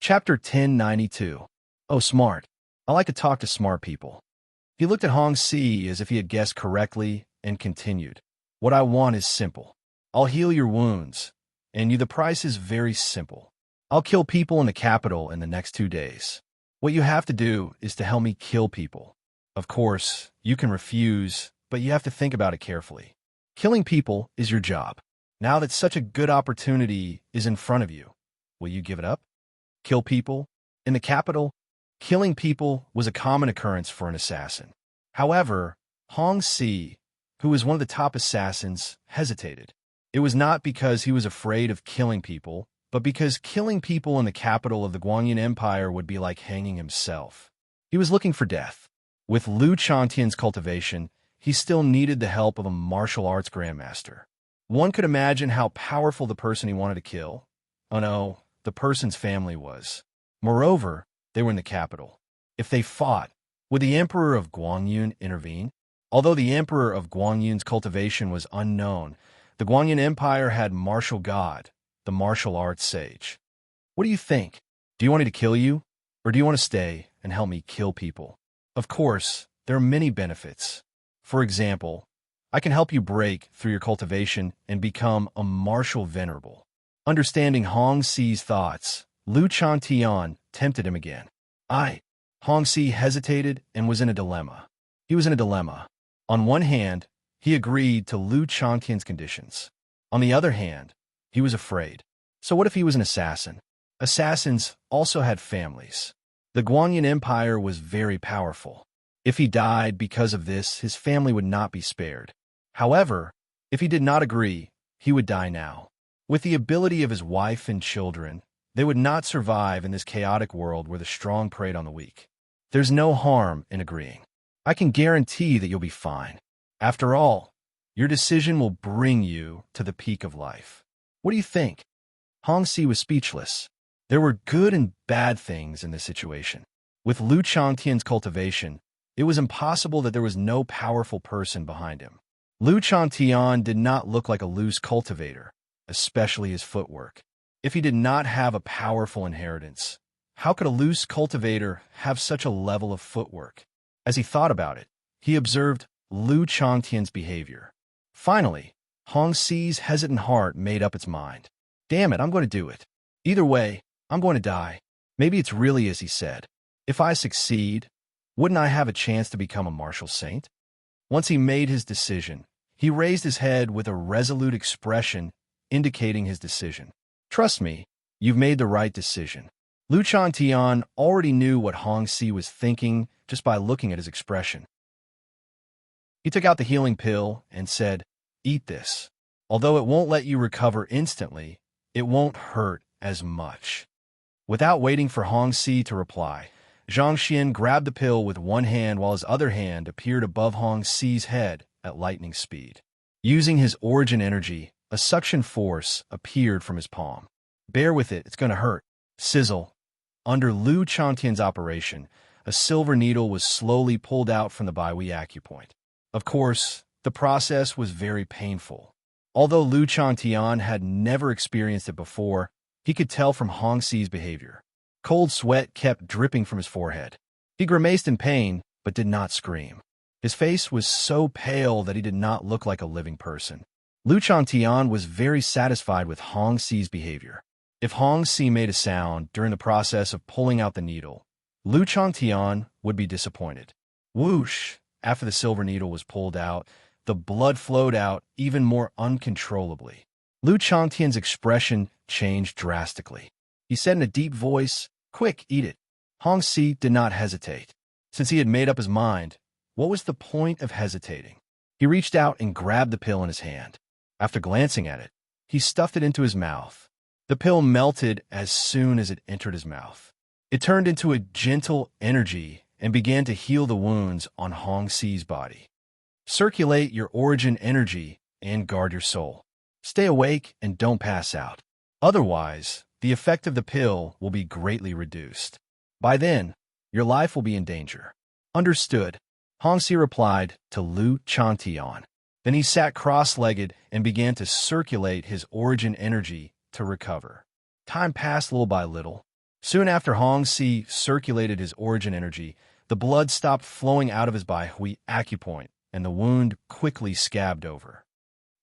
Chapter 1092. Oh, smart. I like to talk to smart people. He looked at Hong Si as if he had guessed correctly and continued. What I want is simple. I'll heal your wounds, and the price is very simple. I'll kill people in the capital in the next 2 days. What you have to do is to help me kill people. Of course, you can refuse, but you have to think about it carefully. Killing people is your job. Now that such a good opportunity is in front of you, will you give it up? Kill people? In the capital, killing people was a common occurrence for an assassin. However, Hong Si, who was one of the top assassins, hesitated. It was not because he was afraid of killing people, but because killing people in the capital of the Guanyin Empire would be like hanging himself. He was looking for death. With Lu Chantian's cultivation, he still needed the help of a martial arts grandmaster. One could imagine how powerful the person he wanted to kill. Oh no, the person's family was. Moreover, they were in the capital. If they fought, would the Emperor of Guanyin intervene? Although the Emperor of Guanyin's cultivation was unknown, the Guanyin Empire had martial god, the martial arts sage. What do you think? Do you want me to kill you? Or do you want to stay and help me kill people? Of course, there are many benefits. For example, I can help you break through your cultivation and become a martial venerable. Understanding Hong Si's thoughts, Lu Chantian tempted him again. Hong Si hesitated and was in a dilemma. He was in a dilemma. On one hand, he agreed to Lu Chantian's conditions. On the other hand, he was afraid. So what if he was an assassin? Assassins also had families. The Guanyin Empire was very powerful. If he died because of this, his family would not be spared. However, if he did not agree, he would die now. With the ability of his wife and children, they would not survive in this chaotic world where the strong preyed on the weak. There's no harm in agreeing. I can guarantee that you'll be fine. After all, your decision will bring you to the peak of life. What do you think? Hong Si was speechless. There were good and bad things in this situation. With Lu Chantian's cultivation, it was impossible that there was no powerful person behind him. Lu Chantian did not look like a loose cultivator, especially his footwork. If he did not have a powerful inheritance, how could a loose cultivator have such a level of footwork? As he thought about it, he observed Lu Chantian's behavior. Finally, Hong Si's hesitant heart made up its mind. Damn it, I'm going to do it. Either way, I'm going to die. Maybe it's really as he said. If I succeed, wouldn't I have a chance to become a martial saint? Once he made his decision, he raised his head with a resolute expression indicating his decision. Trust me, you've made the right decision. Lu Chantian already knew what Hong Si was thinking just by looking at his expression. He took out the healing pill and said, "Eat this. Although it won't let you recover instantly, it won't hurt as much." Without waiting for Hong Si to reply, Zhang Xian grabbed the pill with one hand while his other hand appeared above Hong Si's head at lightning speed. Using his origin energy, a suction force appeared from his palm. Bear with it, it's going to hurt. Sizzle. Under Lu Chantian's operation, a silver needle was slowly pulled out from the Baihui acupoint. Of course, the process was very painful. Although Lu Chantian had never experienced it before, he could tell from Hong Si's behavior. Cold sweat kept dripping from his forehead. He grimaced in pain, but did not scream. His face was so pale that he did not look like a living person. Lu Chantian was very satisfied with Hong Si's behavior. If Hong Si made a sound during the process of pulling out the needle, Lu Chantian would be disappointed. Whoosh! After the silver needle was pulled out, the blood flowed out even more uncontrollably. Lu Chantian's expression changed drastically. He said in a deep voice, "Quick, eat it." Hong Si did not hesitate. Since he had made up his mind, what was the point of hesitating? He reached out and grabbed the pill in his hand. After glancing at it, he stuffed it into his mouth. The pill melted as soon as it entered his mouth. It turned into a gentle energy and began to heal the wounds on Hong Si's body. Circulate your origin energy and guard your soul. Stay awake and don't pass out. Otherwise, the effect of the pill will be greatly reduced. By then, your life will be in danger. Understood, Hong Si replied to Lu Chantian. Then he sat cross-legged and began to circulate his origin energy to recover. Time passed little by little. Soon after Hong Si circulated his origin energy, the blood stopped flowing out of his bai hui acupoint, and the wound quickly scabbed over.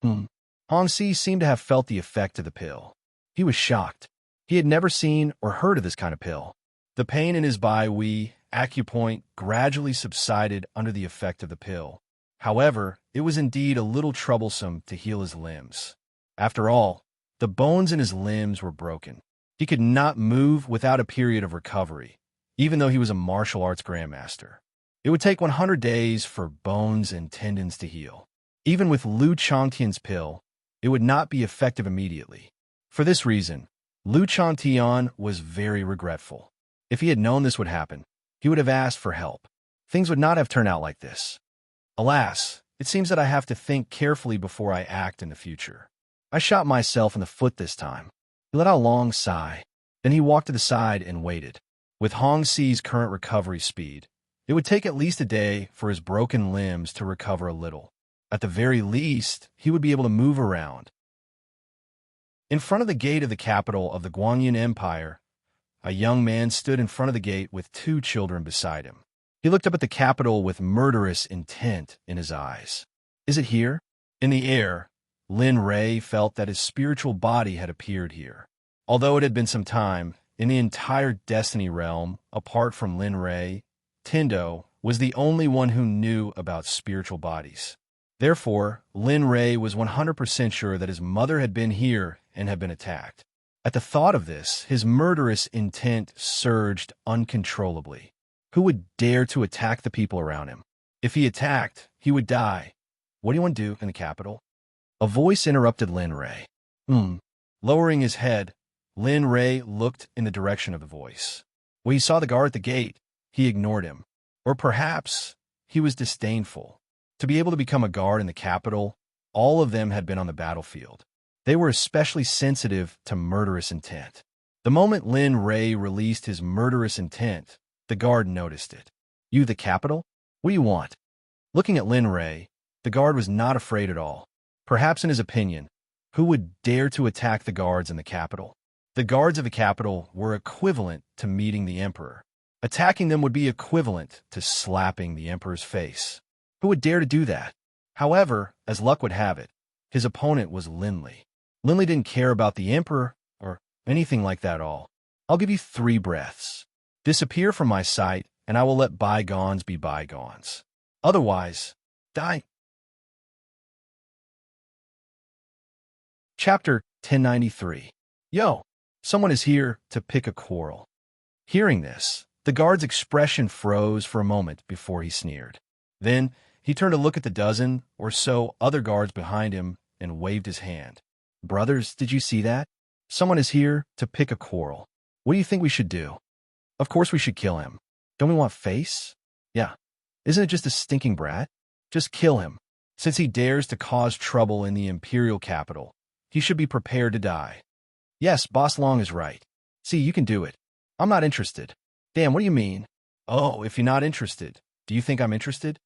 Hong Si seemed to have felt the effect of the pill. He was shocked. He had never seen or heard of this kind of pill. The pain in his bai hui acupoint gradually subsided under the effect of the pill. However, it was indeed a little troublesome to heal his limbs. After all, the bones in his limbs were broken. He could not move without a period of recovery, even though he was a martial arts grandmaster. It would take 100 days for bones and tendons to heal. Even with Lu Changtian's pill, it would not be effective immediately. For this reason, Lu Changtian was very regretful. If he had known this would happen, he would have asked for help. Things would not have turned out like this. Alas, it seems that I have to think carefully before I act in the future. I shot myself in the foot this time. He let out a long sigh. Then he walked to the side and waited. With Hong Si's current recovery speed, it would take at least a day for his broken limbs to recover a little. At the very least, he would be able to move around. In front of the gate of the capital of the Guanyin Empire, a young man stood in front of the gate with 2 children beside him. He looked up at the capital with murderous intent in his eyes. Is it here? In the air, Lin Rei felt that his spiritual body had appeared here. Although it had been some time, in the entire Destiny realm, apart from Lin Rei, Tendo was the only one who knew about spiritual bodies. Therefore, Lin Rei was 100% sure that his mother had been here and had been attacked. At the thought of this, his murderous intent surged uncontrollably. Who would dare to attack the people around him? If he attacked, he would die. What do you want to do in the capital? A voice interrupted Lin Rei. Lowering his head, Lin Rei looked in the direction of the voice. When he saw the guard at the gate, he ignored him. Or perhaps he was disdainful. To be able to become a guard in the capital, all of them had been on the battlefield. They were especially sensitive to murderous intent. The moment Lin Rei released his murderous intent, the guard noticed it. You, the capital? What do you want? Looking at Lin Rei, the guard was not afraid at all. Perhaps in his opinion, who would dare to attack the guards in the capital? The guards of the capital were equivalent to meeting the emperor. Attacking them would be equivalent to slapping the emperor's face. Who would dare to do that? However, as luck would have it, his opponent was Linley. Linley didn't care about the emperor or anything like that at all. I'll give you 3 breaths. Disappear from my sight, and I will let bygones be bygones. Otherwise, die. Chapter 1093. Yo, someone is here to pick a quarrel. Hearing this, the guard's expression froze for a moment before he sneered. Then, he turned to look at the dozen or so other guards behind him and waved his hand. Brothers, did you see that? Someone is here to pick a quarrel. What do you think we should do? Of course we should kill him. Don't we want face? Yeah. Isn't it just a stinking brat? Just kill him. Since he dares to cause trouble in the imperial capital, he should be prepared to die. Yes, Boss Long is right. See, you can do it. I'm not interested. Damn, what do you mean? Oh, if you're not interested, do you think I'm interested?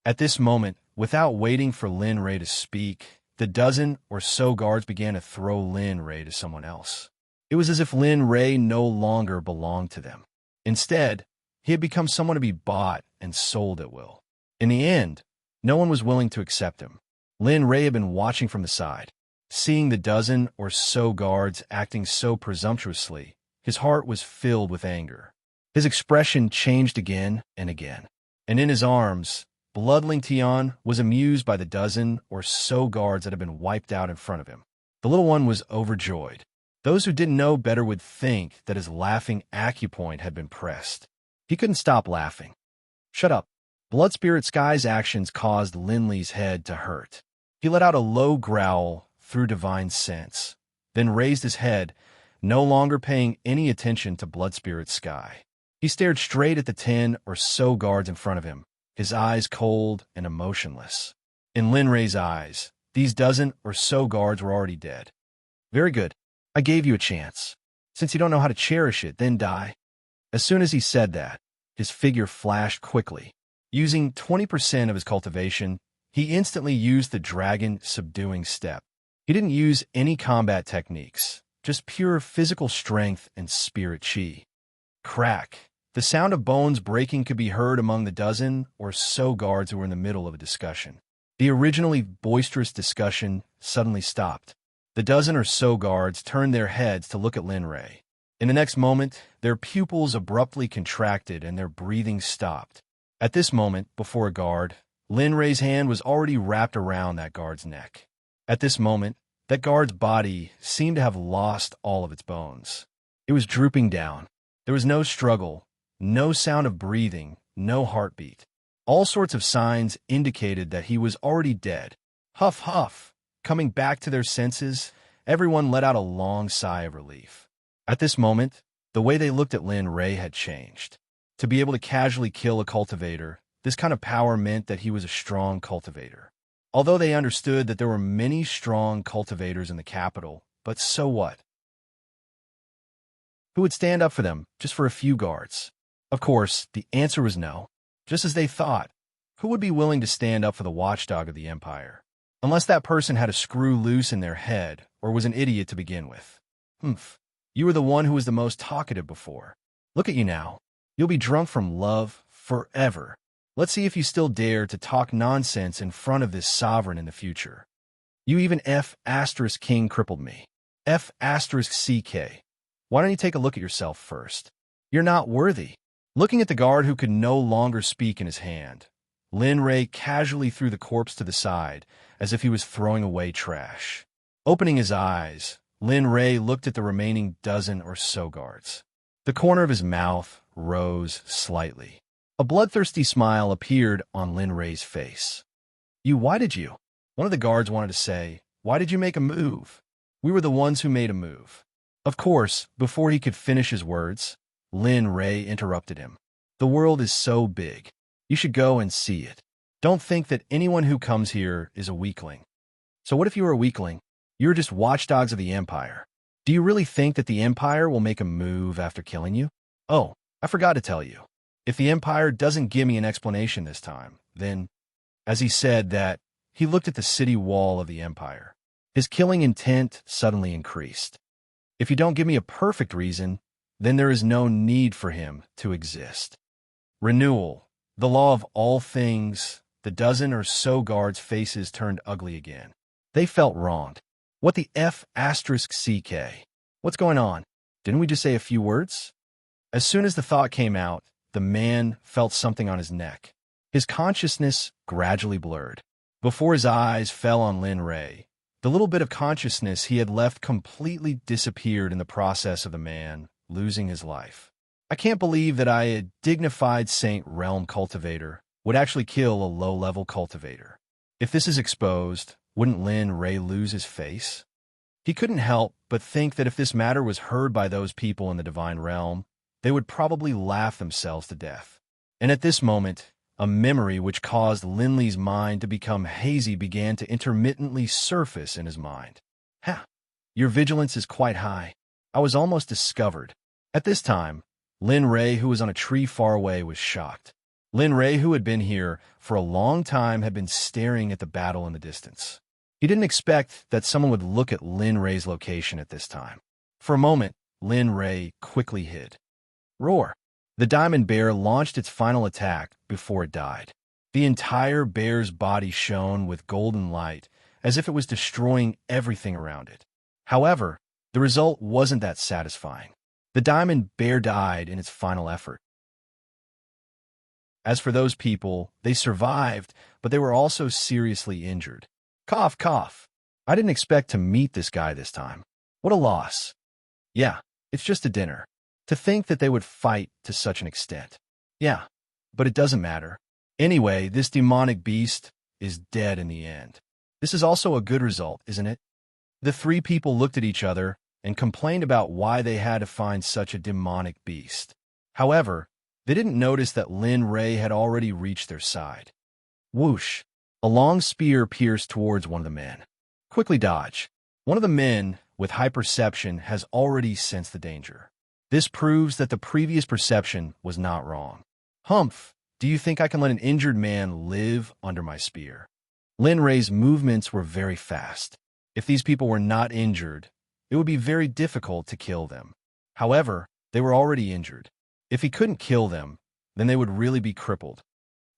At this moment, without waiting for Lin Rei to speak, the dozen or so guards began to throw Lin Rei to someone else. It was as if Lin Rei no longer belonged to them. Instead, he had become someone to be bought and sold at will. In the end, no one was willing to accept him. Lin Rei had been watching from the side. Seeing the dozen or so guards acting so presumptuously, his heart was filled with anger. His expression changed again and again. And in his arms, Bloodling Tian was amused by the dozen or so guards that had been wiped out in front of him. The little one was overjoyed. Those who didn't know better would think that his laughing acupoint had been pressed. He couldn't stop laughing. Shut up. Blood Spirit Sky's actions caused Linley's head to hurt. He let out a low growl through divine sense, then raised his head, no longer paying any attention to Blood Spirit Sky. He stared straight at the 10 or so guards in front of him, his eyes cold and emotionless. In Lin Rei's eyes, these dozen or so guards were already dead. Very good. I gave you a chance. Since you don't know how to cherish it, then die. As soon as he said that, his figure flashed quickly. Using 20% of his cultivation, he instantly used the dragon subduing step. He didn't use any combat techniques, just pure physical strength and spirit chi. Crack. The sound of bones breaking could be heard among the dozen or so guards who were in the middle of a discussion. The originally boisterous discussion suddenly stopped. The dozen or so guards turned their heads to look at Lin Ray. In the next moment, their pupils abruptly contracted and their breathing stopped. At this moment, before a guard, Lin Ray's hand was already wrapped around that guard's neck. At this moment, that guard's body seemed to have lost all of its bones. It was drooping down. There was no struggle, no sound of breathing, no heartbeat. All sorts of signs indicated that he was already dead. Huff, huff. Coming back to their senses, everyone let out a long sigh of relief. At this moment, the way they looked at Lin Ray had changed. To be able to casually kill a cultivator, this kind of power meant that he was a strong cultivator. Although they understood that there were many strong cultivators in the capital, but so what? Who would stand up for them, just for a few guards? Of course, the answer was no. Just as they thought, who would be willing to stand up for the watchdog of the empire? Unless that person had a screw loose in their head or was an idiot to begin with. Humph. You were the one who was the most talkative before. Look at you now. You'll be drunk from love forever. Let's see if you still dare to talk nonsense in front of this sovereign in the future. You even F*King crippled me. F*CK. Why don't you take a look at yourself first? You're not worthy. Looking at the guard who could no longer speak in his hand, Lin Ray casually threw the corpse to the side as if he was throwing away trash. Opening his eyes, Lin Ray looked at the remaining dozen or so guards. The corner of his mouth rose slightly. A bloodthirsty smile appeared on Lin Ray's face. Why did you? One of the guards wanted to say, why did you make a move? We were the ones who made a move. Of course, before he could finish his words, Lin Ray interrupted him. The world is so big. You should go and see it. Don't think that anyone who comes here is a weakling. So what if you were a weakling? You're just watchdogs of the Empire. Do you really think that the Empire will make a move after killing you? Oh, I forgot to tell you. If the Empire doesn't give me an explanation this time, then, as he said that, he looked at the city wall of the Empire. His killing intent suddenly increased. If you don't give me a perfect reason, then there is no need for him to exist. Renewal. The law of all things. The dozen or so guards' faces turned ugly again. They felt wronged. What the F*CK? What's going on? Didn't we just say a few words? As soon as the thought came out, the man felt something on his neck. His consciousness gradually blurred. Before his eyes fell on Lin Ray, the little bit of consciousness he had left completely disappeared in the process of the man losing his life. I can't believe that a dignified Saint Realm cultivator would actually kill a low-level cultivator. If this is exposed, wouldn't Lin Ray lose his face? He couldn't help but think that if this matter was heard by those people in the divine realm, they would probably laugh themselves to death. And at this moment, a memory which caused Linley's mind to become hazy began to intermittently surface in his mind. Ha! Your vigilance is quite high. I was almost discovered. At this time, Lin Ray, who was on a tree far away, was shocked. Lin Ray, who had been here for a long time, had been staring at the battle in the distance. He didn't expect that someone would look at Lin Ray's location at this time. For a moment, Lin Ray quickly hid. Roar! The diamond bear launched its final attack before it died. The entire bear's body shone with golden light, as if it was destroying everything around it. However, the result wasn't that satisfying. The diamond bear died in its final effort. As for those people, they survived, but they were also seriously injured. Cough, cough. I didn't expect to meet this guy this time. What a loss. Yeah, it's just a dinner. To think that they would fight to such an extent. Yeah, but it doesn't matter. Anyway, this demonic beast is dead in the end. This is also a good result, isn't it? The three people looked at each other and complained about why they had to find such a demonic beast. However, they didn't notice that Lin Ray had already reached their side. Whoosh! A long spear pierced towards one of the men. Quickly dodge. One of the men, with high perception, has already sensed the danger. This proves that the previous perception was not wrong. Humph! Do you think I can let an injured man live under my spear? Lin Ray's movements were very fast. If these people were not injured, it would be very difficult to kill them. However, they were already injured. If he couldn't kill them, then they would really be crippled.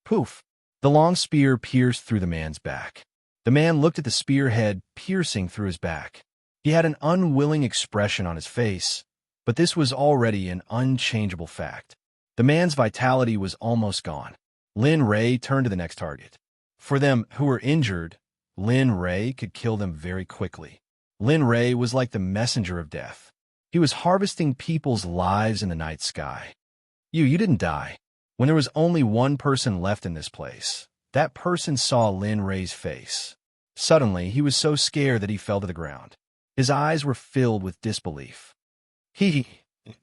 Poof! The long spear pierced through the man's back. The man looked at the spearhead piercing through his back. He had an unwilling expression on his face, but this was already an unchangeable fact. The man's vitality was almost gone. Lin Ray turned to the next target. For them who were injured, Lin Ray could kill them very quickly. Lin Ray was like the messenger of death. He was harvesting people's lives in the night sky. You didn't die. When there was only one person left in this place, that person saw Lin Ray's face. Suddenly, he was so scared that he fell to the ground. His eyes were filled with disbelief. You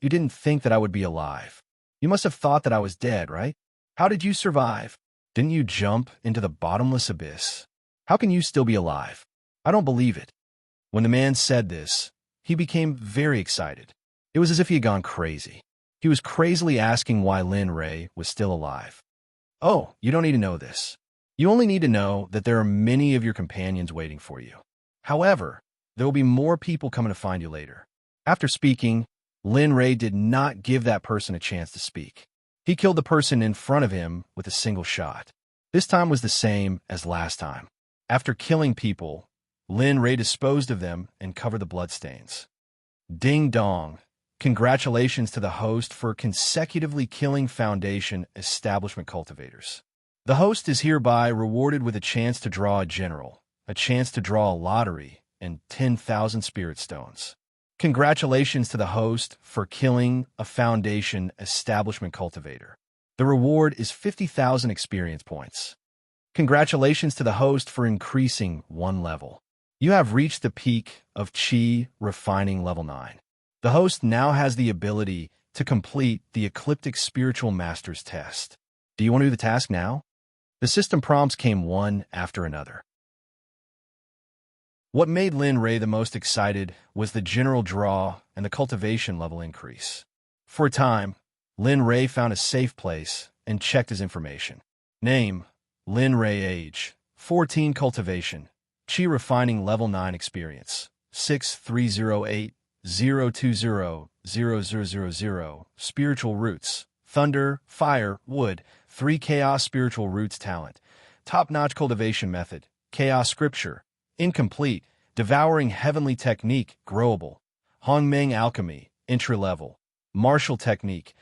didn't think that I would be alive. You must have thought that I was dead, right? How did you survive? Didn't you jump into the bottomless abyss? How can you still be alive? I don't believe it. When the man said this, he became very excited. It was as if he had gone crazy. He was crazily asking why Lin Ray was still alive. Oh, you don't need to know this. You only need to know that there are many of your companions waiting for you. However, there will be more people coming to find you later. After speaking, Lin Ray did not give that person a chance to speak. He killed the person in front of him with a single shot. This time was the same as last time. After killing people, Lin Ray disposed of them and covered the bloodstains. Ding dong. Congratulations to the host for consecutively killing Foundation establishment cultivators. The host is hereby rewarded with a chance to draw a general, a chance to draw a lottery, and 10,000 spirit stones. Congratulations to the host for killing a Foundation establishment cultivator. The reward is 50,000 experience points. Congratulations to the host for increasing one level. You have reached the peak of Chi Refining Level 9. The host now has the ability to complete the Ecliptic Spiritual Master's test. Do you want to do the task now? The system prompts came one after another. What made Lin Ray the most excited was the general draw and the cultivation level increase. For a time, Lin Ray found a safe place and checked his information. Name, Lin Ray. Age, 14. Cultivation, Chi Refining Level 9 Experience, 6308. 0200000. Spiritual Roots, Thunder, Fire, Wood, 3 Chaos Spiritual Roots Talent. Top-notch cultivation method, Chaos Scripture, Incomplete, Devouring Heavenly Technique, Growable. Hongmeng Alchemy, Intra-level. Martial Technique,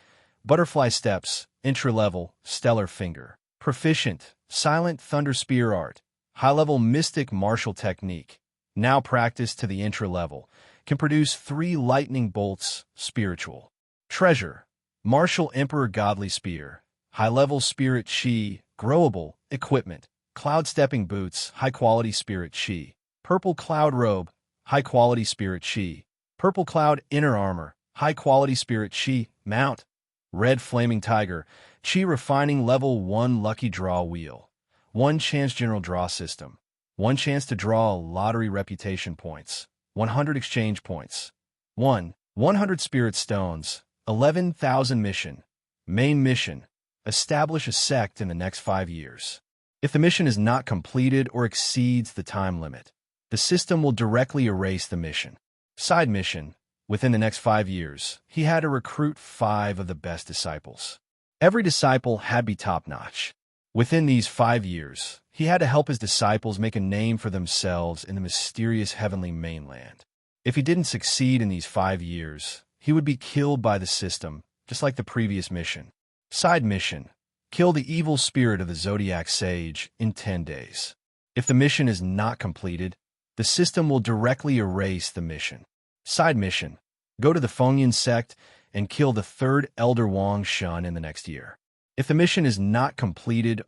Butterfly Steps, Intra-level, Stellar Finger. Proficient, Silent Thunder Spear Art, High-level Mystic Martial Technique, now practiced to the intra-level. Can produce 3 lightning bolts, spiritual. Treasure, Martial Emperor Godly Spear, High-level Spirit Chi, Growable, Equipment, Cloud Stepping Boots, High-quality Spirit Chi. Purple Cloud Robe, High-quality Spirit Chi. Purple Cloud Inner Armor, High-quality Spirit Chi, Mount. Red Flaming Tiger, Chi Refining Level 1 Lucky Draw Wheel. 1 chance General Draw System. 1 chance to draw lottery reputation points. 100 exchange points. 100 spirit stones. 11,000 mission. Main mission, establish a sect in the next 5 years. If the mission is not completed or exceeds the time limit, the system will directly erase the mission. Side mission, within the next 5 years, he had to recruit 5 of the best disciples. Every disciple had to be top-notch. Within these 5 years, he had to help his disciples make a name for themselves in the mysterious heavenly mainland. If he didn't succeed in these 5 years, he would be killed by the system, just like the previous mission. Side mission, kill the evil spirit of the Zodiac Sage in 10 days. If the mission is not completed, the system will directly erase the mission. Side mission, go to the Fengyan Sect and kill the 3rd Elder Wang Shun in the next year. If the mission is not completed,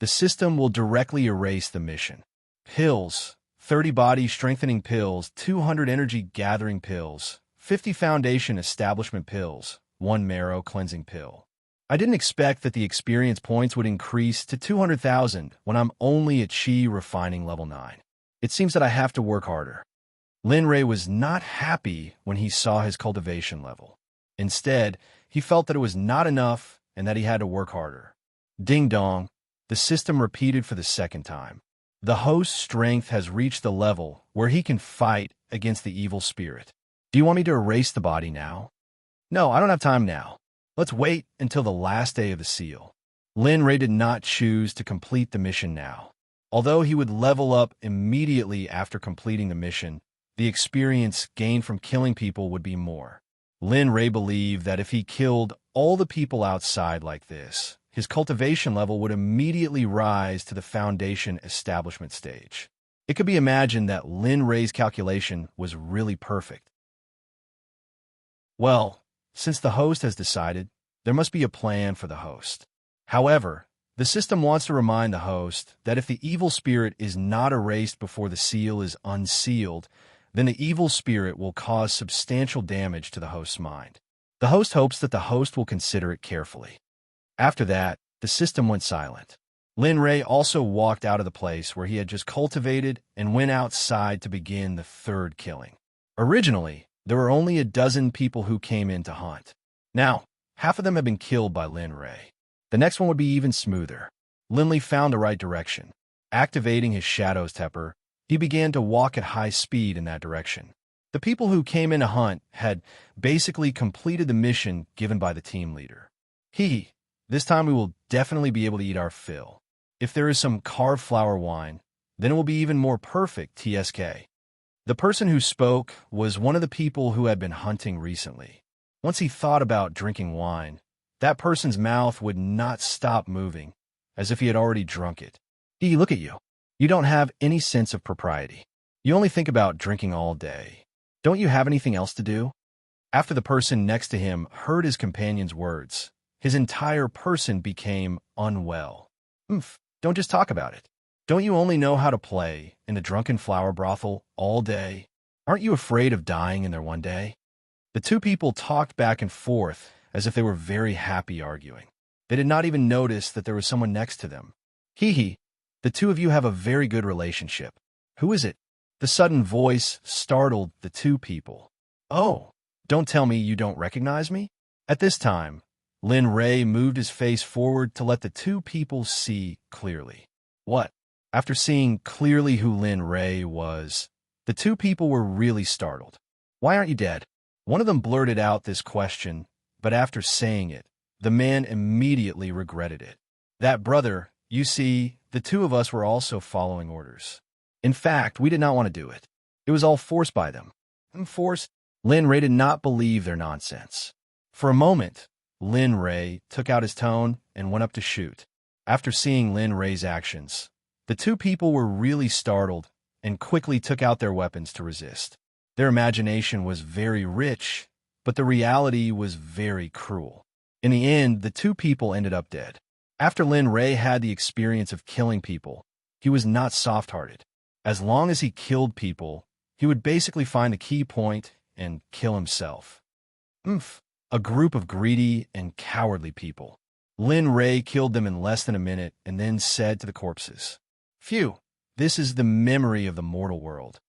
the system will directly erase the mission. Pills, 30 body strengthening pills, 200 energy gathering pills, 50 foundation establishment pills, 1 marrow cleansing pill. I didn't expect that the experience points would increase to 200,000 when I'm only at Chi Refining Level 9. It seems that I have to work harder. Lin Ray was not happy when he saw his cultivation level. Instead, he felt that it was not enough and that he had to work harder. Ding dong, the system repeated for the 2nd time. The host's strength has reached the level where he can fight against the evil spirit. Do you want me to erase the body now? No, I don't have time now. Let's wait until the last day of the seal. Lin Ray did not choose to complete the mission now. Although he would level up immediately after completing the mission, the experience gained from killing people would be more. Lin Ray believed that if he killed all the people outside like this, his cultivation level would immediately rise to the foundation establishment stage. It could be imagined that Lin Ray's calculation was really perfect. Well, since the host has decided, there must be a plan for the host. However, the system wants to remind the host that if the evil spirit is not erased before the seal is unsealed, then the evil spirit will cause substantial damage to the host's mind. The host hopes that the host will consider it carefully. After that, the system went silent. Lin Ray also walked out of the place where he had just cultivated and went outside to begin the third killing. Originally, there were only 12 people who came in to hunt. Now, half of them had been killed by Lin Ray. The next one would be even smoother. Linley found the right direction. Activating his Shadow's Tepper, he began to walk at high speed in that direction. The people who came in to hunt had basically completed the mission given by the team leader. This time we will definitely be able to eat our fill. If there is some carved flower wine, then it will be even more perfect, TSK. The person who spoke was one of the people who had been hunting recently. Once he thought about drinking wine, that person's mouth would not stop moving, as if he had already drunk it. Look at you. You don't have any sense of propriety. You only think about drinking all day. Don't you have anything else to do? After the person next to him heard his companion's words, his entire person became unwell. Don't just talk about it. Don't you only know how to play in the drunken flower brothel all day? Aren't you afraid of dying in there one day? The two people talked back and forth as if they were very happy arguing. They did not even notice that there was someone next to them. The two of you have a very good relationship. Who is it? The sudden voice startled the two people. Oh, don't tell me you don't recognize me? At this time, Lin Ray moved his face forward to let the two people see clearly. What? After seeing clearly who Lin Ray was, the two people were really startled. Why aren't you dead? One of them blurted out this question, but after saying it, the man immediately regretted it. That brother, you see, the two of us were also following orders. In fact, we did not want to do it. It was all forced by them. Forced? Lin Ray did not believe their nonsense. For a moment, Lin Ray took out his tone and went up to shoot. After seeing Lin Ray's actions, the two people were really startled and quickly took out their weapons to resist. Their imagination was very rich, but the reality was very cruel. In the end, the two people ended up dead. After Lin Ray had the experience of killing people, he was not soft-hearted. As long as he killed people, he would basically find a key point and kill himself. A group of greedy and cowardly people. Lin Ray killed them in less than a minute and then said to the corpses, "Phew, this is the memory of the mortal world."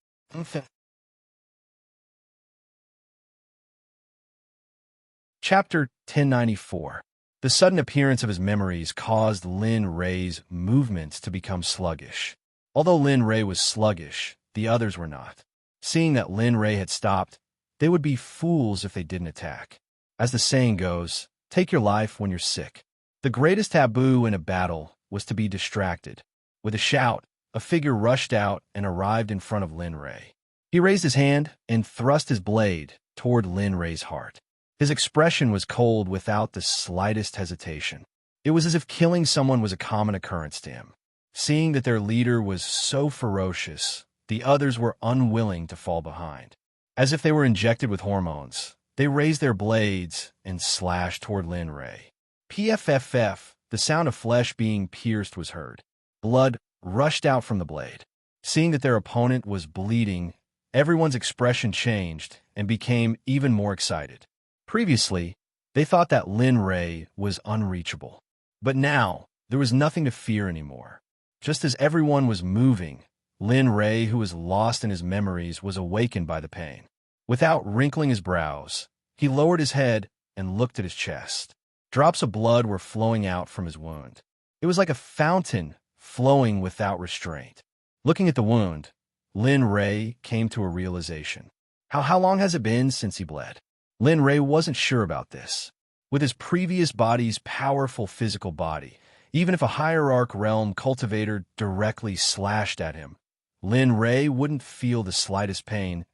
Chapter 1094. The sudden appearance of his memories caused Lin Ray's movements to become sluggish. Although Lin Ray was sluggish, the others were not. Seeing that Lin Ray had stopped, they would be fools if they didn't attack. As the saying goes, take your life when you're sick. The greatest taboo in a battle was to be distracted. With a shout, a figure rushed out and arrived in front of Lin Ray. He raised his hand and thrust his blade toward Lin Ray's heart. His expression was cold without the slightest hesitation. It was as if killing someone was a common occurrence to him. Seeing that their leader was so ferocious, the others were unwilling to fall behind. As if they were injected with hormones, they raised their blades and slashed toward Lin Ray. PFFF, the sound of flesh being pierced was heard. Blood rushed out from the blade. Seeing that their opponent was bleeding, everyone's expression changed and became even more excited. Previously, they thought that Lin Ray was unreachable. But now, there was nothing to fear anymore. Just as everyone was moving, Lin Ray, who was lost in his memories, was awakened by the pain. Without wrinkling his brows, he lowered his head and looked at his chest. Drops of blood were flowing out from his wound. It was like a fountain flowing without restraint. Looking at the wound, Lin Ray came to a realization. How long has it been since he bled? Lin Ray wasn't sure about this. With his previous body's powerful physical body, even if a hierarch realm cultivator directly slashed at him, Lin Ray wouldn't feel the slightest pain,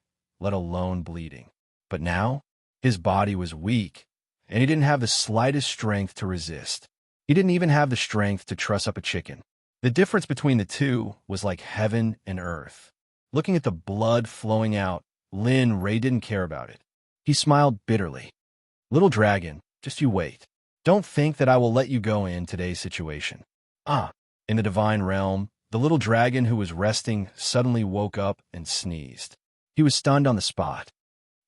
let alone bleeding. But now, his body was weak, and he didn't have the slightest strength to resist. He didn't even have the strength to truss up a chicken. The difference between the two was like heaven and earth. Looking at the blood flowing out, Lin Ray didn't care about it. He smiled bitterly. Little dragon, just you wait. Don't think that I will let you go in today's situation. In the divine realm, the little dragon who was resting suddenly woke up and sneezed. He was stunned on the spot.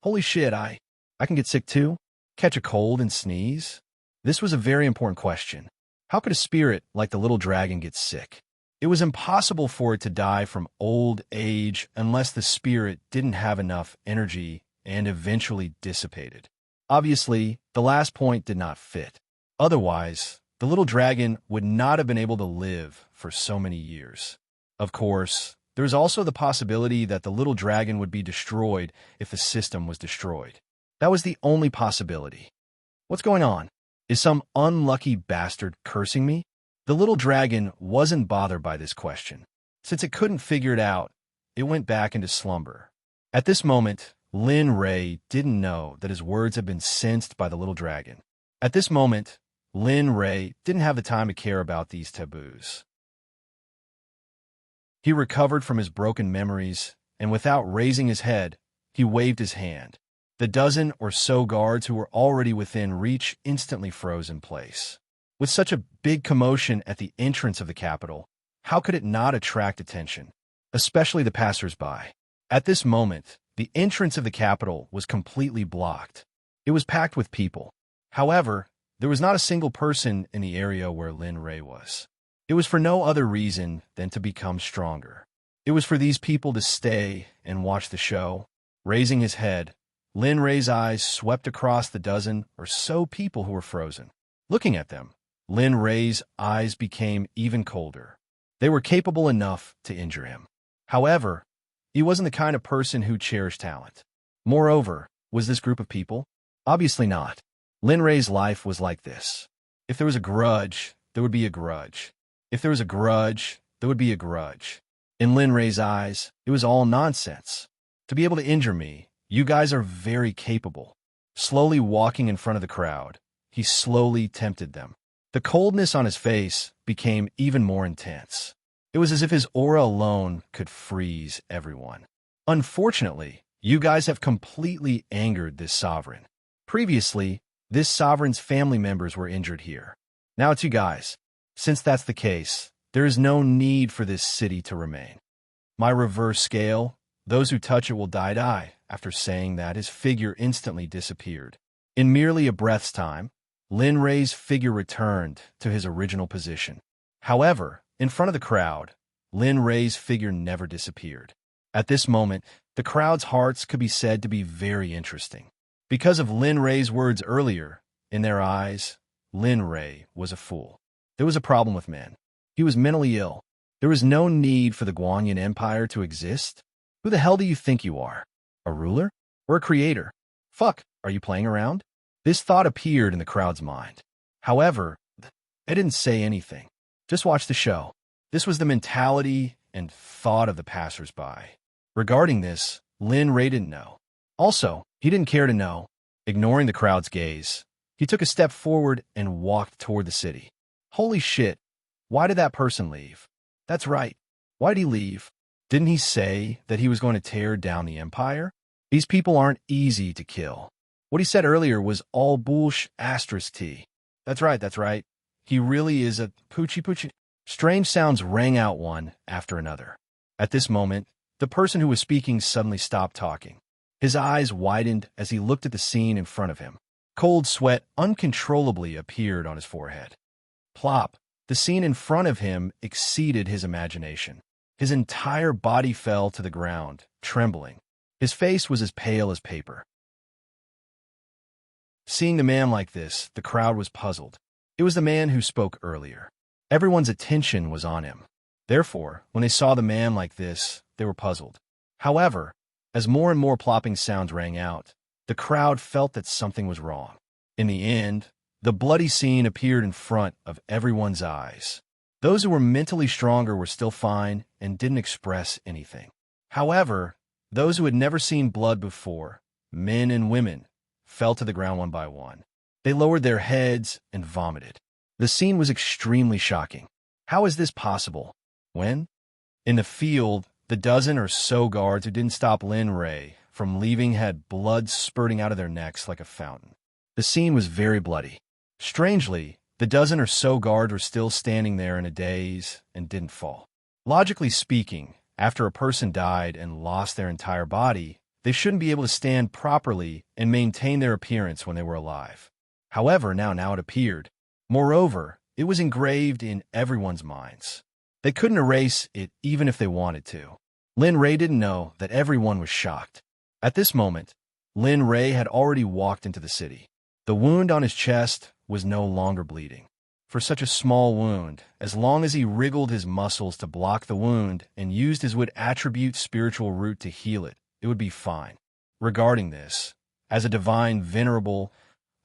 Holy shit, I can get sick too? Catch a cold and sneeze? This was a very important question. How could a spirit like the little dragon get sick? It was impossible for it to die from old age unless the spirit didn't have enough energy and eventually dissipated. Obviously, the last point did not fit. Otherwise, the little dragon would not have been able to live for so many years. Of course, there is also the possibility that the little dragon would be destroyed if the system was destroyed. That was the only possibility. What's going on? Is some unlucky bastard cursing me? The little dragon wasn't bothered by this question. Since it couldn't figure it out, it went back into slumber. At this moment, Lin Ray didn't know that his words had been sensed by the little dragon. At this moment, Lin Ray didn't have the time to care about these taboos. He recovered from his broken memories, and without raising his head, he waved his hand. The dozen or so guards who were already within reach instantly froze in place. With such a big commotion at the entrance of the capital, how could it not attract attention, especially the passers-by? At this moment, the entrance of the capital was completely blocked. It was packed with people. However, there was not a single person in the area where Lin Ray was. It was for no other reason than to become stronger. It was for these people to stay and watch the show. Raising his head, Lin Ray's eyes swept across the dozen or so people who were frozen. Looking at them, Lin Ray's eyes became even colder. They were capable enough to injure him. However, he wasn't the kind of person who cherished talent. Moreover, was this group of people? Obviously not. Lin Ray's life was like this. If there was a grudge, there would be a grudge. If there was a grudge, there would be a grudge. In Lin Ray's eyes, it was all nonsense. To be able to injure me, you guys are very capable. Slowly walking in front of the crowd, he slowly tempted them. The coldness on his face became even more intense. It was as if his aura alone could freeze everyone. Unfortunately, you guys have completely angered this sovereign. Previously, this sovereign's family members were injured here. Now it's you guys. Since that's the case, there is no need for this city to remain. My reverse scale, those who touch it will die. After saying that, his figure instantly disappeared. In merely a breath's time, Lin Ray's figure returned to his original position. However, in front of the crowd, Lin Ray's figure never disappeared. At this moment, the crowd's hearts could be said to be very interesting. Because of Lin Ray's words earlier, in their eyes, Lin Ray was a fool. There was a problem with men. He was mentally ill. There was no need for the Guanyin Empire to exist. Who the hell do you think you are? A ruler? Or a creator? Fuck, are you playing around? This thought appeared in the crowd's mind. However, they didn't say anything. Just watch the show. This was the mentality and thought of the passers-by. Regarding this, Lin Ray didn't know. Also, he didn't care to know. Ignoring the crowd's gaze, he took a step forward and walked toward the city. Holy shit, why did that person leave? That's right. Why did he leave? Didn't he say that he was going to tear down the empire? These people aren't easy to kill. What he said earlier was all bullsh asterisk T. That's right. He really is a poochie. Strange sounds rang out one after another. At this moment, the person who was speaking suddenly stopped talking. His eyes widened as he looked at the scene in front of him. Cold sweat uncontrollably appeared on his forehead. Plop! The scene in front of him exceeded his imagination. His entire body fell to the ground, trembling. His face was as pale as paper. Seeing the man like this, the crowd was puzzled. It was the man who spoke earlier. Everyone's attention was on him. Therefore, when they saw the man like this, they were puzzled. However, as more and more plopping sounds rang out, The crowd felt that something was wrong. In the end, the bloody scene appeared in front of everyone's eyes. Those who were mentally stronger were still fine and didn't express anything. However, those who had never seen blood before, men and women, fell to the ground one by one. They lowered their heads and vomited. The scene was extremely shocking. How is this possible? When? In the field, the dozen or so guards who didn't stop Lin Ray from leaving had blood spurting out of their necks like a fountain. The scene was very bloody. Strangely, the dozen or so guards were still standing there in a daze and didn't fall. Logically speaking, after a person died and lost their entire body, they shouldn't be able to stand properly and maintain their appearance when they were alive. However, now it appeared. Moreover, it was engraved in everyone's minds. They couldn't erase it even if they wanted to. Lin Ray didn't know that everyone was shocked. At this moment, Lin Ray had already walked into the city. The wound on his chest was no longer bleeding. For such a small wound, as long as he wriggled his muscles to block the wound and used his wood attribute spiritual root to heal it, it would be fine. Regarding this, as a divine venerable,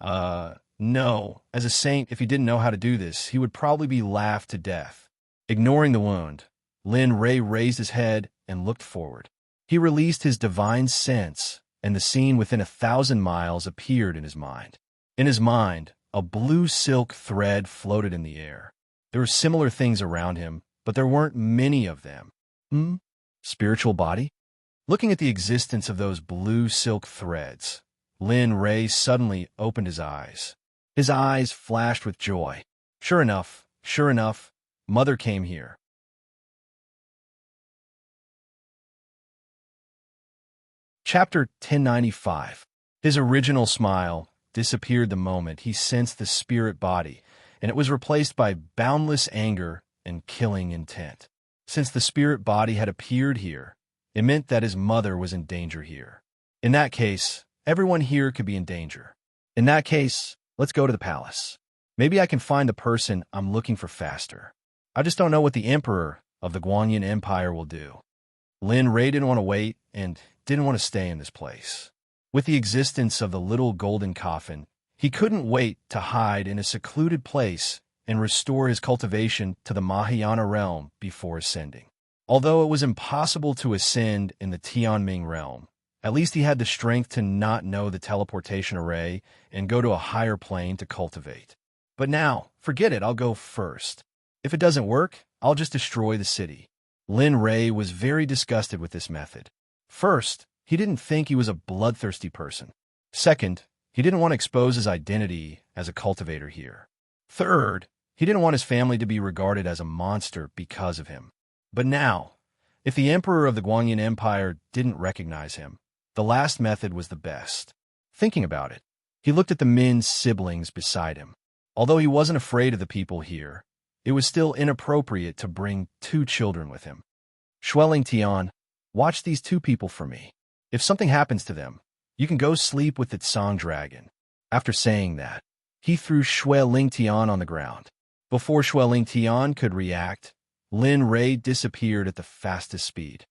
no, as a saint, if he didn't know how to do this, he would probably be laughed to death. Ignoring the wound, Lin Ray raised his head and looked forward. He released his divine sense, and the scene within 1,000 miles appeared in his mind. In his mind, a blue silk thread floated in the air. There were similar things around him, but there weren't many of them. Spiritual body? Looking at the existence of those blue silk threads, Lin Ray suddenly opened his eyes. His eyes flashed with joy. Sure enough, Mother came here. Chapter 1095. His original smile disappeared the moment he sensed the spirit body, and it was replaced by boundless anger and killing intent. Since the spirit body had appeared here, it meant that his mother was in danger here. In that case, everyone here could be in danger. In that case, let's go to the palace. Maybe I can find the person I'm looking for faster. I just don't know what the emperor of the Guanyin Empire will do. Lin Ray didn't want to wait and didn't want to stay in this place. With the existence of the little golden coffin, he couldn't wait to hide in a secluded place and restore his cultivation to the Mahayana realm before ascending. Although it was impossible to ascend in the Tianming realm, at least he had the strength to not know the teleportation array and go to a higher plane to cultivate. But now, forget it, I'll go first. If it doesn't work, I'll just destroy the city. Lin Ray was very disgusted with this method. First, he didn't think he was a bloodthirsty person. Second, he didn't want to expose his identity as a cultivator here. Third, he didn't want his family to be regarded as a monster because of him. But now, if the emperor of the Guanyin Empire didn't recognize him, the last method was the best. Thinking about it, he looked at the Min's siblings beside him. Although he wasn't afraid of the people here, it was still inappropriate to bring 2 children with him. Shueling Tian, watch these 2 people for me. If something happens to them, you can go sleep with the Tsang dragon. After saying that, he threw Shueling Tian on the ground. Before Shueling Tian could react, Lin Ray disappeared at the fastest speed.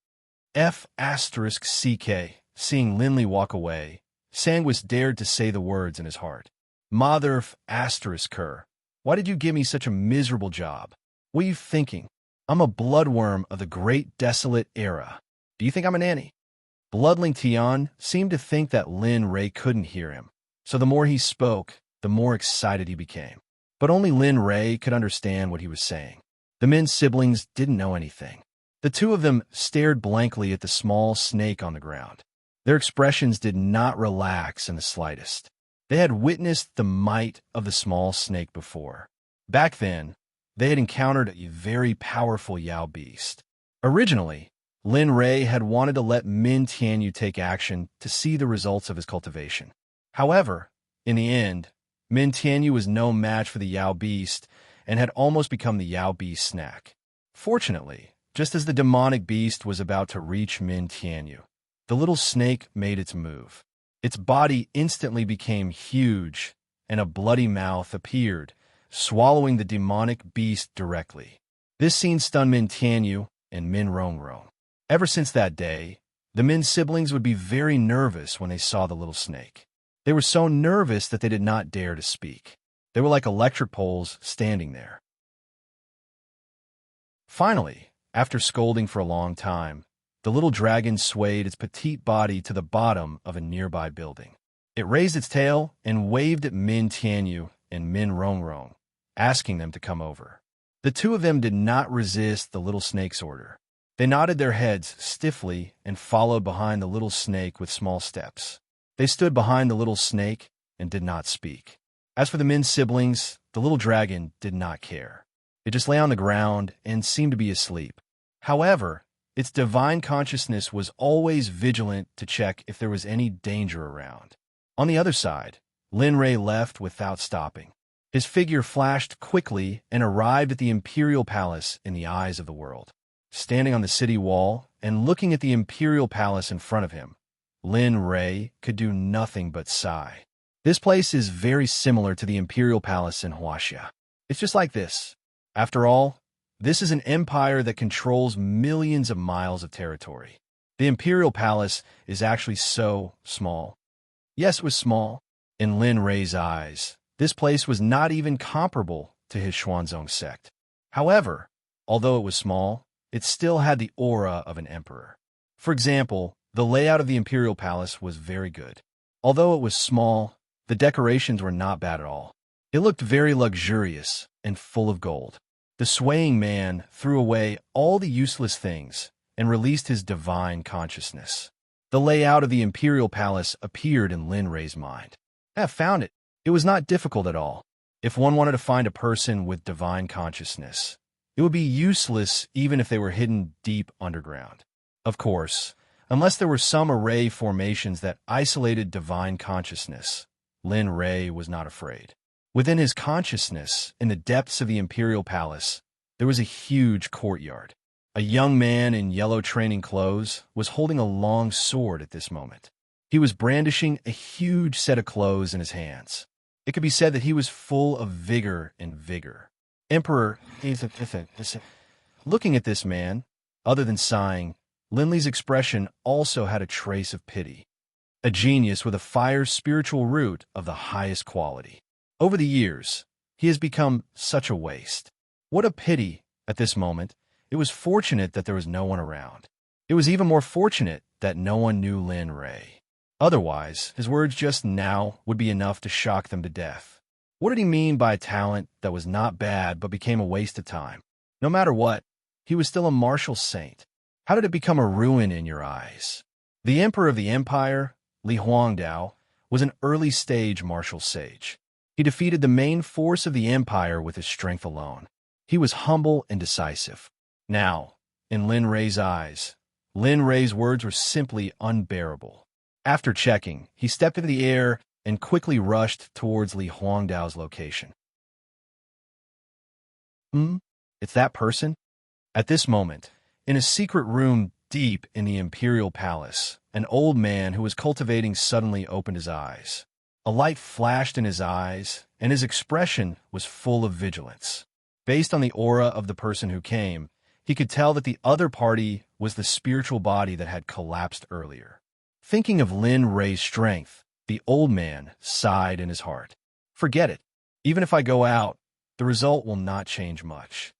F***CK, seeing Lin Li walk away, Sanguis dared to say the words in his heart. Mother ****, why did you give me such a miserable job? What are you thinking? I'm a bloodworm of the great desolate era. Do you think I'm a nanny? Bloodling Tian seemed to think that Lin Ray couldn't hear him, so the more he spoke, the more excited he became. But only Lin Ray could understand what he was saying. The Min's siblings didn't know anything. The 2 of them stared blankly at the small snake on the ground. Their expressions did not relax in the slightest. They had witnessed the might of the small snake before. Back then, they had encountered a very powerful Yao beast. Originally, Lin Ray had wanted to let Min Tianyu take action to see the results of his cultivation. However, in the end, Min Tianyu was no match for the Yao beast and had almost become the Yao beast snack. Fortunately, just as the demonic beast was about to reach Min Tianyu, the little snake made its move. Its body instantly became huge, and a bloody mouth appeared, swallowing the demonic beast directly. This scene stunned Min Tianyu and Min Rongrong. Ever since that day, The Min siblings would be very nervous when they saw the little snake. They were so nervous that they did not dare to speak. They were like electric poles standing there. Finally, after scolding for a long time, the little dragon swayed its petite body to the bottom of a nearby building. It raised its tail and waved at Min Tianyu and Min Rongrong, asking them to come over. The two of them did not resist the little snake's order. They nodded their heads stiffly and followed behind the little snake with small steps. They stood behind the little snake and did not speak. As for the Min siblings, the little dragon did not care. It just lay on the ground and seemed to be asleep. However, its divine consciousness was always vigilant to check if there was any danger around. On the other side, Lin Rei left without stopping. His figure flashed quickly and arrived at the imperial palace in the eyes of the world. Standing on the city wall and looking at the imperial palace in front of him, Lin Rei could do nothing but sigh. This place is very similar to the imperial palace in Huaxia. It's just like this. After all, this is an empire that controls millions of miles of territory. The imperial palace is actually so small. Yes, it was small. In Lin Rei's eyes, this place was not even comparable to his Xuanzong sect. However, although it was small, it still had the aura of an emperor. For example, the layout of the imperial palace was very good. Although it was small, the decorations were not bad at all. It looked very luxurious and full of gold. The swaying man threw away all the useless things and released his divine consciousness. The layout of the imperial palace appeared in Lin Rei's mind. I have found it. It was not difficult at all. If one wanted to find a person with divine consciousness, it would be useless even if they were hidden deep underground. Of course, unless there were some array formations that isolated divine consciousness, Lin Rei was not afraid. Within his consciousness, in the depths of the imperial palace, there was a huge courtyard. A young man in yellow training clothes was holding a long sword at this moment. He was brandishing a huge set of clothes in his hands. It could be said that he was full of vigor and vigor. Emperor, looking at this man, other than sighing, Lin Li's expression also had a trace of pity. A genius with a fire spiritual root of the highest quality. Over the years, he has become such a waste. What a pity, at this moment. It was fortunate that there was no one around. It was even more fortunate that no one knew Lin Rei. Otherwise, his words just now would be enough to shock them to death. What did he mean by a talent that was not bad but became a waste of time? No matter what, he was still a martial saint. How did it become a ruin in your eyes? The emperor of the empire, Li Huangdao, was an early-stage martial sage. He defeated the main force of the empire with his strength alone. He was humble and decisive. Now, in Lin Rei's eyes, Lin Rei's words were simply unbearable. After checking, he stepped into the air and quickly rushed towards Li Huangdao's location. It's that person? At this moment, in a secret room deep in the imperial palace, an old man who was cultivating suddenly opened his eyes. A light flashed in his eyes, and his expression was full of vigilance. Based on the aura of the person who came, he could tell that the other party was the spiritual body that had collapsed earlier. Thinking of Lin Rei's strength, the old man sighed in his heart. Forget it. Even if I go out, the result will not change much.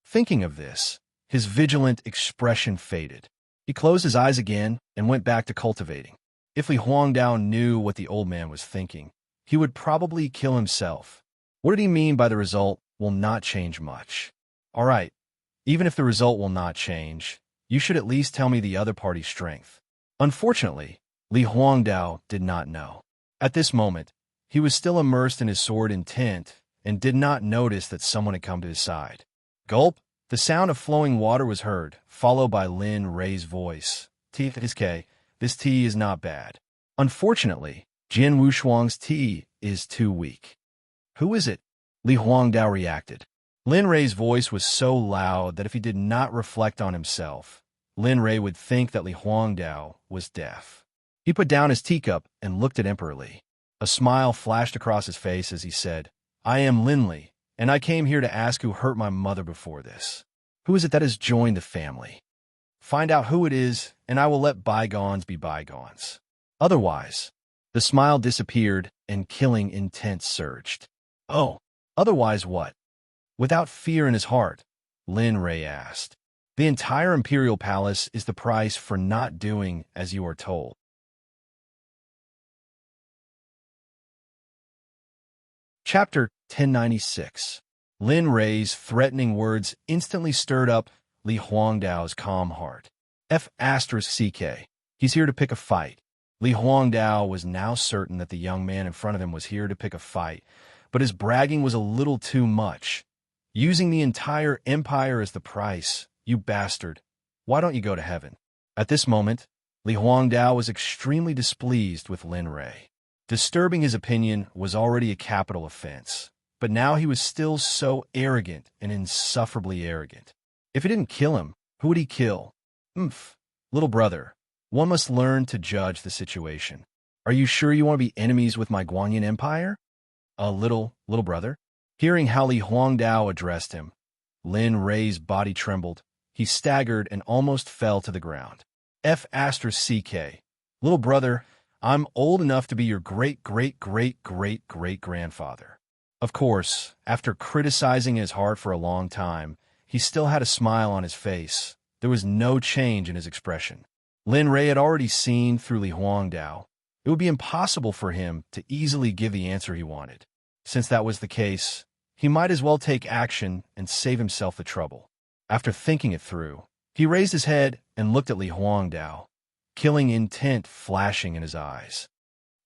Thinking of this, his vigilant expression faded. He closed his eyes again and went back to cultivating. If Li Huangdao knew what the old man was thinking, he would probably kill himself. What did he mean by the result will not change much? All right, even if the result will not change, you should at least tell me the other party's strength. Unfortunately, Li Huangdao did not know. At this moment, he was still immersed in his sword intent and did not notice that someone had come to his side. Gulp! The sound of flowing water was heard, followed by Lin Rei's voice. This tea is not bad. Unfortunately, Jin Wushuang's tea is too weak. Who is it? Li Huangdao reacted. Lin Rei's voice was so loud that if he did not reflect on himself, Lin Rei would think that Li Huangdao was deaf. He put down his teacup and looked at Emperor Li. A smile flashed across his face as he said, I am Lin Li, and I came here to ask who hurt my mother before this. Who is it that has joined the family? Find out who it is, and I will let bygones be bygones. Otherwise, the smile disappeared and killing intent surged. Oh, otherwise what? Without fear in his heart, Lin Ray asked. The entire Imperial Palace is the price for not doing as you are told. Chapter 1096. Lin Ray's threatening words instantly stirred up Li Huangdao's calm heart. F***CK. He's here to pick a fight. Li Huangdao was now certain that the young man in front of him was here to pick a fight, but his bragging was a little too much. Using the entire empire as the price, you bastard. Why don't you go to heaven? At this moment, Li Huangdao was extremely displeased with Lin Ray. Disturbing his opinion was already a capital offense, but now he was still so arrogant and insufferably arrogant. If he didn't kill him, who would he kill? Little brother, one must learn to judge the situation. Are you sure you want to be enemies with my Guanyin Empire? Little brother? Hearing how Li Huangdao addressed him, Lin Ray's body trembled. He staggered and almost fell to the ground. F***CK. Little brother, I'm old enough to be your great-great-great-great-great-grandfather. Of course, after criticizing his heart for a long time, he still had a smile on his face. There was no change in his expression. Lin Ray had already seen through Li Huangdao. It would be impossible for him to easily give the answer he wanted. Since that was the case, he might as well take action and save himself the trouble. After thinking it through, he raised his head and looked at Li Huangdao, killing intent flashing in his eyes.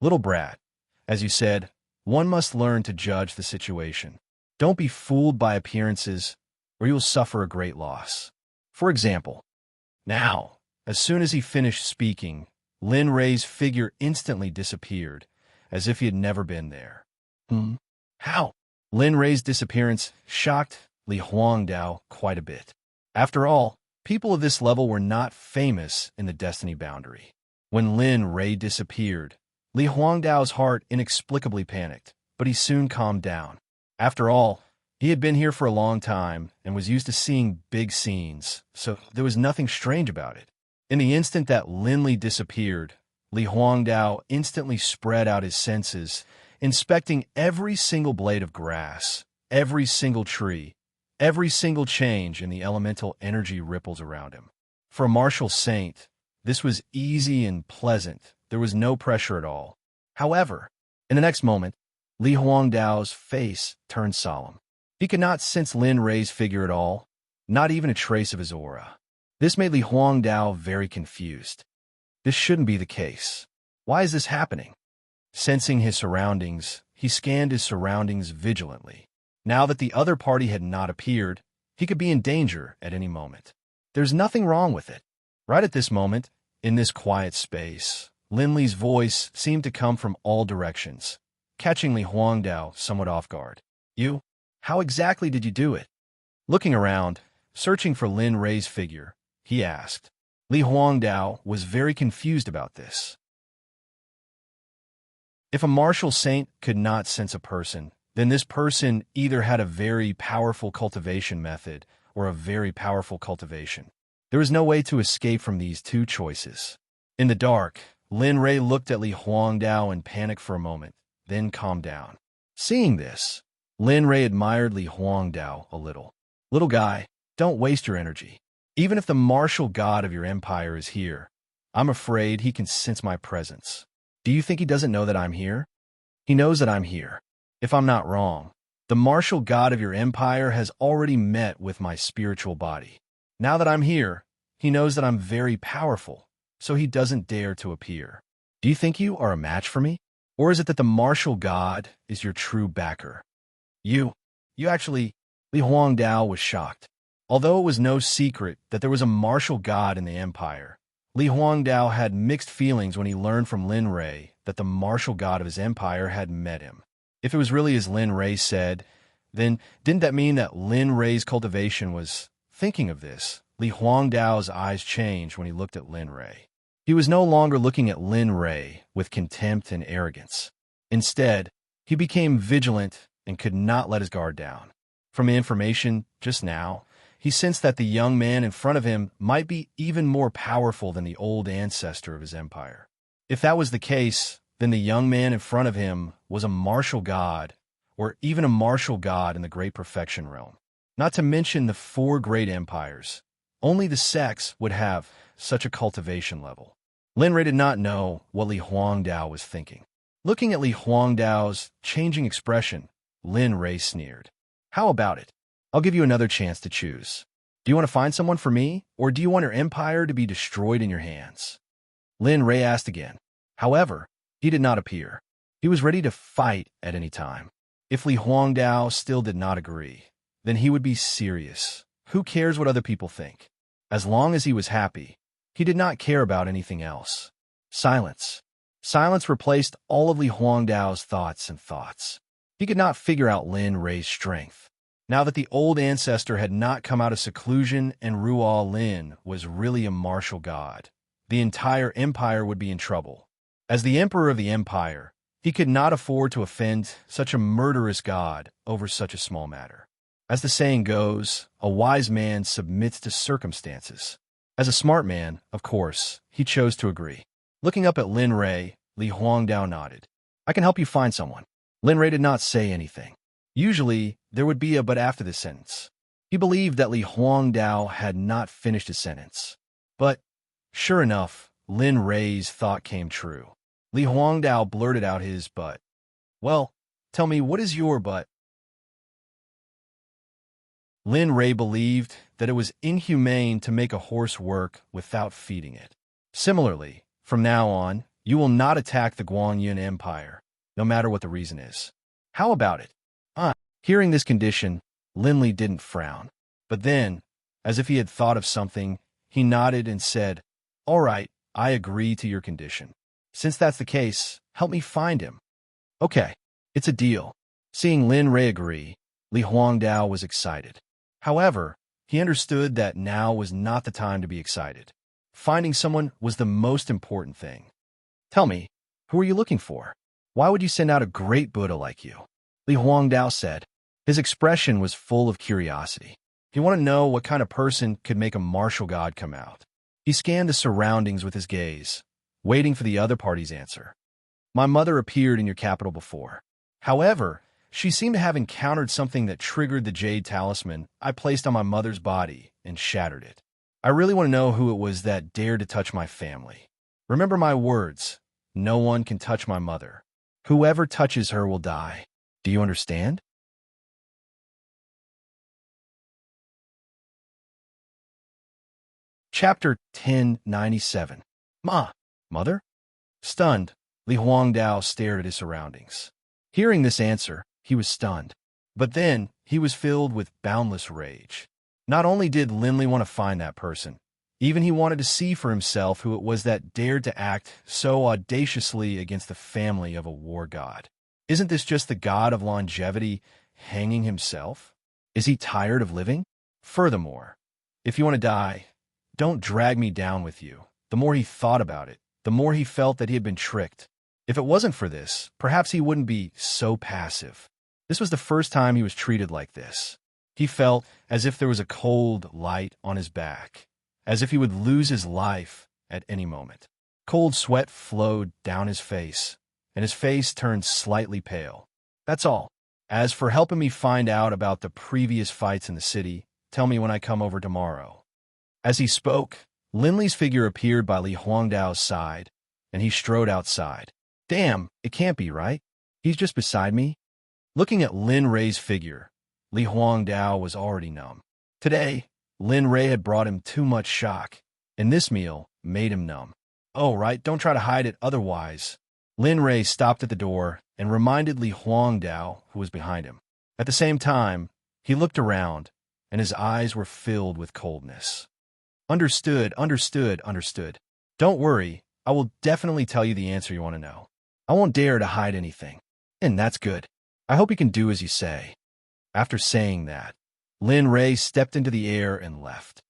Little brat, as you said, one must learn to judge the situation. Don't be fooled by appearances, or you will suffer a great loss. For example, now, as soon as he finished speaking, Lin Ray's figure instantly disappeared, as if he had never been there. How? Lin Ray's disappearance shocked Li Huangdao quite a bit. After all, people of this level were not famous in the Destiny boundary. When Lin Ray disappeared, Li Huangdao's heart inexplicably panicked, but he soon calmed down. After all, he had been here for a long time and was used to seeing big scenes, so there was nothing strange about it. In the instant that Lin Li disappeared, Li Huangdao instantly spread out his senses, inspecting every single blade of grass, every single tree, every single change in the elemental energy ripples around him. For a martial saint, this was easy and pleasant. There was no pressure at all. However, in the next moment, Li Huangdao's face turned solemn. He could not sense Lin Ray's figure at all, not even a trace of his aura. This made Li Huangdao very confused. This shouldn't be the case. Why is this happening? Sensing his surroundings, he scanned his surroundings vigilantly. Now that the other party had not appeared, he could be in danger at any moment. There's nothing wrong with it. Right at this moment, in this quiet space, Lin Li's voice seemed to come from all directions, catching Li Huangdao somewhat off guard. You? How exactly did you do it? Looking around, searching for Lin Ray's figure, he asked. Li Huangdao was very confused about this. If a martial saint could not sense a person, then this person either had a very powerful cultivation method or a very powerful cultivation. There was no way to escape from these two choices. In the dark, Lin Ray looked at Li Huangdao in panic for a moment, then calmed down. Seeing this, Lin Ray admired Li Huangdao a little. Little guy, don't waste your energy. Even if the martial god of your empire is here, I'm afraid he can sense my presence. Do you think he doesn't know that I'm here? He knows that I'm here. If I'm not wrong, the martial god of your empire has already met with my spiritual body. Now that I'm here, he knows that I'm very powerful, so he doesn't dare to appear. Do you think you are a match for me? Or is it that the martial god is your true backer? You actually, Li Huangdao was shocked. Although it was no secret that there was a martial god in the empire, Li Huangdao had mixed feelings when he learned from Lin Ray that the martial god of his empire had met him. If it was really as Lin Ray said, then didn't that mean that Lin Ray's cultivation was thinking of this? Li Huangdao's eyes changed when he looked at Lin Ray. He was no longer looking at Lin Ray with contempt and arrogance. Instead, he became vigilant and could not let his guard down. From information just now, he sensed that the young man in front of him might be even more powerful than the old ancestor of his empire. If that was the case, then the young man in front of him was a martial god, or even a martial god in the Great Perfection realm. Not to mention the 4 great empires. Only the sects would have such a cultivation level. Lin Rei did not know what Li Huangdao was thinking. Looking at Li Huangdao's changing expression, Lin Rei sneered. How about it? I'll give you another chance to choose. Do you want to find someone for me, or do you want your empire to be destroyed in your hands? Lin Rei asked again. However, he did not appear. He was ready to fight at any time. If Li Huangdao still did not agree, then he would be serious. Who cares what other people think? As long as he was happy, he did not care about anything else. Silence. Silence replaced all of Li Huangdao's thoughts. He could not figure out Lin Rei's strength. Now that the old ancestor had not come out of seclusion and Ruo Lin was really a martial god, the entire empire would be in trouble. As the emperor of the empire, he could not afford to offend such a murderous god over such a small matter. As the saying goes, a wise man submits to circumstances. As a smart man, of course, he chose to agree. Looking up at Lin Rei, Li Huangdao nodded. I can help you find someone. Lin Rei did not say anything. Usually, there would be a but after this sentence. He believed that Li Huangdao had not finished his sentence. But, sure enough, Lin Rei's thought came true. Li Huangdao blurted out his but. Well, tell me, what is your but? Lin Rei believed that it was inhumane to make a horse work without feeding it. Similarly, from now on, you will not attack the Guanyin Empire, no matter what the reason is. How about it? Hearing this condition, Lin Li didn't frown. But then, as if he had thought of something, he nodded and said, All right, I agree to your condition. Since that's the case, help me find him. Okay, it's a deal. Seeing Lin Rei agree, Li Huangdao was excited. However, he understood that now was not the time to be excited. Finding someone was the most important thing. Tell me, who are you looking for? Why would you send out a great Buddha like you? Li Huangdao said. His expression was full of curiosity. He wanted to know what kind of person could make a martial god come out. He scanned the surroundings with his gaze, waiting for the other party's answer. My mother appeared in your capital before. However, she seemed to have encountered something that triggered the jade talisman I placed on my mother's body and shattered it. I really want to know who it was that dared to touch my family. Remember my words. No one can touch my mother. Whoever touches her will die. Do you understand? Chapter 1097. Mother? Stunned, Li Huangdao stared at his surroundings. Hearing this answer, he was stunned. But then, he was filled with boundless rage. Not only did Lin Li want to find that person, even he wanted to see for himself who it was that dared to act so audaciously against the family of a war god. Isn't this just the god of longevity hanging himself? Is he tired of living? Furthermore, if you want to die, don't drag me down with you. The more he thought about it, the more he felt that he had been tricked. If it wasn't for this, perhaps he wouldn't be so passive. This was the first time he was treated like this. He felt as if there was a cold light on his back, as if he would lose his life at any moment. Cold sweat flowed down his face, and his face turned slightly pale. That's all. As for helping me find out about the previous fights in the city, tell me when I come over tomorrow. As he spoke, Lin Li's figure appeared by Li Huangdao's side, and he strode outside. Damn, it can't be, right? He's just beside me? Looking at Lin Rei's figure, Li Huangdao was already numb. Today, Lin Rei had brought him too much shock, and this meal made him numb. Oh, right, don't try to hide it otherwise. Lin Rei stopped at the door and reminded Li Huangdao, who was behind him. At the same time, he looked around, and his eyes were filled with coldness. Understood. Don't worry, I will definitely tell you the answer you want to know. I won't dare to hide anything. And that's good. I hope you can do as you say. After saying that, Lin Rei stepped into the air and left.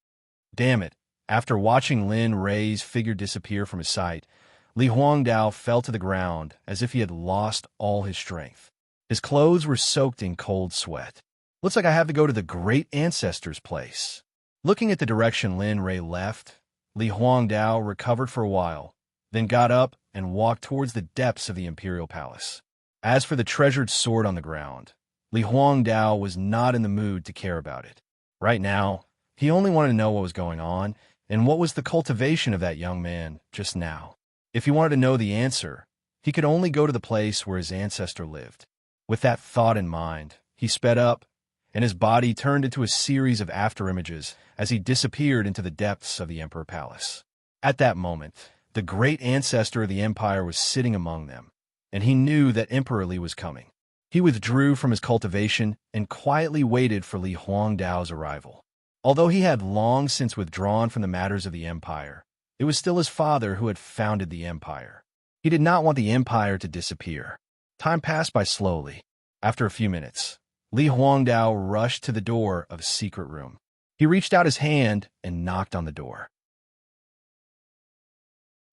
Damn it. After watching Lin Rei's figure disappear from his sight, Li Huangdao fell to the ground as if he had lost all his strength. His clothes were soaked in cold sweat. Looks like I have to go to the great ancestor's place. Looking at the direction Lin Rei left, Li Huangdao recovered for a while, then got up and walked towards the depths of the imperial palace. As for the treasured sword on the ground, Li Huangdao was not in the mood to care about it. Right now, he only wanted to know what was going on and what was the cultivation of that young man just now. If he wanted to know the answer, he could only go to the place where his ancestor lived. With that thought in mind, he sped up, and his body turned into a series of afterimages as he disappeared into the depths of the Emperor Palace. At that moment, the great ancestor of the empire was sitting among them, and he knew that Emperor Li was coming. He withdrew from his cultivation and quietly waited for Li Huangdao's arrival. Although he had long since withdrawn from the matters of the empire, it was still his father who had founded the empire. He did not want the empire to disappear. Time passed by slowly. After a few minutes, Li Huangdao rushed to the door of a secret room. He reached out his hand and knocked on the door.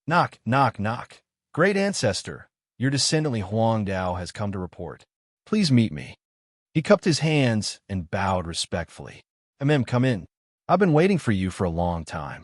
Knock, knock, knock. Great ancestor, your descendant Li Huangdao has come to report. Please meet me. He cupped his hands and bowed respectfully. Come in. I've been waiting for you for a long time.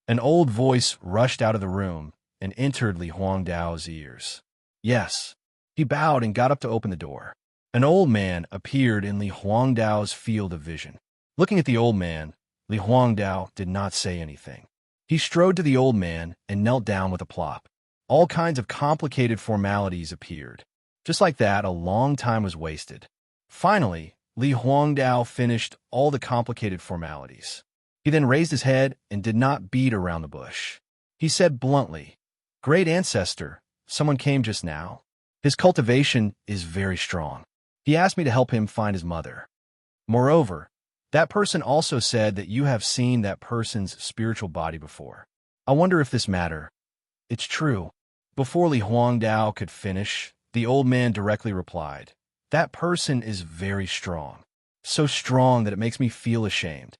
An old voice rushed out of the room and entered Li Huangdao's ears. Yes. He bowed and got up to open the door. An old man appeared in Li Huangdao's field of vision. Looking at the old man, Li Huangdao did not say anything. He strode to the old man and knelt down with a plop. All kinds of complicated formalities appeared. Just like that, a long time was wasted. Finally, Li Huangdao finished all the complicated formalities. He then raised his head and did not beat around the bush. He said bluntly, "Great ancestor, someone came just now. His cultivation is very strong. He asked me to help him find his mother. Moreover, that person also said that you have seen that person's spiritual body before. I wonder if this matter." It's true. Before Li Huangdao could finish, the old man directly replied, "That person is very strong. So strong that it makes me feel ashamed.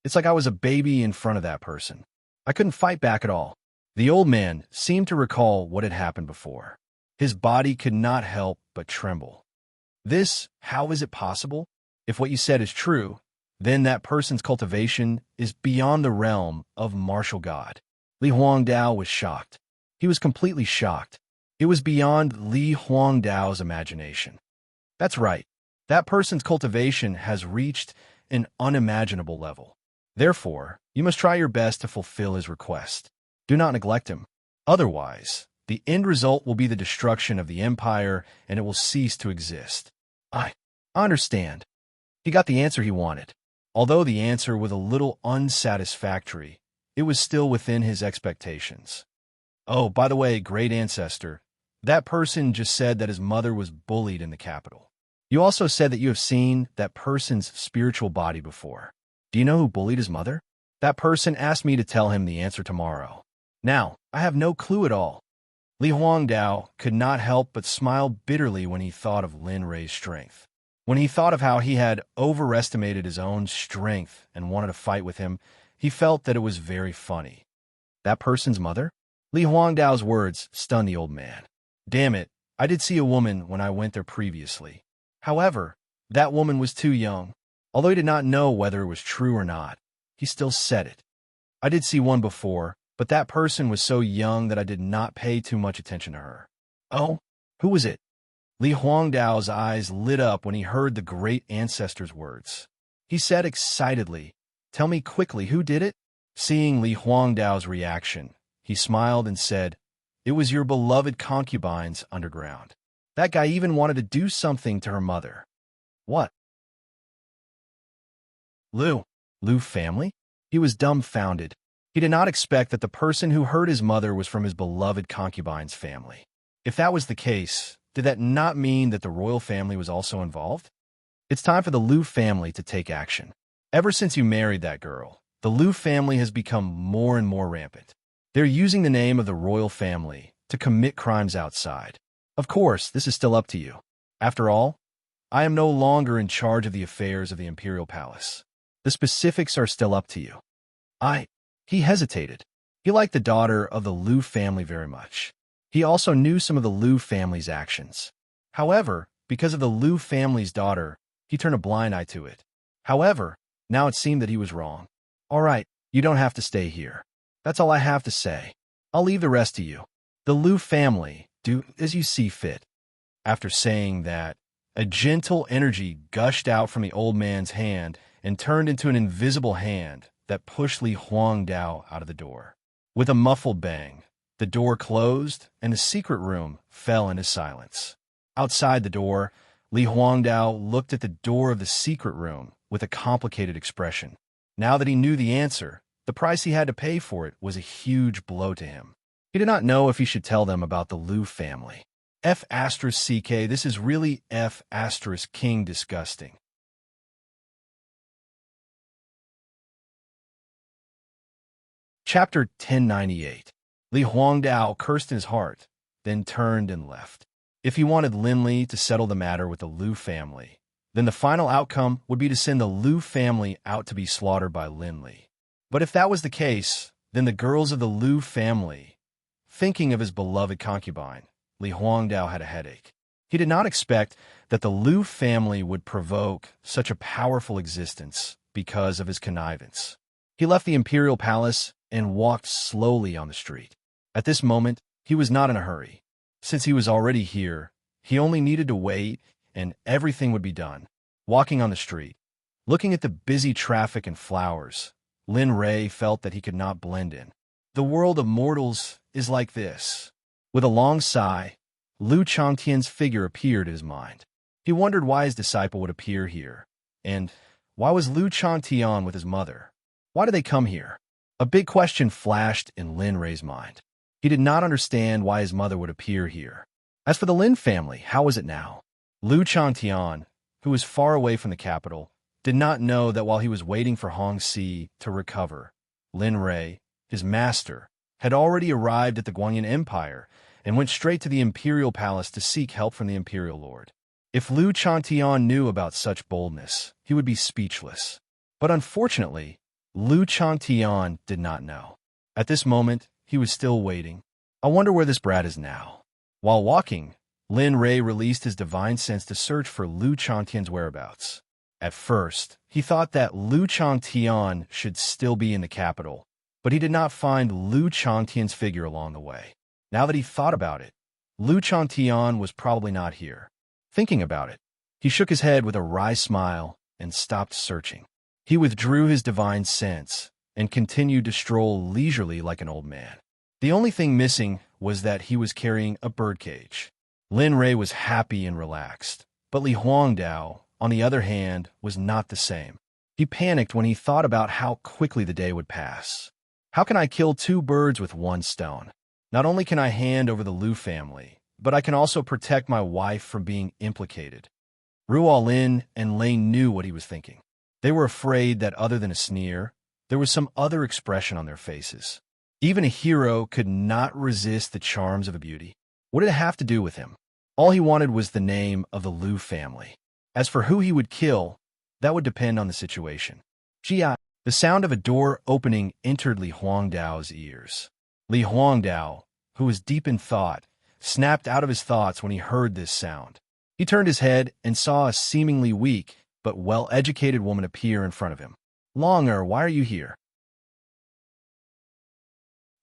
It's like I was a baby in front of that person. I couldn't fight back at all." The old man seemed to recall what had happened before. His body could not help but tremble. How is it possible? If what you said is true, then that person's cultivation is beyond the realm of martial god. Li Huangdao was shocked. He was completely shocked. It was beyond Li Huangdao's imagination. That's right. That person's cultivation has reached an unimaginable level. Therefore, you must try your best to fulfill his request. Do not neglect him. Otherwise, the end result will be the destruction of the empire, and it will cease to exist. I understand. He got the answer he wanted. Although the answer was a little unsatisfactory, it was still within his expectations. Oh, by the way, great ancestor, that person just said that his mother was bullied in the capital. You also said that you have seen that person's spiritual body before. Do you know who bullied his mother? That person asked me to tell him the answer tomorrow. Now, I have no clue at all. Li Huangdao could not help but smile bitterly when he thought of Lin Rei's strength. When he thought of how he had overestimated his own strength and wanted to fight with him, he felt that it was very funny. That person's mother? Li Huangdao's words stunned the old man. Damn it, I did see a woman when I went there previously. However, that woman was too young. Although he did not know whether it was true or not, he still said it. I did see one before, but that person was so young that I did not pay too much attention to her. Oh, who was it? Li Huangdao's eyes lit up when he heard the great ancestor's words. He said excitedly, "Tell me quickly, who did it?" Seeing Li Huangdao's reaction, he smiled and said, "It was your beloved concubines underground. That guy even wanted to do something to her mother." What? Lu family? He was dumbfounded. He did not expect that the person who hurt his mother was from his beloved concubine's family. If that was the case, did that not mean that the royal family was also involved? It's time for the Lu family to take action. Ever since you married that girl, the Lu family has become more and more rampant. They're using the name of the royal family to commit crimes outside. Of course, this is still up to you. After all, I am no longer in charge of the affairs of the imperial palace. The specifics are still up to you. He hesitated. He liked the daughter of the Lu family very much. He also knew some of the Lu family's actions. However, because of the Lu family's daughter, he turned a blind eye to it. However, now it seemed that he was wrong. All right, you don't have to stay here. That's all I have to say. I'll leave the rest to you. The Liu family, do as you see fit. After saying that, a gentle energy gushed out from the old man's hand and turned into an invisible hand that pushed Li Huangdao out of the door. With a muffled bang, the door closed and the secret room fell into silence. Outside the door, Li Huangdao looked at the door of the secret room with a complicated expression. Now that he knew the answer, the price he had to pay for it was a huge blow to him. He did not know if he should tell them about the Liu family. F***CK, this is really F***King disgusting. Chapter 1098. Li Huangdao cursed in his heart, then turned and left. If he wanted Linli to settle the matter with the Liu family, then the final outcome would be to send the Liu family out to be slaughtered by Linli. But if that was the case, then the girls of the Liu family, thinking of his beloved concubine, Li Huangdao had a headache. He did not expect that the Liu family would provoke such a powerful existence because of his connivance. He left the imperial palace and walked slowly on the street. At this moment, he was not in a hurry. Since he was already here, he only needed to wait and everything would be done. Walking on the street, looking at the busy traffic and flowers, Lin Rei felt that he could not blend in. The world of mortals is like this. With a long sigh, Liu Changtian's figure appeared in his mind. He wondered why his disciple would appear here, and why was Liu Changtian with his mother? Why did they come here? A big question flashed in Lin Rei's mind. He did not understand why his mother would appear here. As for the Lin family, how was it now? Liu Changtian, who was far away from the capital, did not know that while he was waiting for Hong Si to recover, Lin Rei, his master, had already arrived at the Guanyin Empire and went straight to the imperial palace to seek help from the imperial lord. If Liu Changtian knew about such boldness, he would be speechless. But unfortunately, Liu Changtian did not know. At this moment, he was still waiting. I wonder where this brat is now. While walking, Lin Rei released his divine sense to search for Liu Changtian's whereabouts. At first, he thought that Liu Changtian should still be in the capital, but he did not find Liu Changtian's figure along the way. Now that he thought about it, Liu Changtian was probably not here. Thinking about it, he shook his head with a wry smile and stopped searching. He withdrew his divine sense and continued to stroll leisurely like an old man. The only thing missing was that he was carrying a birdcage. Lin Rei was happy and relaxed, but Li Huangdao, on the other hand, was not the same. He panicked when he thought about how quickly the day would pass. How can I kill two birds with one stone? Not only can I hand over the Liu family, but I can also protect my wife from being implicated. Ruolin and Lane knew what he was thinking. They were afraid that other than a sneer, there was some other expression on their faces. Even a hero could not resist the charms of a beauty. What did it have to do with him? All he wanted was the name of the Liu family. As for who he would kill, that would depend on the situation. Gee, the sound of a door opening entered Li Huangdao's ears. Li Huangdao, who was deep in thought, snapped out of his thoughts when he heard this sound. He turned his head and saw a seemingly weak but well-educated woman appear in front of him. Longer, why are you here?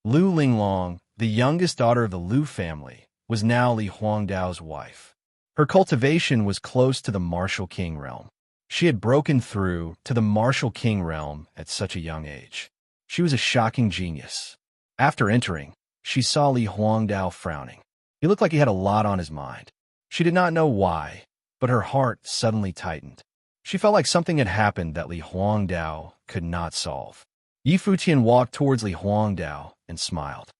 Lu Linglong, the youngest daughter of the Liu family, was now Li Huangdao's wife. Her cultivation was close to the martial king realm. She had broken through to the martial king realm at such a young age. She was a shocking genius. After entering, she saw Li Huangdao frowning. He looked like he had a lot on his mind. She did not know why, but her heart suddenly tightened. She felt like something had happened that Li Huangdao could not solve. Yi Futian walked towards Li Huangdao and smiled.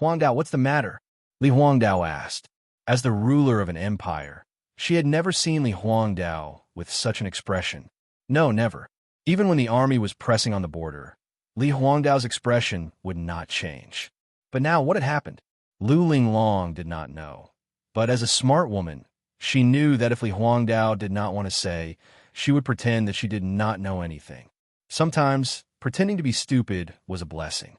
Huangdao, what's the matter? Li Huangdao asked. As the ruler of an empire, she had never seen Li Huangdao with such an expression. No, never. Even when the army was pressing on the border, Li Huangdao's expression would not change. But now what had happened? Lu Linglong did not know. But as a smart woman, she knew that if Li Huangdao did not want to say, she would pretend that she did not know anything. Sometimes, pretending to be stupid was a blessing.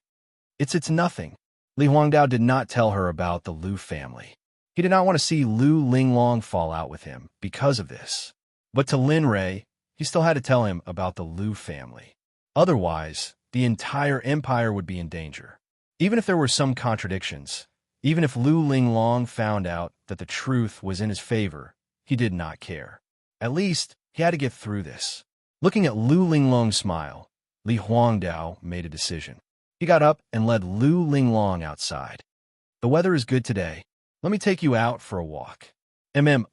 It's nothing. Li Huangdao did not tell her about the Liu family. He did not want to see Lu Linglong fall out with him because of this. But to Lin Rei, he still had to tell him about the Liu family. Otherwise, the entire empire would be in danger. Even if there were some contradictions, even if Lu Linglong found out that the truth was in his favor, he did not care. At least, he had to get through this. Looking at Lu Linglong's smile, Li Huangdao made a decision. He got up and led Lu Linglong outside. The weather is good today. Let me take you out for a walk.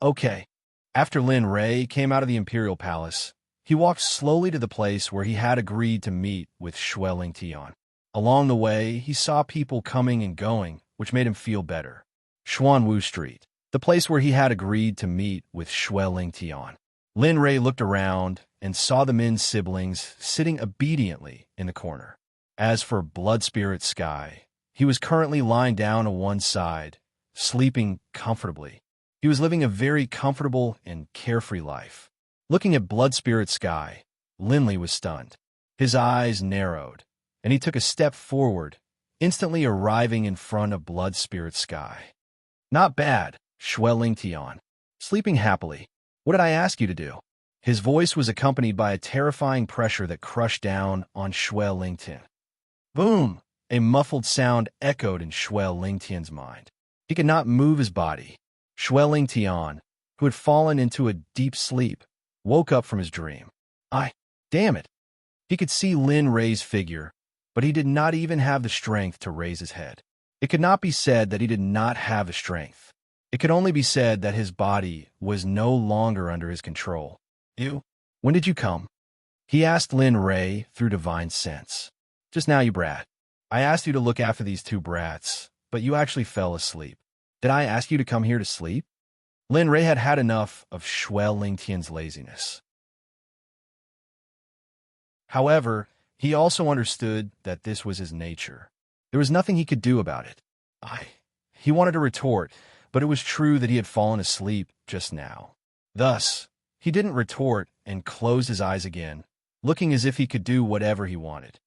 Okay. After Lin Rei came out of the Imperial Palace, he walked slowly to the place where he had agreed to meet with Xue Lingtian. Along the way, he saw people coming and going, which made him feel better. Xuanwu Street, the place where he had agreed to meet with Xue Lingtian. Lin Rei looked around and saw the Min siblings sitting obediently in the corner. As for Blood Spirit Sky, he was currently lying down on one side, sleeping comfortably. He was living a very comfortable and carefree life. Looking at Blood Spirit Sky, Linley was stunned. His eyes narrowed, and he took a step forward, instantly arriving in front of Blood Spirit Sky. Not bad, Xue Lingtian. Sleeping happily. What did I ask you to do? His voice was accompanied by a terrifying pressure that crushed down on Xue Lingtian. Boom! A muffled sound echoed in Xue Lingtian's mind. He could not move his body. Xue Lingtian, who had fallen into a deep sleep, woke up from his dream. Damn it! He could see Lin Rei's figure, but he did not even have the strength to raise his head. It could not be said that he did not have the strength. It could only be said that his body was no longer under his control. When did you come? He asked Lin Rei through divine sense. Just now, you brat. I asked you to look after these two brats, but you actually fell asleep. Did I ask you to come here to sleep? Lin Rei had had enough of Xue Lingtian's laziness. However, he also understood that this was his nature. There was nothing he could do about it. He wanted to retort, but it was true that he had fallen asleep just now. Thus, he didn't retort and closed his eyes again, looking as if he could do whatever he wanted.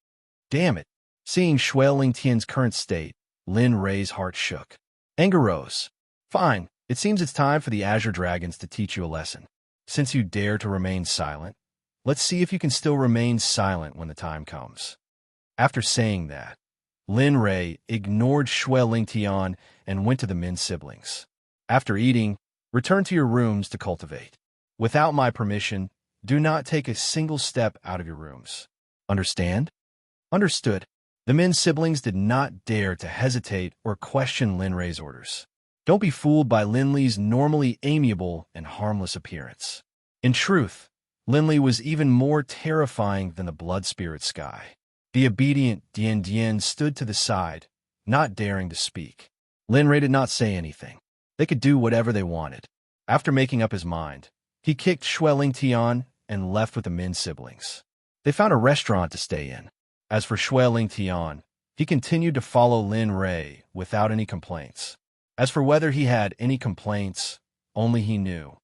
Damn it! Seeing Xue Lingtian's current state, Lin Rei's heart shook. Anger rose. Fine, it seems it's time for the Azure Dragons to teach you a lesson. Since you dare to remain silent, let's see if you can still remain silent when the time comes. After saying that, Lin Rei ignored Xue Lingtian and went to the Min siblings. After eating, return to your rooms to cultivate. Without my permission, do not take a single step out of your rooms. Understand? Understood. The Min siblings did not dare to hesitate or question Lin Rei's orders. Don't be fooled by Linley's normally amiable and harmless appearance. In truth, Linley was even more terrifying than the Blood Spirit Sky. The obedient Dian Dian stood to the side, not daring to speak. Lin Rei did not say anything. They could do whatever they wanted. After making up his mind, he kicked Xue Lingtian and left with the Min siblings. They found a restaurant to stay in. As for Xue Lingtian, he continued to follow Lin Rei without any complaints. As for whether he had any complaints, only he knew.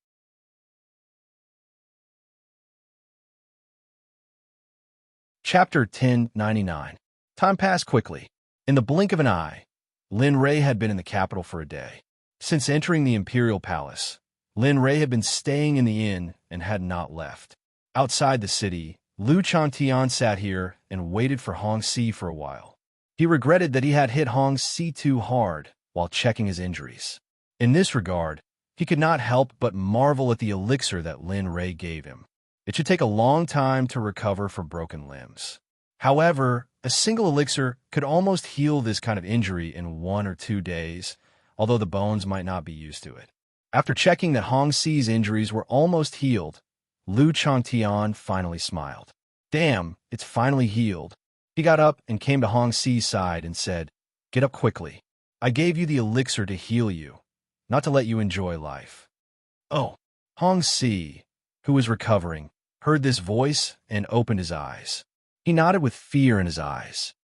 Chapter 1099. Time passed quickly. In the blink of an eye, Lin Rei had been in the capital for a day. Since entering the Imperial Palace, Lin Rei had been staying in the inn and had not left. Outside the city, Lu Changtian sat here and waited for Hong Si for a while. He regretted that he had hit Hong Si too hard while checking his injuries. In this regard, he could not help but marvel at the elixir that Lin Rei gave him. It should take a long time to recover from broken limbs. However, a single elixir could almost heal this kind of injury in 1 or 2 days, although the bones might not be used to it. After checking that Hong Si's injuries were almost healed, Lu Changtian finally smiled. Damn, it's finally healed. He got up and came to Hong Si's side and said, Get up quickly. I gave you the elixir to heal you, not to let you enjoy life. Oh, Hong Si, who was recovering, heard this voice and opened his eyes. He nodded with fear in his eyes.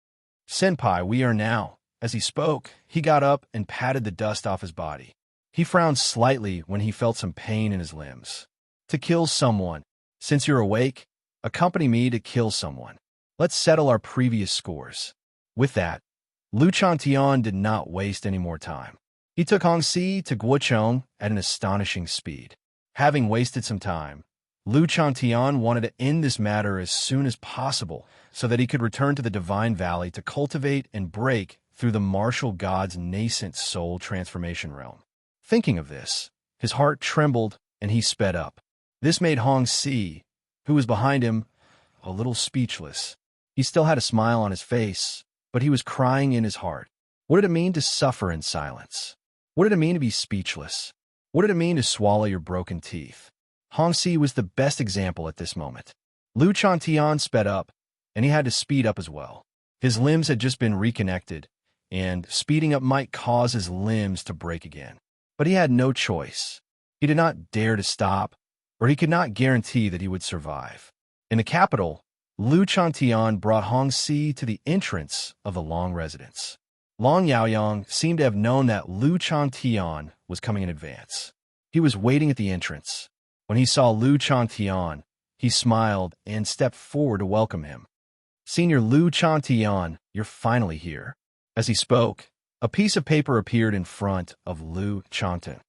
Senpai, we are now. As he spoke, he got up and patted the dust off his body. He frowned slightly when he felt some pain in his limbs. To kill someone. Since you're awake, accompany me to kill someone. Let's settle our previous scores. With that, Lu Changtian did not waste any more time. He took Hong Si to Guochong at an astonishing speed. Having wasted some time, Lu Chantian wanted to end this matter as soon as possible so that he could return to the Divine Valley to cultivate and break through the martial god's nascent soul transformation realm. Thinking of this, his heart trembled and he sped up. This made Hong Si, who was behind him, a little speechless. He still had a smile on his face, but he was crying in his heart. What did it mean to suffer in silence? What did it mean to be speechless? What did it mean to swallow your broken teeth? Hong Si was the best example at this moment. Lu Chantian sped up, and he had to speed up as well. His limbs had just been reconnected, and speeding up might cause his limbs to break again. But he had no choice. He did not dare to stop, or he could not guarantee that he would survive. In the capital, Lu Chantian brought Hong Si to the entrance of the Long residence. Long Yaoyang seemed to have known that Lu Chantian was coming in advance. He was waiting at the entrance. When he saw Lu Chantian, he smiled and stepped forward to welcome him. "Senior Lu Chantian, you're finally here." As he spoke, a piece of paper appeared in front of Lu Chantian.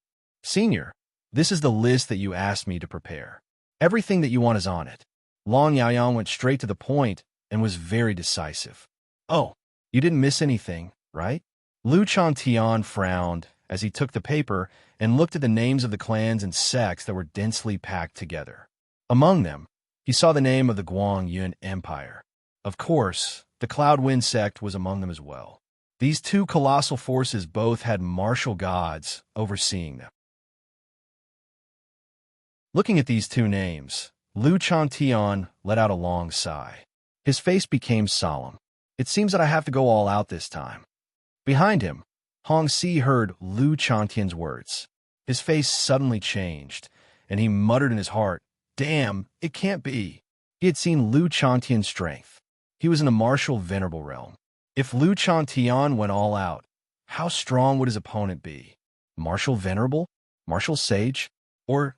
"Senior, this is the list that you asked me to prepare. Everything that you want is on it." Long Yaoyang went straight to the point and was very decisive. "Oh, you didn't miss anything, right?" Lu Chantian frowned as he took the paper and looked at the names of the clans and sects that were densely packed together. Among them, he saw the name of the Guang Yun Empire. Of course, the Cloud Wind sect was among them as well. These two colossal forces both had martial gods overseeing them. Looking at these two names, Lu Chantian let out a long sigh. His face became solemn. "It seems that I have to go all out this time." Behind him, Hong Si heard Lu Chantian's words. His face suddenly changed, and he muttered in his heart, "Damn, it can't be." He had seen Lu Chantian's strength. He was in the martial venerable realm. If Lu Chantian went all out, how strong would his opponent be? Martial venerable? Martial sage? Or,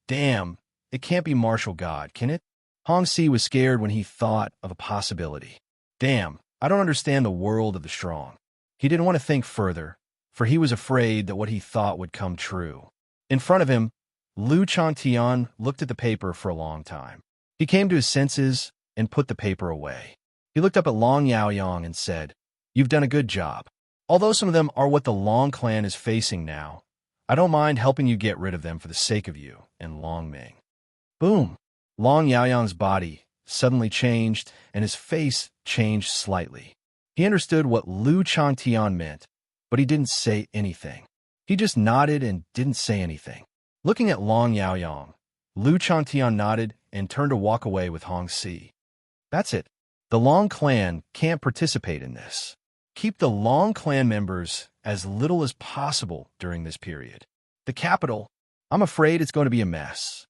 damn, it can't be martial god, can it? Hong Si was scared when he thought of a possibility. Damn, I don't understand the world of the strong. He didn't want to think further, for he was afraid that what he thought would come true. In front of him, Lu Chantian looked at the paper for a long time. He came to his senses and put the paper away. He looked up at Long Yaoyang and said, "You've done a good job. Although some of them are what the Long clan is facing now, I don't mind helping you get rid of them for the sake of you and Long Ming." Boom! Long Yaoyang's body suddenly changed, and his face changed slightly. He understood what Lu Chantian meant, but he didn't say anything. He just nodded and didn't say anything. Looking at Long Yaoyang, Lu Chantian nodded and turned to walk away with Hong Si. "That's it. The Long clan can't participate in this. Keep the Long clan members as little as possible during this period. The capital, I'm afraid it's going to be a mess."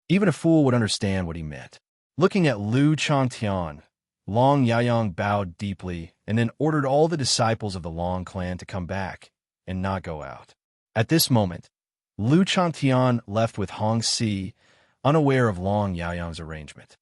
Even a fool would understand what he meant. Looking at Lu Chantian, Long Yaoyang bowed deeply and then ordered all the disciples of the Long clan to come back and not go out. At this moment, Lu Chantian left with Hong Si, unaware of Long Yaoyang's arrangement.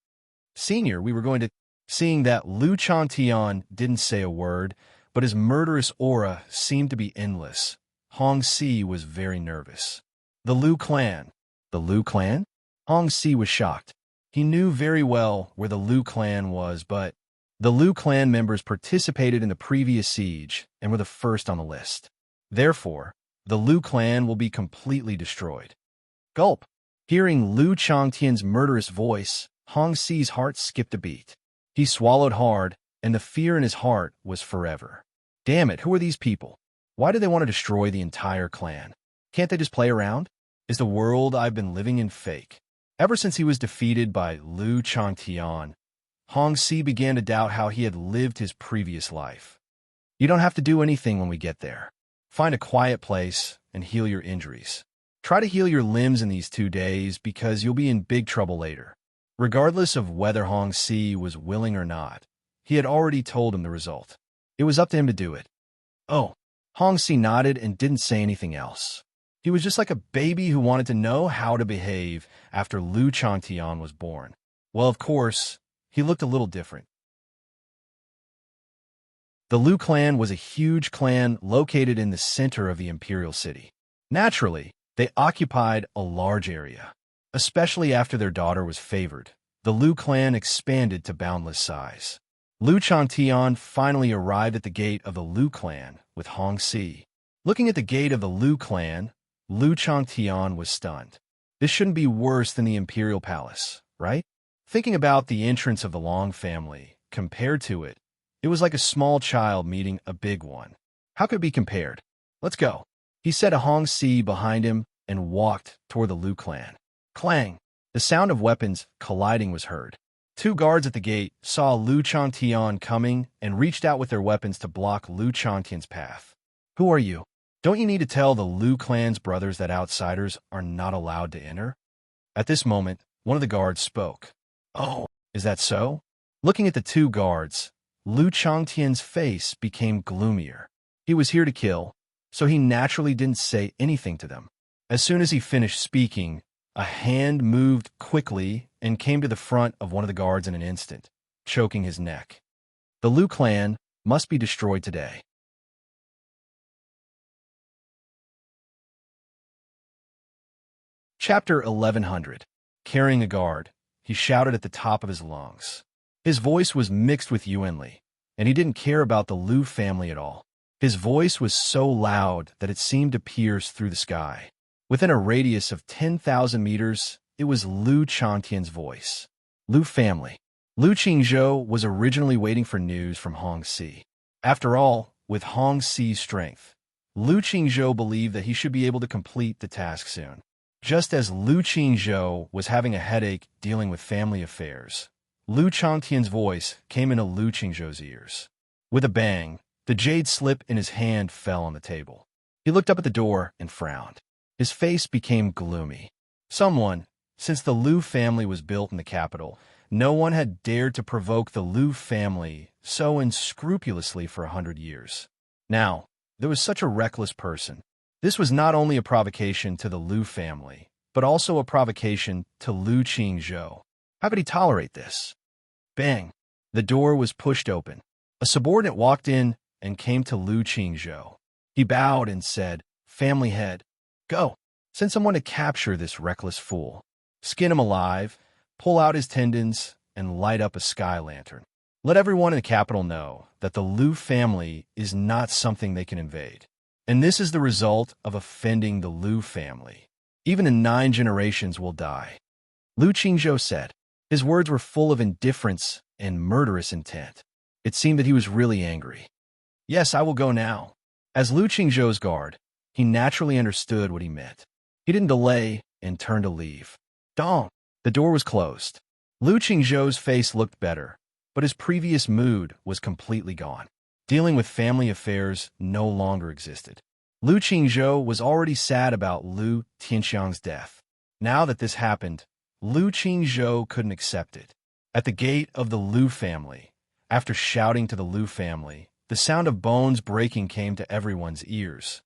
"Senior, we were going to..." Seeing that Lu Chantian didn't say a word, but his murderous aura seemed to be endless, Hong Si was very nervous. The Lu clan. The Lu clan? Hong Si was shocked. He knew very well where the Lu clan was, but the Lu clan members participated in the previous siege and were the first on the list. Therefore, the Lu clan will be completely destroyed. Gulp! Hearing Lu Changtian's murderous voice, Hong Si's heart skipped a beat. He swallowed hard, and the fear in his heart was forever. Damn it, who are these people? Why do they want to destroy the entire clan? Can't they just play around? Is the world I've been living in fake? Ever since he was defeated by Lu Changtian, Hong Si began to doubt how he had lived his previous life. You don't have to do anything when we get there. Find a quiet place and heal your injuries. Try to heal your limbs in these 2 days because you'll be in big trouble later. Regardless of whether Hong Si was willing or not, he had already told him the result. It was up to him to do it. Oh, Hong Si nodded and didn't say anything else. He was just like a baby who wanted to know how to behave after Lu Changtian was born. Well, of course, he looked a little different. The Lu clan was a huge clan located in the center of the imperial city. Naturally, they occupied a large area. especially after their daughter was favored. The Liu clan expanded to boundless size. Liu Changtian finally arrived at the gate of the Liu clan with Hong Si. Looking at the gate of the Liu clan, Liu Changtian was stunned. This shouldn't be worse than the imperial palace, right? Thinking about the entrance of the Long family, compared to it, it was like a small child meeting a big one. How could it be compared? Let's go. He said to Hong Si behind him and walked toward the Liu clan. Clang! The sound of weapons colliding was heard. Two guards at the gate saw Liu Changtian coming and reached out with their weapons to block Liu Changtian's path. Who are you? Don't you need to tell the Liu clan's brothers that outsiders are not allowed to enter? At this moment, one of the guards spoke. Oh, is that so? Looking at the two guards, Liu Changtian's face became gloomier. He was here to kill, so he naturally didn't say anything to them. As soon as he finished speaking, a hand moved quickly and came to the front of one of the guards in an instant, choking his neck. The Liu clan must be destroyed today. Chapter 1100. Carrying a guard, he shouted at the top of his lungs. His voice was mixed with Yuanli, and he didn't care about the Liu family at all. His voice was so loud that it seemed to pierce through the sky. Within a radius of 10,000 meters, it was Liu Changtian's voice. Liu family. Liu Qingzhou was originally waiting for news from Hong Si. After all, with Hong Si's strength, Liu Qingzhou believed that he should be able to complete the task soon. Just as Liu Qingzhou was having a headache dealing with family affairs, Liu Changtian's voice came into Liu Qingzhou's ears. With a bang, the jade slip in his hand fell on the table. He looked up at the door and frowned. His face became gloomy. Since the Liu family was built in the capital, no one had dared to provoke the Liu family so unscrupulously for 100 years. Now, there was such a reckless person. This was not only a provocation to the Liu family, but also a provocation to Liu Qingzhou. How could he tolerate this? Bang! The door was pushed open. A subordinate walked in and came to Liu Qingzhou. He bowed and said, "Family head, go. Send someone to capture this reckless fool. Skin him alive, pull out his tendons, and light up a sky lantern. Let everyone in the capital know that the Liu family is not something they can invade. And this is the result of offending the Liu family. Even in 9 generations will die." Liu Qingzhou said. His words were full of indifference and murderous intent. It seemed that he was really angry. "Yes, I will go now." As Liu Qingzhou's guard, he naturally understood what he meant. He didn't delay and turned to leave. Dong! The door was closed. Liu Qingzhou's face looked better, but his previous mood was completely gone. Dealing with family affairs no longer existed. Liu Qingzhou was already sad about Liu Tianxiang's death. Now that this happened, Liu Qingzhou couldn't accept it. At the gate of the Liu family, after shouting to the Liu family, the sound of bones breaking came to everyone's ears.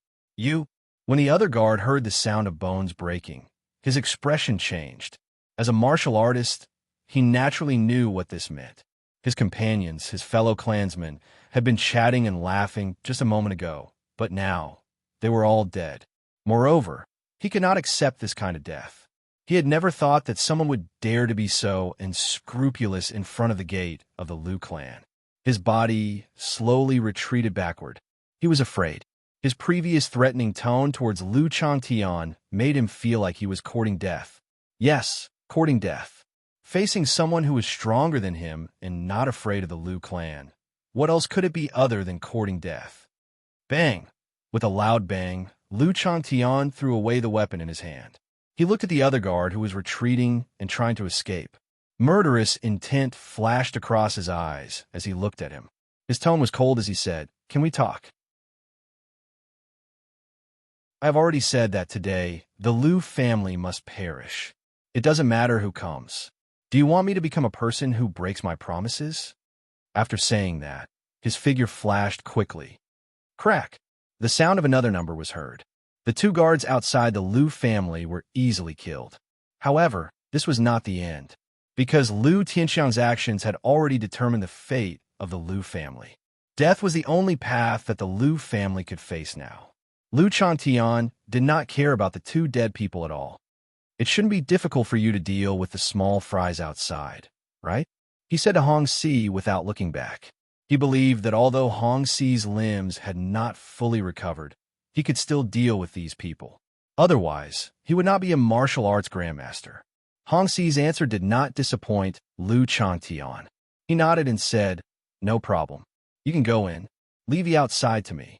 When the other guard heard the sound of bones breaking, his expression changed. As a martial artist, he naturally knew what this meant. His companions, his fellow clansmen, had been chatting and laughing just a moment ago, but now they were all dead. Moreover, he could not accept this kind of death. He had never thought that someone would dare to be so unscrupulous in front of the gate of the Liu clan. His body slowly retreated backward. He was afraid. His previous threatening tone towards Liu Changtian made him feel like he was courting death. Yes, courting death. Facing someone who was stronger than him and not afraid of the Liu clan. What else could it be other than courting death? Bang! With a loud bang, Liu Changtian threw away the weapon in his hand. He looked at the other guard who was retreating and trying to escape. Murderous intent flashed across his eyes as he looked at him. His tone was cold as he said, "Can we talk?" I have already said that today, the Liu family must perish. It doesn't matter who comes. Do you want me to become a person who breaks my promises? After saying that, his figure flashed quickly. Crack! The sound of another number was heard. The 2 guards outside the Liu family were easily killed. However, this was not the end, because Liu Tianxiang's actions had already determined the fate of the Liu family. Death was the only path that the Liu family could face now. Liu Changtian did not care about the 2 dead people at all. It shouldn't be difficult for you to deal with the small fries outside, right? He said to Hong Si without looking back. He believed that although Hong Si's limbs had not fully recovered, he could still deal with these people. Otherwise, he would not be a martial arts grandmaster. Hong Si's answer did not disappoint Lu Changtian. He nodded and said, "No problem. You can go in. Leave the outside to me."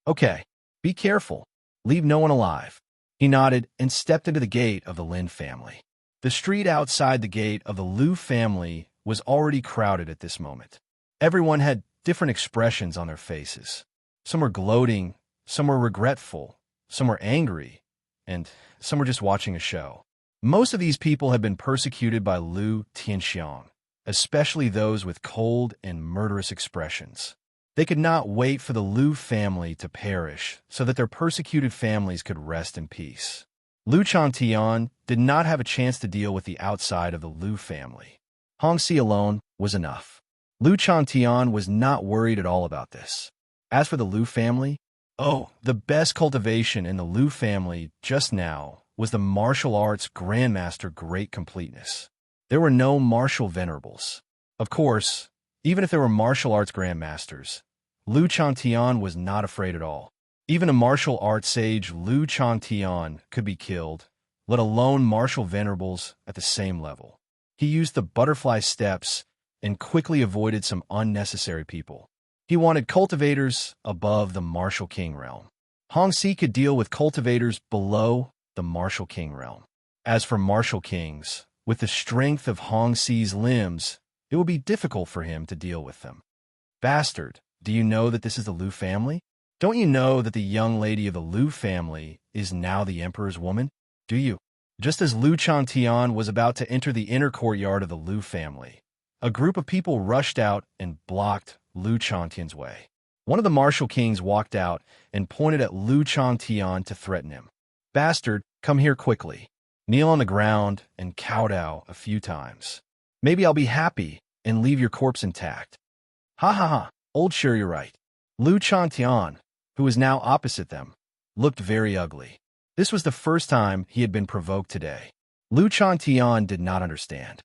"Okay. Be careful. Leave no one alive." He nodded and stepped into the gate of the Lin family. The street outside the gate of the Lu family was already crowded at this moment. Everyone had different expressions on their faces. Some were gloating, some were regretful, some were angry, and some were just watching a show. Most of these people had been persecuted by Lu Tianxiang, especially those with cold and murderous expressions. They could not wait for the Lu family to perish so that their persecuted families could rest in peace. Lu Changtian did not have a chance to deal with the outside of the Lu family. Hong Si alone was enough. Lu Changtian was not worried at all about this. As for the Lu family, the best cultivation in the Lu family just now was the martial arts grandmaster great completeness. There were no martial venerables. Of course, even if there were martial arts grandmasters, Lu Changtian was not afraid at all. Even a martial arts sage Lu Changtian could be killed, let alone martial venerables at the same level. He used the butterfly steps and quickly avoided some unnecessary people. He wanted cultivators above the martial king realm. Hong Si could deal with cultivators below the martial king realm. As for martial kings, with the strength of Hong Si's limbs, it would be difficult for him to deal with them. "Bastard, do you know that this is the Lu family? Don't you know that the young lady of the Lu family is now the emperor's woman? Do you?" Just as Lu Changtian was about to enter the inner courtyard of the Lu family, a group of people rushed out and blocked Lu Changtian's way. One of the martial kings walked out and pointed at Lu Changtian to threaten him. "Bastard, come here quickly. Kneel on the ground and kowtow a few times. Maybe I'll be happy and leave your corpse intact." "Ha ha ha, old sure you're right." Lu Changtian, who was now opposite them, looked very ugly. This was the first time he had been provoked today. Lu Changtian did not understand.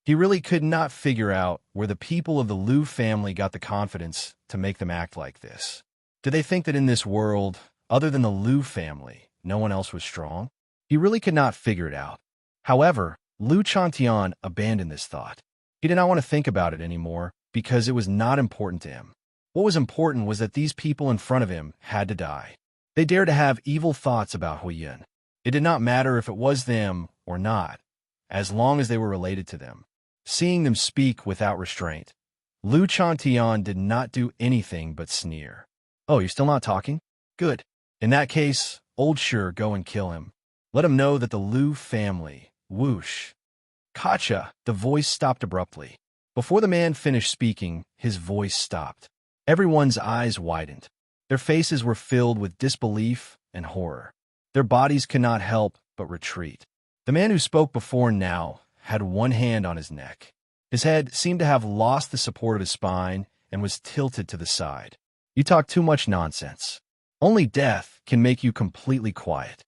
He really could not figure out where the people of the Lu family got the confidence to make them act like this. Did they think that in this world, other than the Lu family, no one else was strong? He really could not figure it out. However, Lu Changtian abandoned this thought. He did not want to think about it anymore because it was not important to him. What was important was that these people in front of him had to die. They dared to have evil thoughts about Huiyun. It did not matter if it was them or not, as long as they were related to them. Seeing them speak without restraint, Lu Changtian did not do anything but sneer. "Oh, you're still not talking? Good. In that case, old sure, go and kill him. Let him know that the Lu family, whoosh." "Kacha!" The voice stopped abruptly. Before the man finished speaking, his voice stopped. Everyone's eyes widened. Their faces were filled with disbelief and horror. Their bodies could not help but retreat. The man who spoke before now had one hand on his neck. His head seemed to have lost the support of his spine and was tilted to the side. "You talk too much nonsense. Only death can make you completely quiet."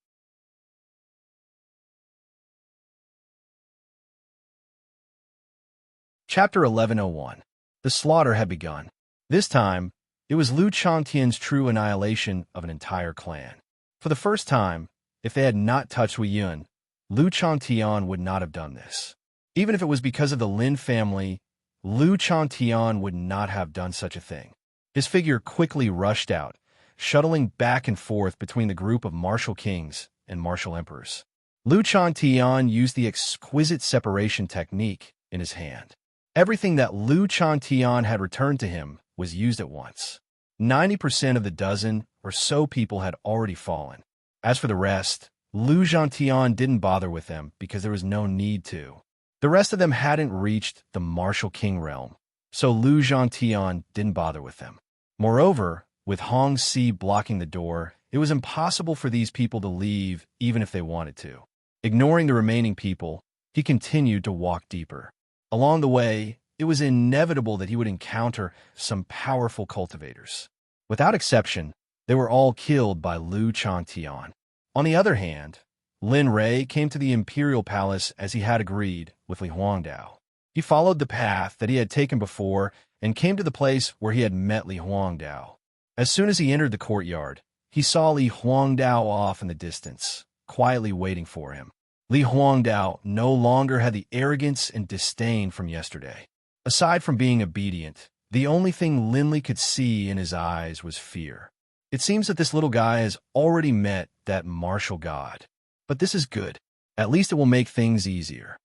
Chapter 1101. The slaughter had begun. This time, it was Lu Changtian's true annihilation of an entire clan. For the first time, if they had not touched Huiyun, Lu Changtian would not have done this. Even if it was because of the Lin family, Lu Changtian would not have done such a thing. His figure quickly rushed out, shuttling back and forth between the group of martial kings and martial emperors. Lu Changtian used the exquisite separation technique in his hand. Everything that Lu Changtian had returned to him was used at once. 90% of the dozen or so people had already fallen. As for the rest, Lu Changtian didn't bother with them because there was no need to. The rest of them hadn't reached the martial king realm, so Lu Changtian didn't bother with them. Moreover, with Hong Si blocking the door, it was impossible for these people to leave even if they wanted to. Ignoring the remaining people, he continued to walk deeper. Along the way, it was inevitable that he would encounter some powerful cultivators. Without exception, they were all killed by Lu Changtian. On the other hand, Lin Rei came to the imperial palace as he had agreed with Li Huangdao. He followed the path that he had taken before and came to the place where he had met Li Huangdao. As soon as he entered the courtyard, he saw Li Huangdao off in the distance, quietly waiting for him. Li Huangdao no longer had the arrogance and disdain from yesterday. Aside from being obedient, the only thing Linley could see in his eyes was fear. It seems that this little guy has already met that martial god. But this is good. At least it will make things easier.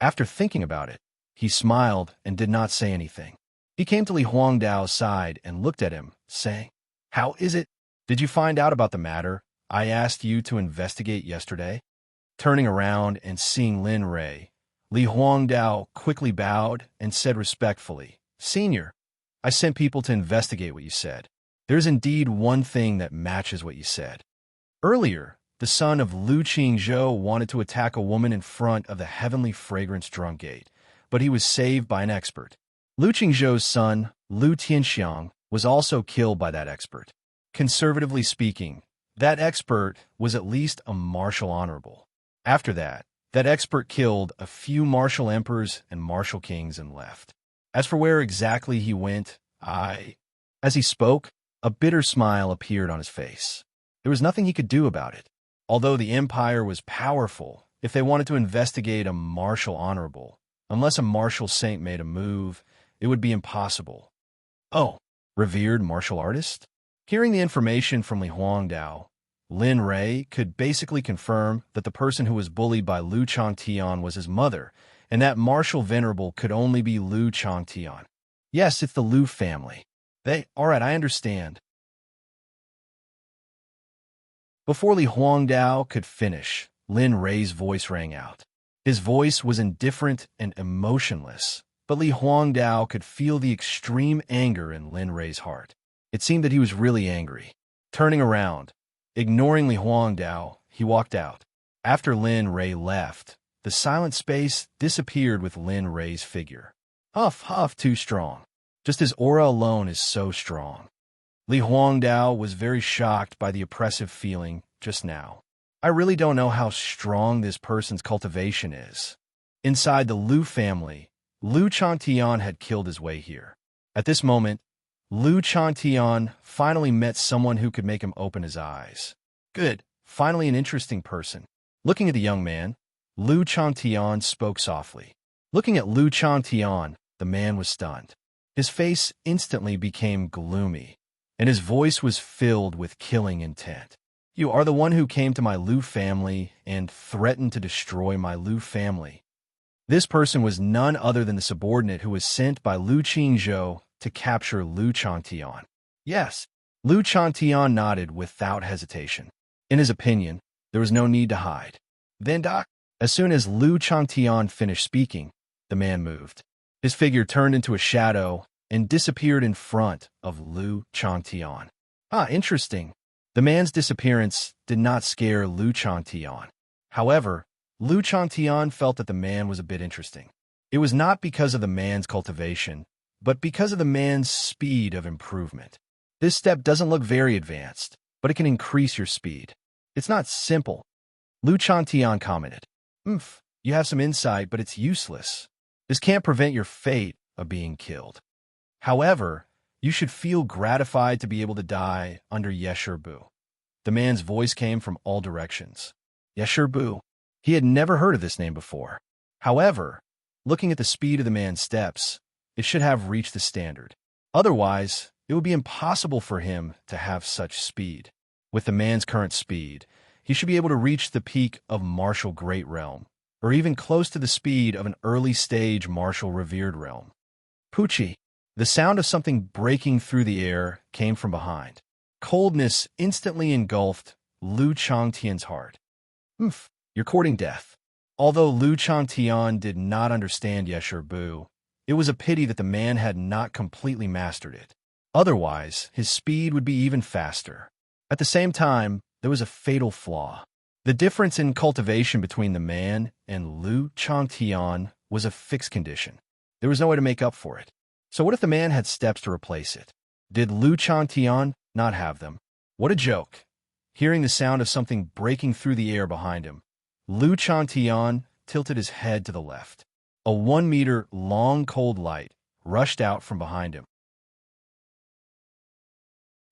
After thinking about it, he smiled and did not say anything. He came to Li Huangdao's side and looked at him, saying, "How is it? Did you find out about the matter I asked you to investigate yesterday?" Turning around and seeing Lin Rei, Li Huangdao quickly bowed and said respectfully, "Senior, I sent people to investigate what you said. There is indeed one thing that matches what you said. Earlier, the son of Lu Qingzhou wanted to attack a woman in front of the Heavenly Fragrance Drum Gate, but he was saved by an expert. Lu Qingzhou's son, Lu Tianxiang, was also killed by that expert. Conservatively speaking, that expert was at least a martial honorable. After that, that expert killed a few martial emperors and martial kings and left. As for where exactly he went, As he spoke, a bitter smile appeared on his face. There was nothing he could do about it. Although the empire was powerful, if they wanted to investigate a martial honorable, unless a martial saint made a move, it would be impossible. Oh, revered martial artist? Hearing the information from Li Huangdao, Lin Rei could basically confirm that the person who was bullied by Lu Changtian was his mother, and that martial venerable could only be Lu Changtian. Yes, it's the Lu family. All right, I understand. Before Li Huangdao could finish, Lin Rei's voice rang out. His voice was indifferent and emotionless, but Li Huangdao could feel the extreme anger in Lin Rei's heart. It seemed that he was really angry. Turning around, ignoring Li Huangdao, he walked out. After Lin Rei left, the silent space disappeared with Lin Rei's figure. Huff, too strong. Just his aura alone is so strong. Li Huangdao was very shocked by the oppressive feeling just now. I really don't know how strong this person's cultivation is. Inside the Lu family, Lu Changtian had killed his way here. At this moment, Lu Changtian finally met someone who could make him open his eyes. Good, finally an interesting person. Looking at the young man, Lu Changtian spoke softly. Looking at Lu Changtian, the man was stunned. His face instantly became gloomy, and his voice was filled with killing intent. You are the one who came to my Lu family and threatened to destroy my Lu family. This person was none other than the subordinate who was sent by Lu Qingzhou to capture Lu Changtian. Yes, Lu Changtian nodded without hesitation. In his opinion, there was no need to hide. Then, as soon as Lu Changtian finished speaking, the man moved. His figure turned into a shadow and disappeared in front of Lu Changtian. Interesting. The man's disappearance did not scare Lu Changtian. However, Lu Changtian felt that the man was a bit interesting. It was not because of the man's cultivation, but because of the man's speed of improvement. This step doesn't look very advanced, but it can increase your speed. It's not simple. Lu Changtian commented. You have some insight, but it's useless. This can't prevent your fate of being killed. However, you should feel gratified to be able to die under Yeshur Bu. The man's voice came from all directions. Yeshur Bu. He had never heard of this name before. However, looking at the speed of the man's steps, it should have reached the standard. Otherwise, it would be impossible for him to have such speed. With the man's current speed, he should be able to reach the peak of martial great realm, or even close to the speed of an early-stage martial revered realm. Poochie. The sound of something breaking through the air came from behind. Coldness instantly engulfed Lu Changtian's heart. You're courting death. Although Lu Changtian did not understand Yeshur Bu, it was a pity that the man had not completely mastered it. Otherwise, his speed would be even faster. At the same time, there was a fatal flaw. The difference in cultivation between the man and Lu Changtian was a fixed condition. There was no way to make up for it. So what if the man had steps to replace it? Did Lu Changtian not have them? What a joke. Hearing the sound of something breaking through the air behind him, Lu Chantian tilted his head to the left. A 1-meter-long cold light rushed out from behind him.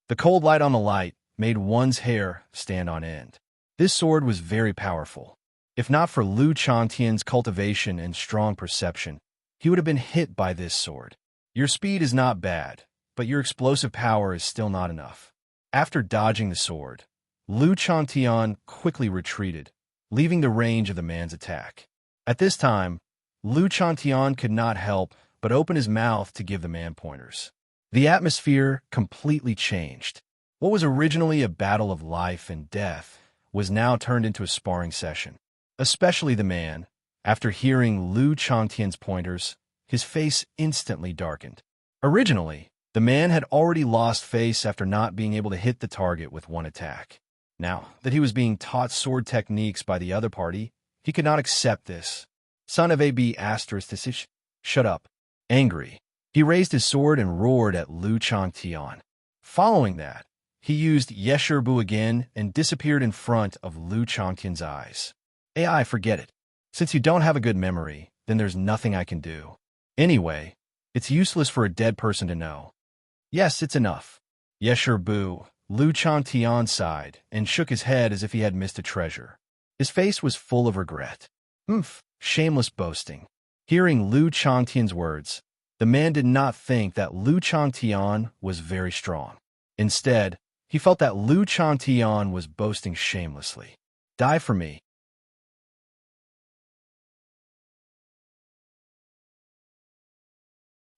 The cold light on the light made one's hair stand on end. This sword was very powerful. If not for Lu Chantian's cultivation and strong perception, he would have been hit by this sword. Your speed is not bad, but your explosive power is still not enough. After dodging the sword, Lu Chantian quickly retreated, leaving the range of the man's attack. At this time, Lu Chantian could not help but open his mouth to give the man pointers. The atmosphere completely changed. What was originally a battle of life and death was now turned into a sparring session. Especially the man, after hearing Lu Chantian's pointers, his face instantly darkened. Originally, the man had already lost face after not being able to hit the target with one attack. Now that he was being taught sword techniques by the other party, he could not accept this. Son of AB***, shut up. Angry, he raised his sword and roared at Lu Chantian. Following that, he used Yeshurbu again and disappeared in front of Lu Chantian's eyes. AI, forget it. Since you don't have a good memory, then there's nothing I can do. Anyway, it's useless for a dead person to know. Yes, it's enough. Yeshurbu, Lu Chantian sighed and shook his head as if he had missed a treasure. His face was full of regret. Shameless boasting. Hearing Lu Chantian's words, the man did not think that Lu Chantian was very strong. Instead, he felt that Lu Chantian was boasting shamelessly. Die for me.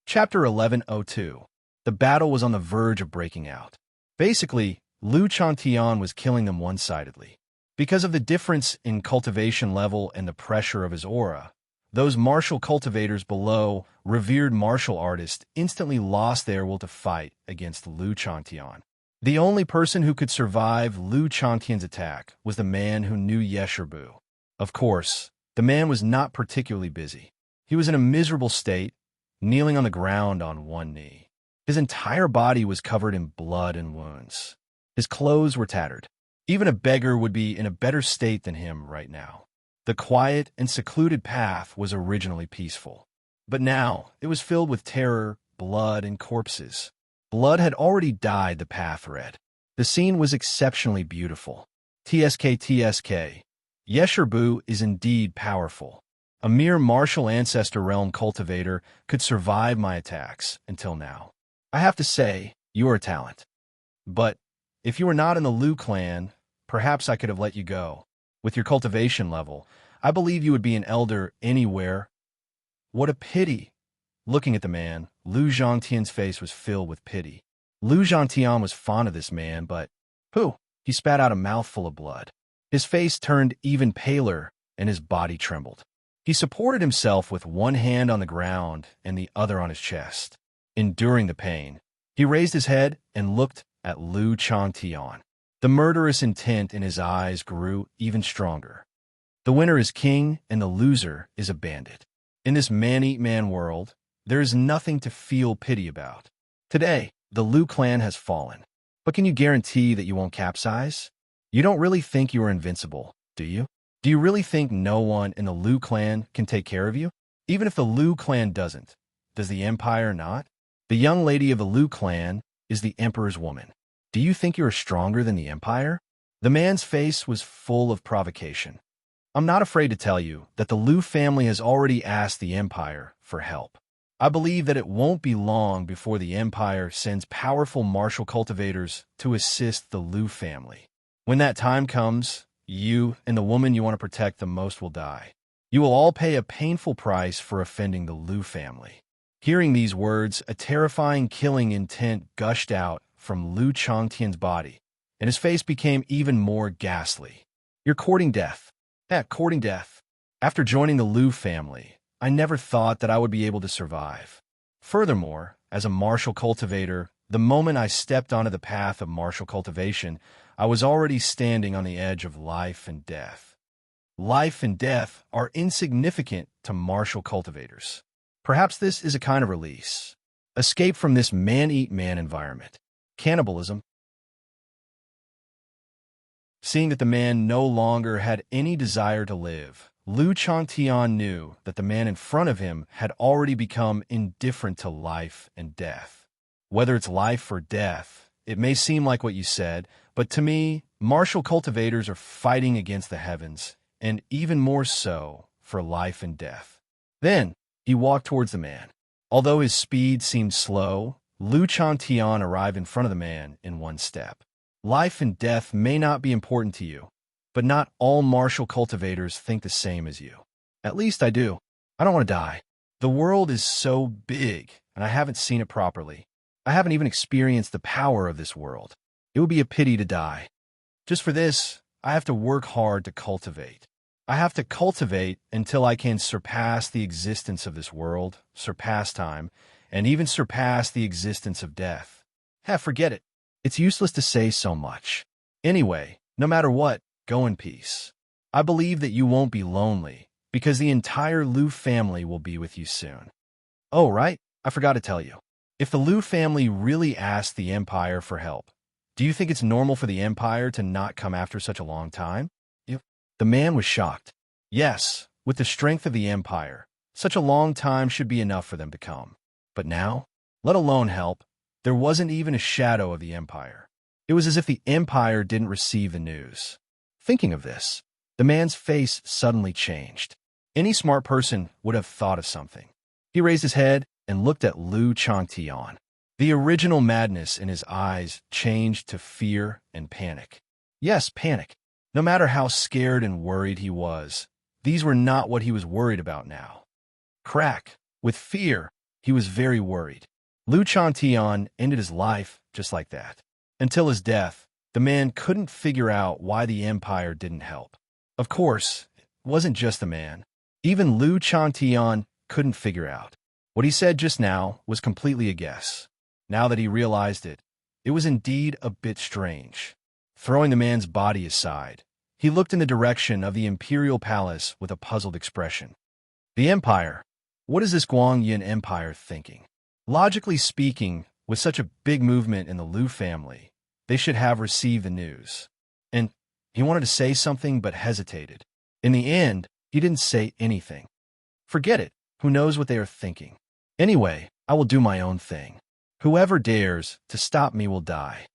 Chapter 1102. The battle was on the verge of breaking out. Basically, Lu Chantian was killing them one-sidedly. Because of the difference in cultivation level and the pressure of his aura, those martial cultivators below, revered martial artists, instantly lost their will to fight against Lu Chantian. The only person who could survive Lu Chantian's attack was the man who knew Yeshurbu. Of course, the man was not particularly busy. He was in a miserable state, kneeling on the ground on one knee. His entire body was covered in blood and wounds. His clothes were tattered. Even a beggar would be in a better state than him right now. The quiet and secluded path was originally peaceful, but now it was filled with terror, blood, and corpses. Blood had already dyed the path red. The scene was exceptionally beautiful. TSK. Yeshurbu is indeed powerful. A mere martial ancestor realm cultivator could survive my attacks until now. I have to say, you are a talent. But if you were not in the Lu clan, perhaps I could have let you go. With your cultivation level, I believe you would be an elder anywhere. What a pity. Looking at the man, Lu Zhantian's face was filled with pity. Lu Zhantian was fond of this man, but he spat out a mouthful of blood. His face turned even paler, and his body trembled. He supported himself with one hand on the ground and the other on his chest. Enduring the pain, he raised his head and looked at Lu Chantian. The murderous intent in his eyes grew even stronger. The winner is king, and the loser is a bandit. In this man-eat-man world, there is nothing to feel pity about. Today, the Lu clan has fallen. But can you guarantee that you won't capsize? You don't really think you are invincible, do you? Do you really think no one in the Lu clan can take care of you? Even if the Lu clan doesn't, does the Empire not? The young lady of the Lu clan is the Emperor's woman. Do you think you are stronger than the Empire? The man's face was full of provocation. I'm not afraid to tell you that the Lu family has already asked the Empire for help. I believe that it won't be long before the Empire sends powerful martial cultivators to assist the Lu family. When that time comes, you and the woman you want to protect the most will die. You will all pay a painful price for offending the Lu family. Hearing these words, a terrifying killing intent gushed out from Lu Chantian's body, and his face became even more ghastly. You're courting death. Courting death. After joining the Lu family, I never thought that I would be able to survive. Furthermore, as a martial cultivator, the moment I stepped onto the path of martial cultivation, I was already standing on the edge of life and death. Life and death are insignificant to martial cultivators. Perhaps this is a kind of release. Escape from this man-eat-man environment. Cannibalism, Seeing that the man no longer had any desire to live, Lu Changtian knew that the man in front of him had already become indifferent to life and death. Whether it's life or death, it may seem like what you said, but to me, martial cultivators are fighting against the heavens, and even more so for life and death. Then, he walked towards the man. Although his speed seemed slow, Lu Changtian arrived in front of the man in one step. Life and death may not be important to you, but not all martial cultivators think the same as you. At least I do. I don't want to die. The world is so big, and I haven't seen it properly. I haven't even experienced the power of this world. It would be a pity to die. Just for this, I have to work hard to cultivate. I have to cultivate until I can surpass the existence of this world, surpass time, and even surpass the existence of death. Forget it. It's useless to say so much. Anyway, no matter what, go in peace. I believe that you won't be lonely, because the entire Lu family will be with you soon. Oh, right, I forgot to tell you. If the Lu family really asked the Empire for help, do you think it's normal for the Empire to not come after such a long time? The man was shocked. Yes, with the strength of the Empire, such a long time should be enough for them to come. But now, let alone help, there wasn't even a shadow of the Empire. It was as if the Empire didn't receive the news. Thinking of this, the man's face suddenly changed. Any smart person would have thought of something. He raised his head and looked at Lu Changtian. The original madness in his eyes changed to fear and panic. Yes, panic. No matter how scared and worried he was, these were not what he was worried about now. Crack. With fear, he was very worried. Lu Changtian ended his life just like that. Until his death, the man couldn't figure out why the Empire didn't help. Of course, it wasn't just the man. Even Lu Changtian couldn't figure out. What he said just now was completely a guess. Now that he realized it, it was indeed a bit strange. Throwing the man's body aside, he looked in the direction of the Imperial Palace with a puzzled expression. The Empire? What is this Guangyin Empire thinking? Logically speaking, with such a big movement in the Lu family, they should have received the news. And he wanted to say something but hesitated. In the end, he didn't say anything. Forget it. Who knows what they are thinking? Anyway, I will do my own thing. Whoever dares to stop me will die.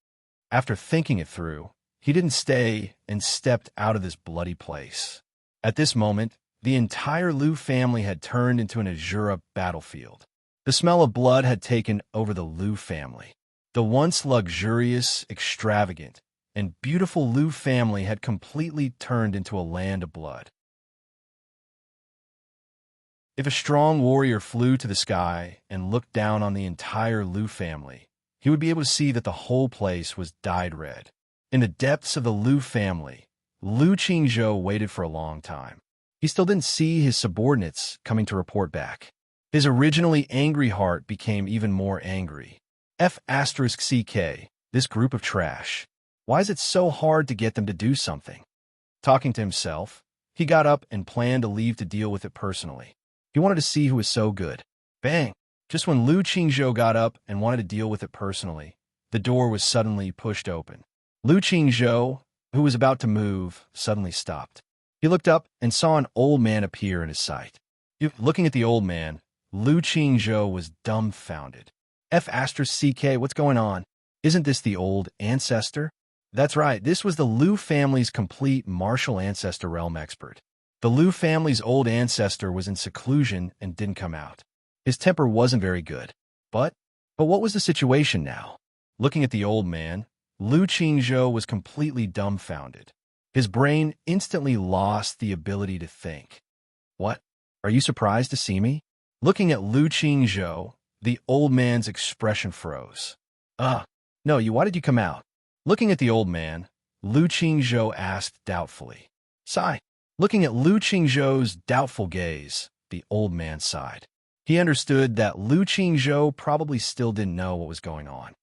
After thinking it through, he didn't stay and stepped out of this bloody place. At this moment, the entire Lu family had turned into an Azura battlefield. The smell of blood had taken over the Lu family. The once luxurious, extravagant, and beautiful Lu family had completely turned into a land of blood. If a strong warrior flew to the sky and looked down on the entire Lu family, he would be able to see that the whole place was dyed red. In the depths of the Lu family, Lu Qingzhou waited for a long time. He still didn't see his subordinates coming to report back. His originally angry heart became even more angry. F***CK, this group of trash. Why is it so hard to get them to do something? Talking to himself, he got up and planned to leave to deal with it personally. He wanted to see who was so good. Bang! Just when Lu Qingzhou got up and wanted to deal with it personally, the door was suddenly pushed open. Lu Qingzhou, who was about to move, suddenly stopped. He looked up and saw an old man appear in his sight. Looking at the old man, Lu Qingzhou was dumbfounded. F***CK, what's going on? Isn't this the old ancestor? That's right, this was the Lu family's complete martial ancestor realm expert. The Lu family's old ancestor was in seclusion and didn't come out. His temper wasn't very good. But what was the situation now? Looking at the old man, Lu Qingzhou was completely dumbfounded. His brain instantly lost the ability to think. What? Are you surprised to see me? Looking at Lu Qingzhou, the old man's expression froze. No, why did you come out? Looking at the old man, Lu Qingzhou asked doubtfully. Sigh. Looking at Lu Qingzhou's doubtful gaze, the old man sighed. He understood that Lu Qingzhou probably still didn't know what was going on.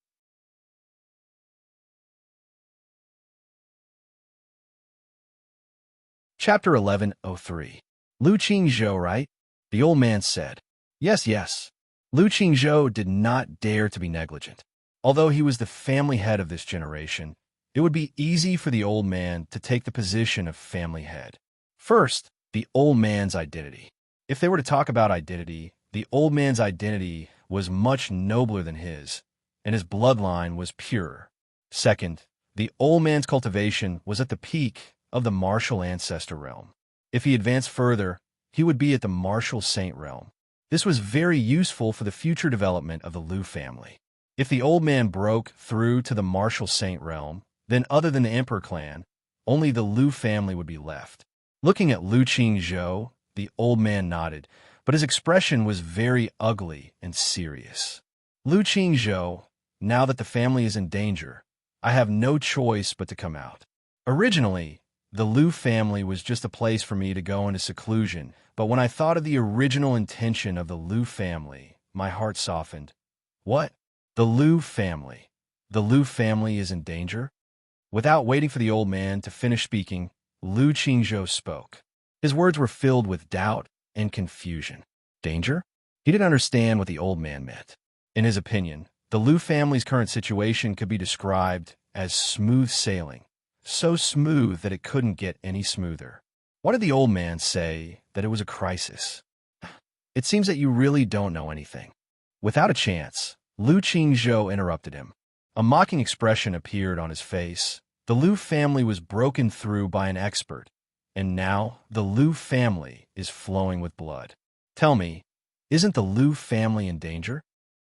Chapter 1103. Lu Qingzhou, right? The old man said. Yes. Lu Qingzhou did not dare to be negligent. Although he was the family head of this generation, It would be easy for the old man to take the position of family head. First, the old man's identity. If they were to talk about identity, the old man's identity was much nobler than his, and his bloodline was purer. Second, the old man's cultivation was at the peak of the martial ancestor realm. If he advanced further, he would be at the martial saint realm. This was very useful for the future development of the Liu family. If the old man broke through to the martial saint realm, then other than the emperor clan, only the Liu family would be left. Looking at Liu Qingzhou, the old man nodded, but his expression was very ugly and serious. Liu Qingzhou, now that the family is in danger, I have no choice but to come out. Originally, the Liu family was just a place for me to go into seclusion, but when I thought of the original intention of the Liu family, my heart softened. What? The Liu family? The Liu family is in danger? Without waiting for the old man to finish speaking, Liu Qingzhou spoke. His words were filled with doubt and confusion. Danger? He didn't understand what the old man meant. In his opinion, the Liu family's current situation could be described as smooth sailing, so smooth that it couldn't get any smoother. Why did the old man say that it was a crisis? It seems that you really don't know anything. Without a chance, Liu Qingzhou interrupted him. A mocking expression appeared on his face. The Liu family was broken through by an expert, and now the Liu family is flowing with blood. Tell me, isn't the Liu family in danger?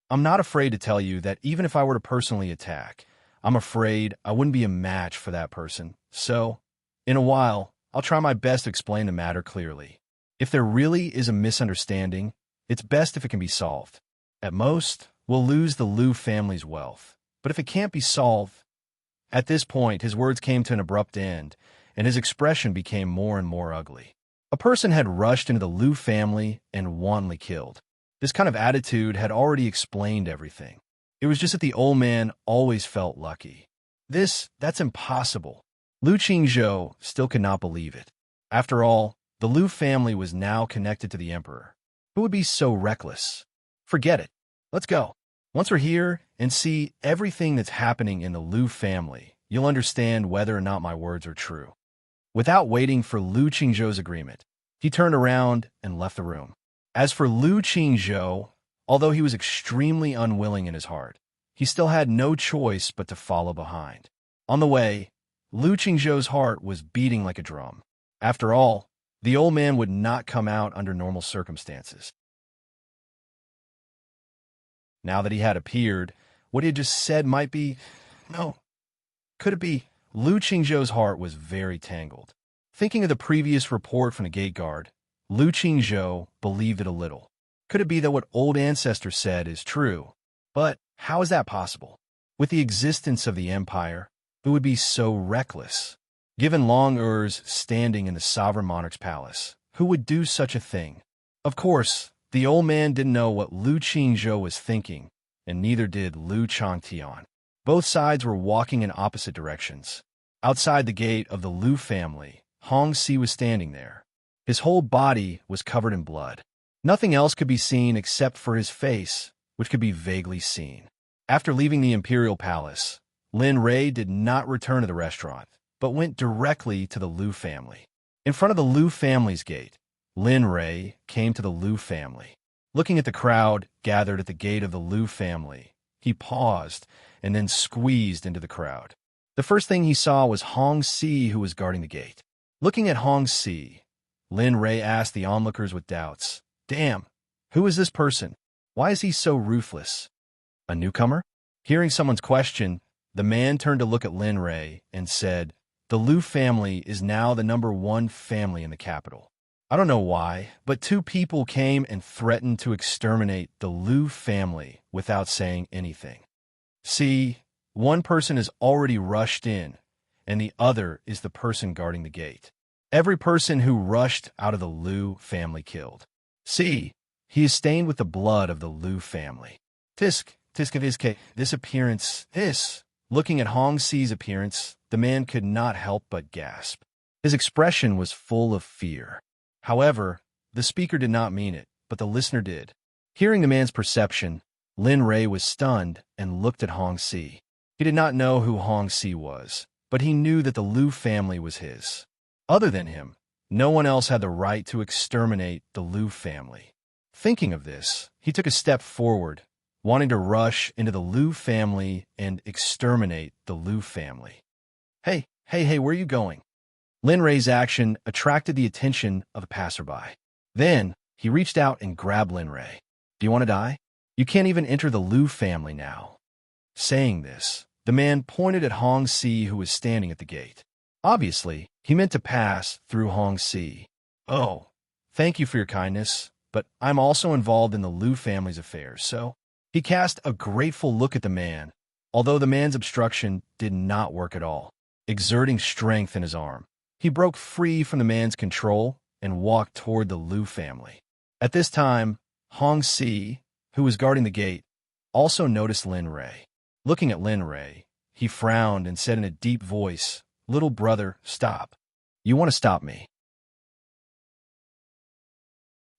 I'm not afraid to tell you that even if I were to personally attack, I'm afraid I wouldn't be a match for that person. So, in a while, I'll try my best to explain the matter clearly. If there really is a misunderstanding, it's best if it can be solved. At most, we'll lose the Liu family's wealth. But if it can't be solved... At this point, his words came to an abrupt end, and his expression became more and more ugly. A person had rushed into the Liu family and wantonly killed. This kind of attitude had already explained everything. It was just that the old man always felt lucky. That's impossible. Liu Qingzhou still could not believe it. After all, the Liu family was now connected to the emperor. Who would be so reckless? Forget it. Let's go. Once we're here and see everything that's happening in the Liu family, you'll understand whether or not my words are true. Without waiting for Liu Qingzhou's agreement, he turned around and left the room. As for Liu Qingzhou, although he was extremely unwilling in his heart, he still had no choice but to follow behind. On the way, Liu Qingzhou's heart was beating like a drum. After all, the old man would not come out under normal circumstances. Now that he had appeared, what he had just said might be... No. Could it be? Liu Qingzhou's heart was very tangled. Thinking of the previous report from the gate guard, Liu Qingzhou believed it a little. Could it be that what old ancestors said is true? But how is that possible? With the existence of the empire, who would be so reckless? Given long Ur's standing in the sovereign monarch's palace, who would do such a thing? Of course, the old man didn't know what Liu Qingzhou was thinking, and neither did Liu Changtian. Both sides were walking in opposite directions. Outside the gate of the Liu family, Hongxi was standing there. His whole body was covered in blood. Nothing else could be seen except for his face, which could be vaguely seen. After leaving the imperial palace, Lin Rei did not return to the restaurant, but went directly to the Liu family. In front of the Liu family's gate, Lin Rei came to the Liu family. Looking at the crowd gathered at the gate of the Liu family, he paused and then squeezed into the crowd. The first thing he saw was Hongxi, who was guarding the gate. Looking at Hongxi, Lin Rei asked the onlookers with doubts, "Damn, who is this person? Why is he so ruthless? A newcomer?" Hearing someone's question, the man turned to look at Lin Rei and said, "The Liu family is now the #1 family in the capital. I don't know why, but 2 people came and threatened to exterminate the Liu family without saying anything. See, one person has already rushed in, and the other is the person guarding the gate. Every person who rushed out of the Liu family killed. See, he is stained with the blood of the Liu family. Tisk of his case, this appearance, this." Looking at Hongxi's appearance, the man could not help but gasp. His expression was full of fear. However, the speaker did not mean it, but the listener did. Hearing the man's perception, Lin Rei was stunned and looked at Hongxi. He did not know who Hong Si was, but he knew that the Liu family was his. Other than him, no one else had the right to exterminate the Liu family. Thinking of this, he took a step forward, wanting to rush into the Liu family and exterminate the Liu family. Hey, where are you going? Lin Rei's action attracted the attention of a passerby. Then, he reached out and grabbed Lin Rei. Do you want to die? You can't even enter the Liu family now. Saying this, the man pointed at Hong Si, who was standing at the gate. Obviously, he meant to pass through Hong Si. Oh, thank you for your kindness, but I'm also involved in the Liu family's affairs, so... He cast a grateful look at the man, although the man's obstruction did not work at all. Exerting strength in his arm, he broke free from the man's control and walked toward the Liu family. At this time, Hong Si, who was guarding the gate, also noticed Lin Rei. Looking at Lin Rei, he frowned and said in a deep voice, "Little brother, stop. You want to stop me?"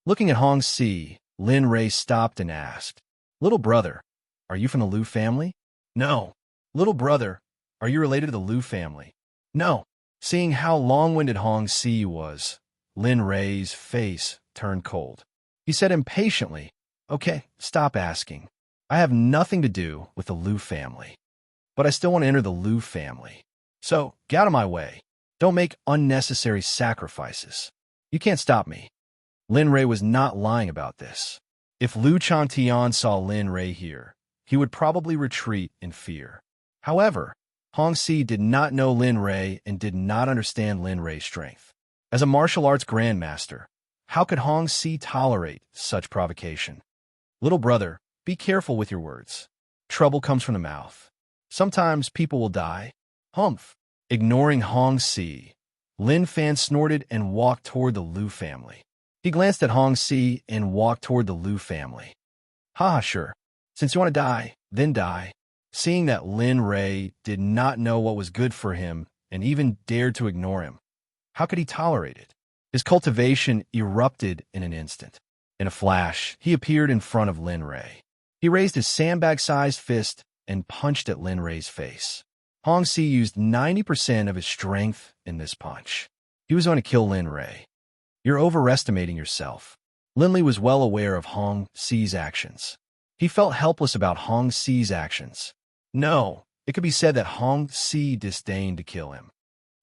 Looking at Hong Si, Lin Rei stopped and asked, "Little brother, are you from the Liu family?" "No." "Little brother, are you related to the Liu family?" "No." Seeing how long-winded Hong Si was, Lin Rei's face turned cold. He said impatiently, "Okay, stop asking. I have nothing to do with the Liu family. But I still want to enter the Liu family. So, get out of my way. Don't make unnecessary sacrifices. You can't stop me." Lin Rei was not lying about this. If Liu Chantian saw Lin Rei here, he would probably retreat in fear. However, Hong Si did not know Lin Rei and did not understand Lin Rei's strength. As a martial arts grandmaster, how could Hong Si tolerate such provocation? "Little brother, be careful with your words. Trouble comes from the mouth. Sometimes people will die." "Humph." Ignoring Hong Si, Lin Fan snorted and walked toward the Liu family. He glanced at Hong Si and walked toward the Liu family. "Haha, sure. Since you want to die, then die." Seeing that Lin Rei did not know what was good for him and even dared to ignore him, how could he tolerate it? His cultivation erupted in an instant. In a flash, he appeared in front of Lin Rei. He raised his sandbag-sized fist and punched at Lin Rei's face. Hong Si used 90% of his strength in this punch. He was going to kill Lin Rei. "You're overestimating yourself." Lin Li was well aware of Hong Si's actions. He felt helpless about Hong Si's actions. No, it could be said that Hong Si disdained to kill him.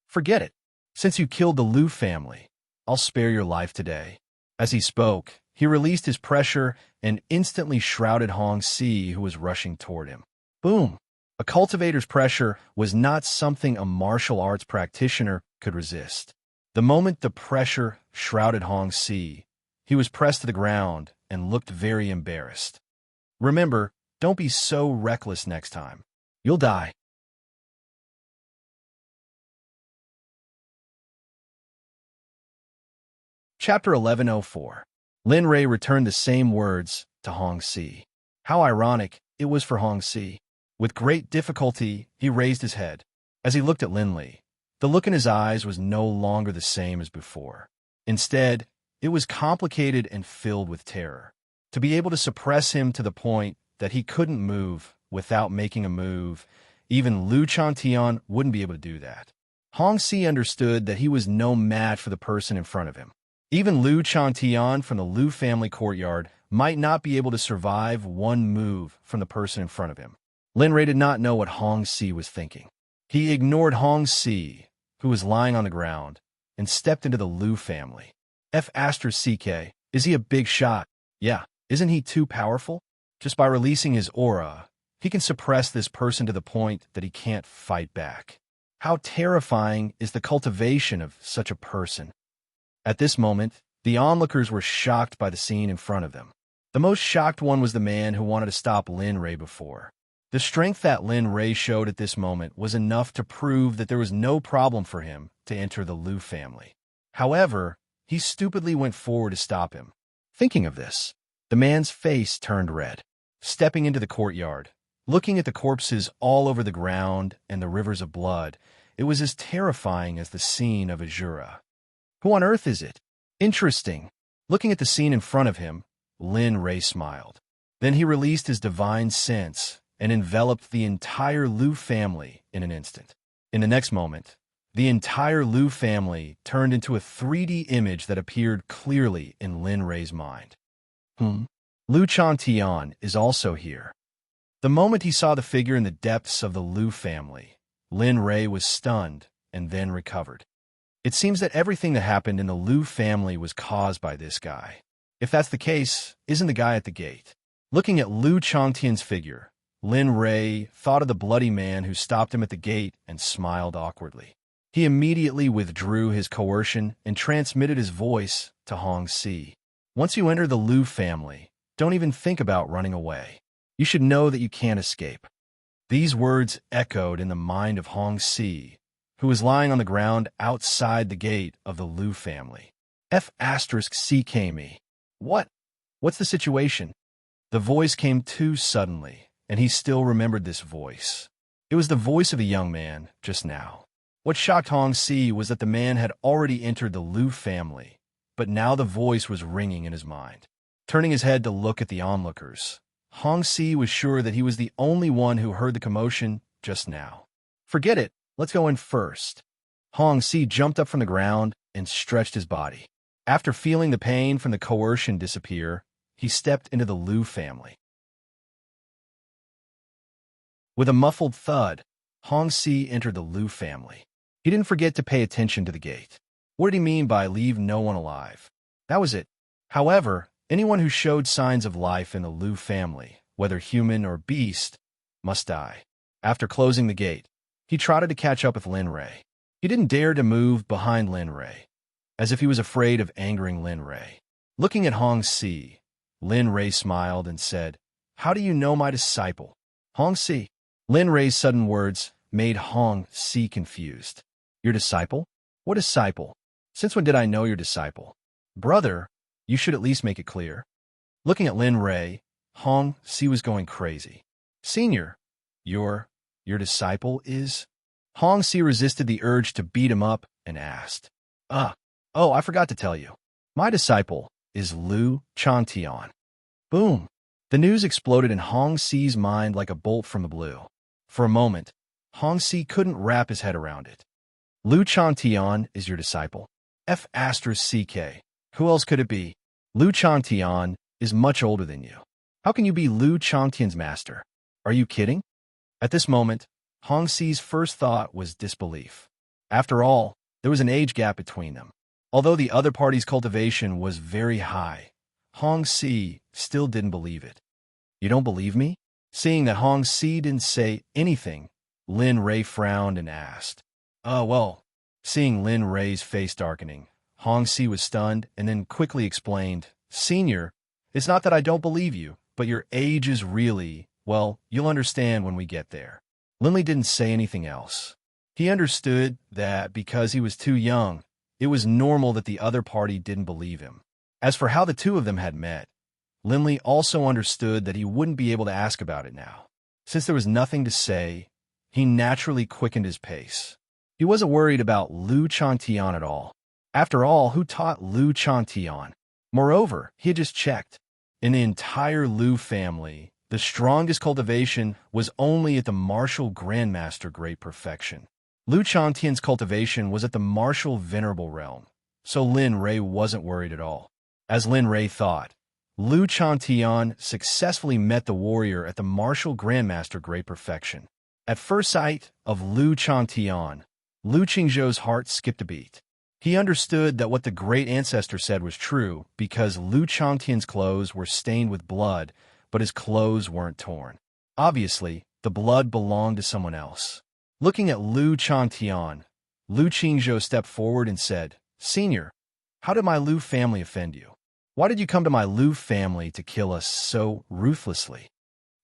"Forget it. Since you killed the Liu family, I'll spare your life today." As he spoke, he released his pressure and instantly shrouded Hong Si, who was rushing toward him. Boom! A cultivator's pressure was not something a martial arts practitioner could resist. The moment the pressure shrouded Hong Si, he was pressed to the ground and looked very embarrassed. Remember, don't be so reckless next time. You'll die. Chapter 1104. Lin Rei returned the same words to Hong Si. How ironic it was for Hong Si. With great difficulty, he raised his head. As he looked at Lin Li, the look in his eyes was no longer the same as before. Instead, it was complicated and filled with terror. To be able to suppress him to the point that he couldn't move without making a move, even Liu Chantian wouldn't be able to do that. Hong Si understood that he was no match for the person in front of him. Even Liu Chantian from the Liu family courtyard might not be able to survive one move from the person in front of him. Lin Rei did not know what Hong Si was thinking. He ignored Hong Si, who was lying on the ground, and stepped into the Liu family. F***, is he a big shot? Yeah, isn't he too powerful? Just by releasing his aura, he can suppress this person to the point that he can't fight back. How terrifying is the cultivation of such a person? At this moment, the onlookers were shocked by the scene in front of them. The most shocked one was the man who wanted to stop Lin Rei before. The strength that Lin Rei showed at this moment was enough to prove that there was no problem for him to enter the Liu family. However, he stupidly went forward to stop him. Thinking of this, the man's face turned red. Stepping into the courtyard, looking at the corpses all over the ground and the rivers of blood, it was as terrifying as the scene of Azura. Who on earth is it? Interesting. Looking at the scene in front of him, Lin Rei smiled. Then he released his divine sense and enveloped the entire Liu family in an instant. In the next moment, the entire Liu family turned into a 3D image that appeared clearly in Lin Rei's mind. Liu Chantian is also here. The moment he saw the figure in the depths of the Liu family, Lin Rei was stunned and then recovered. It seems that everything that happened in the Liu family was caused by this guy. If that's the case, isn't the guy at the gate? Looking at Liu Changtian's figure, Lin Rei thought of the bloody man who stopped him at the gate and smiled awkwardly. He immediately withdrew his coercion and transmitted his voice to Hong Si. Once you enter the Liu family, don't even think about running away. You should know that you can't escape. These words echoed in the mind of Hong Si, who was lying on the ground outside the gate of the Liu family. F***CKme. What? What's the situation? The voice came too suddenly, and he still remembered this voice. It was the voice of a young man, just now. What shocked Hong Si was that the man had already entered the Liu family, but now the voice was ringing in his mind. Turning his head to look at the onlookers, Hong Si was sure that he was the only one who heard the commotion just now. Forget it, let's go in first. Hong Si jumped up from the ground and stretched his body. After feeling the pain from the coercion disappear, he stepped into the Liu family. With a muffled thud, Hong Si entered the Liu family. He didn't forget to pay attention to the gate. What did he mean by leave no one alive? That was it. However, anyone who showed signs of life in the Liu family, whether human or beast, must die. After closing the gate, he trotted to catch up with Lin Rei. He didn't dare to move behind Lin Rei, as if he was afraid of angering Lin Rei. Looking at Hong Si, Lin Rei smiled and said, "How do you know my disciple?" Hong Si. Lin Rei's sudden words made Hong Si confused. Your disciple? What disciple? Since when did I know your disciple? Brother, you should at least make it clear. Looking at Lin Rei, Hong Si was going crazy. Senior, your disciple is? Hong Si resisted the urge to beat him up and asked. Oh, I forgot to tell you. My disciple is Liu Chantian. Boom. The news exploded in Hong Si's mind like a bolt from the blue. For a moment, Hong Si couldn't wrap his head around it. Liu Chantian is your disciple? F***CK. Who else could it be? Liu Chantian is much older than you. How can you be Liu Changtian's master? Are you kidding? At this moment, Hong Si's first thought was disbelief. After all, there was an age gap between them. Although the other party's cultivation was very high, Hong Si still didn't believe it. You don't believe me? Seeing that Hong Si didn't say anything, Lin Rei frowned and asked. Well. Seeing Lin Rei's face darkening, Hong Si was stunned and then quickly explained, Senior, it's not that I don't believe you, but your age is really, well, you'll understand when we get there. Linley didn't say anything else. He understood that because he was too young, it was normal that the other party didn't believe him. As for how the two of them had met, Linley also understood that he wouldn't be able to ask about it now. Since there was nothing to say, he naturally quickened his pace. He wasn't worried about Liu Chantian at all. After all, who taught Liu Chantian? Moreover, he had just checked. In the entire Liu family, the strongest cultivation was only at the martial grandmaster great perfection. Liu Chantian's cultivation was at the martial venerable realm, so Lin Rei wasn't worried at all. As Lin Rei thought, Liu Chantian successfully met the warrior at the martial grandmaster great perfection. At first sight of Liu Chantian, Liu Qingzhou's heart skipped a beat. He understood that what the great ancestor said was true because Liu Changtian's clothes were stained with blood, but his clothes weren't torn. Obviously, the blood belonged to someone else. Looking at Liu Changtian, Liu Qingzhou stepped forward and said, Senior, how did my Liu family offend you? Why did you come to my Liu family to kill us so ruthlessly?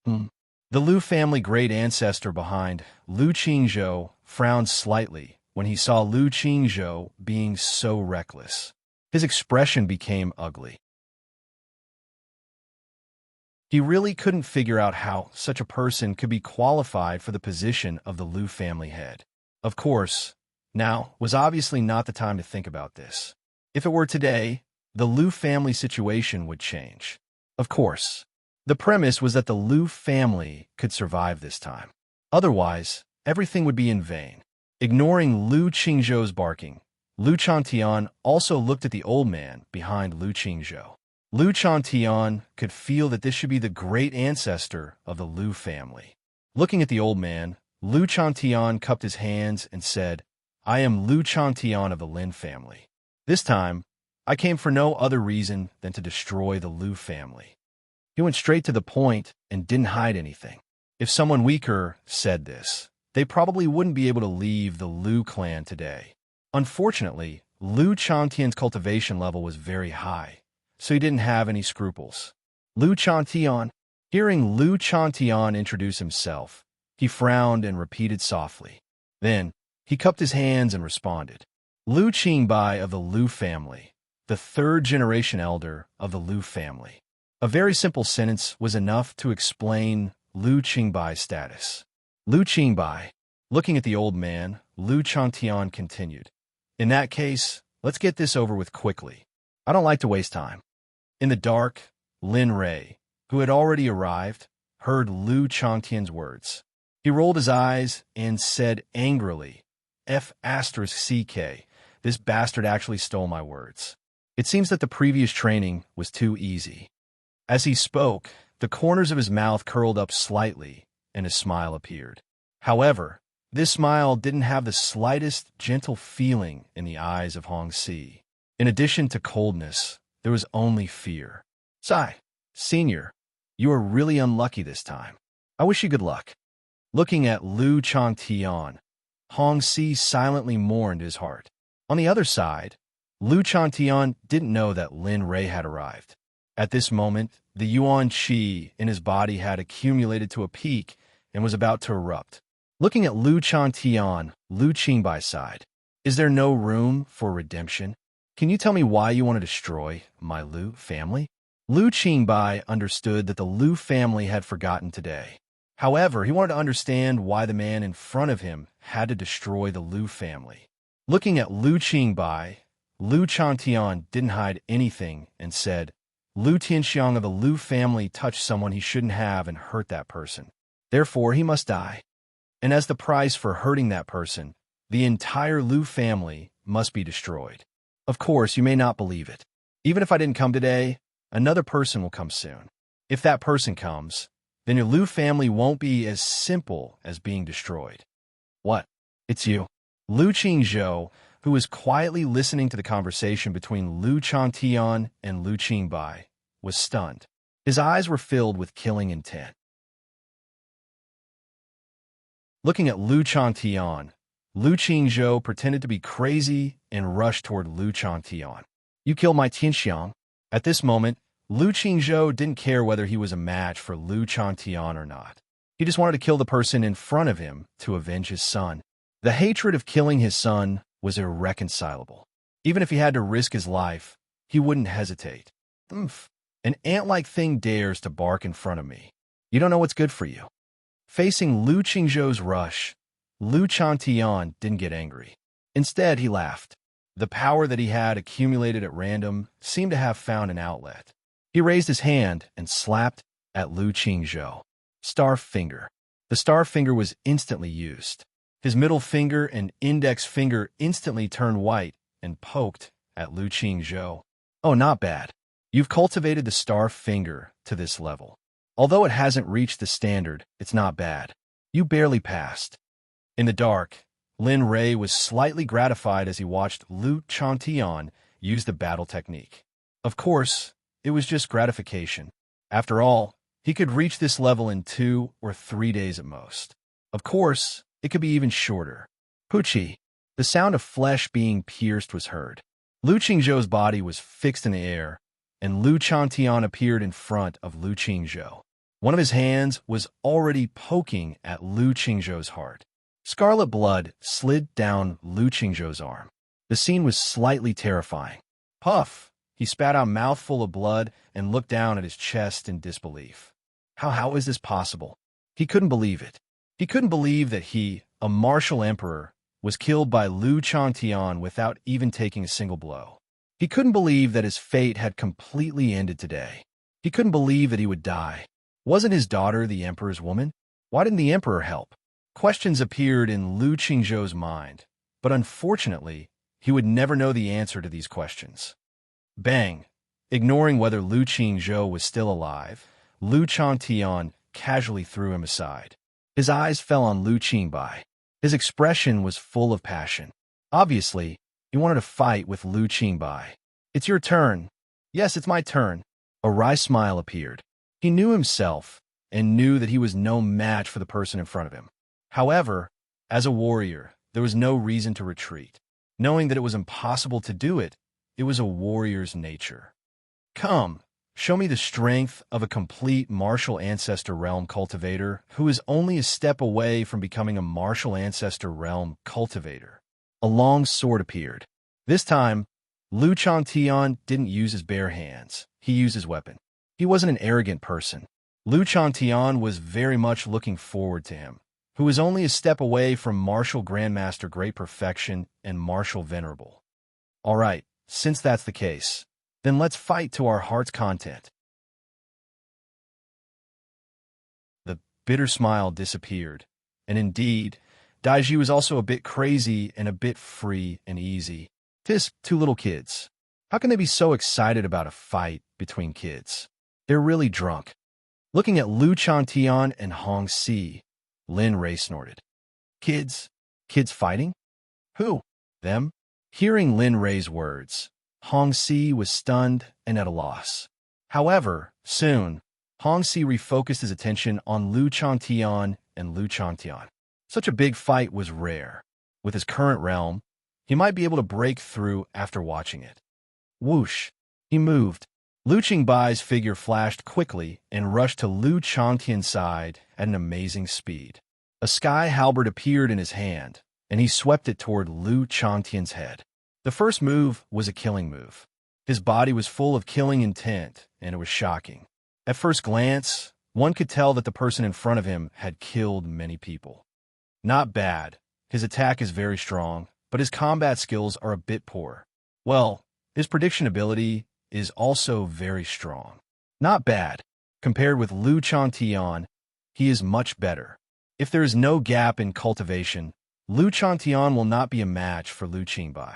The Liu family great ancestor behind Liu Qingzhou frowned slightly when he saw Liu Qingzhou being so reckless. His expression became ugly. He really couldn't figure out how such a person could be qualified for the position of the Liu family head. Of course, now was obviously not the time to think about this. If it were today, the Liu family situation would change. Of course, The premise was that the Lu family could survive this time. Otherwise, everything would be in vain. Ignoring Lu Qingzhou's barking, Lu Chantian also looked at the old man behind Lu Qingzhou. Lu Chantian could feel that this should be the great ancestor of the Lu family. Looking at the old man, Lu Chantian cupped his hands and said, "I am Lu Chantian of the Lin family. This time, I came for no other reason than to destroy the Lu family." He went straight to the point and didn't hide anything. If someone weaker said this, they probably wouldn't be able to leave the Lu clan today. Unfortunately, Lu Chantian's cultivation level was very high, so he didn't have any scruples. Lu Chantian, hearing Lu Chantian introduce himself, he frowned and repeated softly. Then, he cupped his hands and responded. Lu Qingbai of the Lu family, the third-generation elder of the Lu family. A very simple sentence was enough to explain Lu Qingbai's status. Lu Qingbai, looking at the old man, Lu Chantian continued. In that case, let's get this over with quickly. I don't like to waste time. In the dark, Lin Rei, who had already arrived, heard Lu Chantian's words. He rolled his eyes and said angrily, F***CK, this bastard actually stole my words. It seems that the previous training was too easy. As he spoke, the corners of his mouth curled up slightly, and a smile appeared. However, this smile didn't have the slightest gentle feeling in the eyes of Hong Si. In addition to coldness, there was only fear. Sai, Senior, you are really unlucky this time. I wish you good luck. Looking at Lu Chantian, Hong Si silently mourned his heart. On the other side, Lu Chantian didn't know that Lin Rei had arrived. At this moment, the Yuan Qi in his body had accumulated to a peak and was about to erupt. Looking at Lu Chantian, Lu Qingbai sighed. Is there no room for redemption? Can you tell me why you want to destroy my Lu family? Lu Qingbai understood that the Lu family had forgotten today. However, he wanted to understand why the man in front of him had to destroy the Lu family. Looking at Lu Qingbai, Lu Chantian didn't hide anything and said, Lu Tianxiang of the Lu family touched someone he shouldn't have and hurt that person. Therefore, he must die. And as the price for hurting that person, the entire Lu family must be destroyed. Of course, you may not believe it. Even if I didn't come today, another person will come soon. If that person comes, then your Lu family won't be as simple as being destroyed. What? It's you. Lu Qingzhou, who was quietly listening to the conversation between Lu Chantian and Lu Qingbai, was stunned. His eyes were filled with killing intent. Looking at Lu Chantian, Lu Qingzhou pretended to be crazy and rushed toward Lu Chantian. You killed my Tianxiang. At this moment, Lu Qingzhou didn't care whether he was a match for Lu Chantian or not. He just wanted to kill the person in front of him to avenge his son. The hatred of killing his son was irreconcilable. Even if he had to risk his life, he wouldn't hesitate. An ant-like thing dares to bark in front of me. You don't know what's good for you. Facing Lu Qingzhou's rush, Lu Chantian didn't get angry. Instead, he laughed. The power that he had accumulated at random seemed to have found an outlet. He raised his hand and slapped at Lu Qingzhou. Star finger. The star finger was instantly used. His middle finger and index finger instantly turned white and poked at Lu Qingzhou. Oh, not bad. You've cultivated the star finger to this level. Although it hasn't reached the standard, it's not bad. You barely passed. In the dark, Lin Rei was slightly gratified as he watched Lu Chantian use the battle technique. Of course, it was just gratification. After all, he could reach this level in 2 or 3 days at most. Of course, it could be even shorter. Puchi, the sound of flesh being pierced was heard. Lu Qingzhou's body was fixed in the air, and Lu Chantian appeared in front of Lu Qingzhou. One of his hands was already poking at Lu Qingzhou's heart. Scarlet blood slid down Lu Qingzhou's arm. The scene was slightly terrifying. Puff! He spat out a mouthful of blood and looked down at his chest in disbelief. How is this possible? He couldn't believe it. He couldn't believe that he, a martial emperor, was killed by Lu Chantian without even taking a single blow. He couldn't believe that his fate had completely ended today. He couldn't believe that he would die. Wasn't his daughter the emperor's woman? Why didn't the emperor help? Questions appeared in Lu Qingzhou's mind, but unfortunately, he would never know the answer to these questions. Bang! Ignoring whether Lu Qingzhou was still alive, Lu Changtian casually threw him aside. His eyes fell on Lu Qingbai. His expression was full of passion. Obviously, he wanted to fight with Lu Qingbai. It's your turn. Yes, it's my turn. A wry smile appeared. He knew himself and knew that he was no match for the person in front of him. However, as a warrior, there was no reason to retreat. Knowing that it was impossible to do it, it was a warrior's nature. Come, show me the strength of a complete martial ancestor realm cultivator who is only a step away from becoming a martial ancestor realm cultivator. A long sword appeared. This time, Lu Changtian didn't use his bare hands. He used his weapon. He wasn't an arrogant person. Lu Changtian was very much looking forward to him, who was only a step away from martial grandmaster great perfection and martial venerable. All right, since that's the case, then let's fight to our heart's content. The bitter smile disappeared, and indeed, Daiji was also a bit crazy and a bit free and easy. Tis two little kids. How can they be so excited about a fight between kids? They're really drunk. Looking at Lu Changtian and Hong Si, Lin Rei snorted. Kids? Kids fighting? Who? Them? Hearing Lin Rei's words, Hong Si was stunned and at a loss. However, soon, Hong Si refocused his attention on Lu Changtian and Lu Changtian. Such a big fight was rare. With his current realm, he might be able to break through after watching it. Whoosh! He moved. Lu Qingbai's figure flashed quickly and rushed to Lu Changtian's side at an amazing speed. A sky halberd appeared in his hand, and he swept it toward Lu Changtian's head. The first move was a killing move. His body was full of killing intent, and it was shocking. At first glance, one could tell that the person in front of him had killed many people. Not bad. His attack is very strong, but his combat skills are a bit poor. Well, his prediction ability is also very strong. Not bad. Compared with Lu Changtian, he is much better. If there is no gap in cultivation, Lu Changtian will not be a match for Lu Qingbai.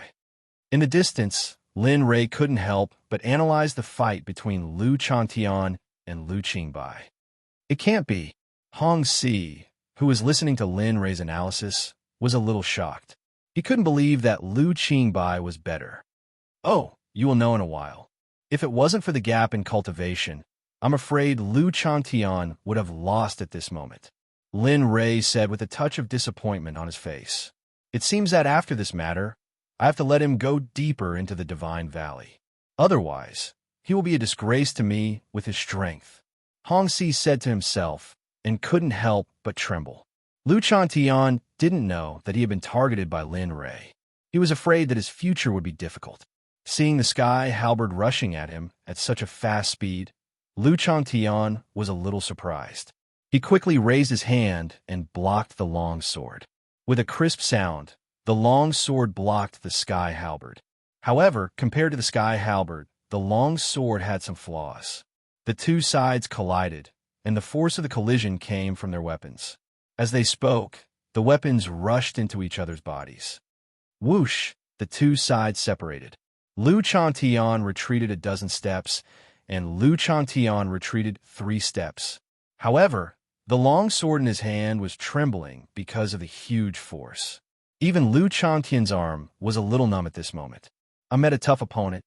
In the distance, Lin Rei couldn't help but analyze the fight between Lu Changtian and Lu Qingbai. It can't be. Hong Si, who was listening to Lin Rei's analysis, was a little shocked. He couldn't believe that Lu Qingbai was better. Oh, you will know in a while. If it wasn't for the gap in cultivation, I'm afraid Lu Changtian would have lost at this moment, Lin Rei said with a touch of disappointment on his face. It seems that after this matter, I have to let him go deeper into the Divine Valley. Otherwise, he will be a disgrace to me with his strength, Hong Si said to himself, and couldn't help but tremble. Lu Changtian didn't know that he had been targeted by Lin Rei. He was afraid that his future would be difficult. Seeing the sky halberd rushing at him at such a fast speed, Lu Changtian was a little surprised. He quickly raised his hand and blocked the long sword. With a crisp sound, the long sword blocked the sky halberd. However, compared to the sky halberd, the long sword had some flaws. The two sides collided, and the force of the collision came from their weapons. As they spoke, the weapons rushed into each other's bodies. Whoosh! The two sides separated. Lu Changtian retreated a dozen steps, and Lu Changtian retreated 3 steps. However, the long sword in his hand was trembling because of the huge force. Even Lu Changtian's arm was a little numb at this moment. I met a tough opponent.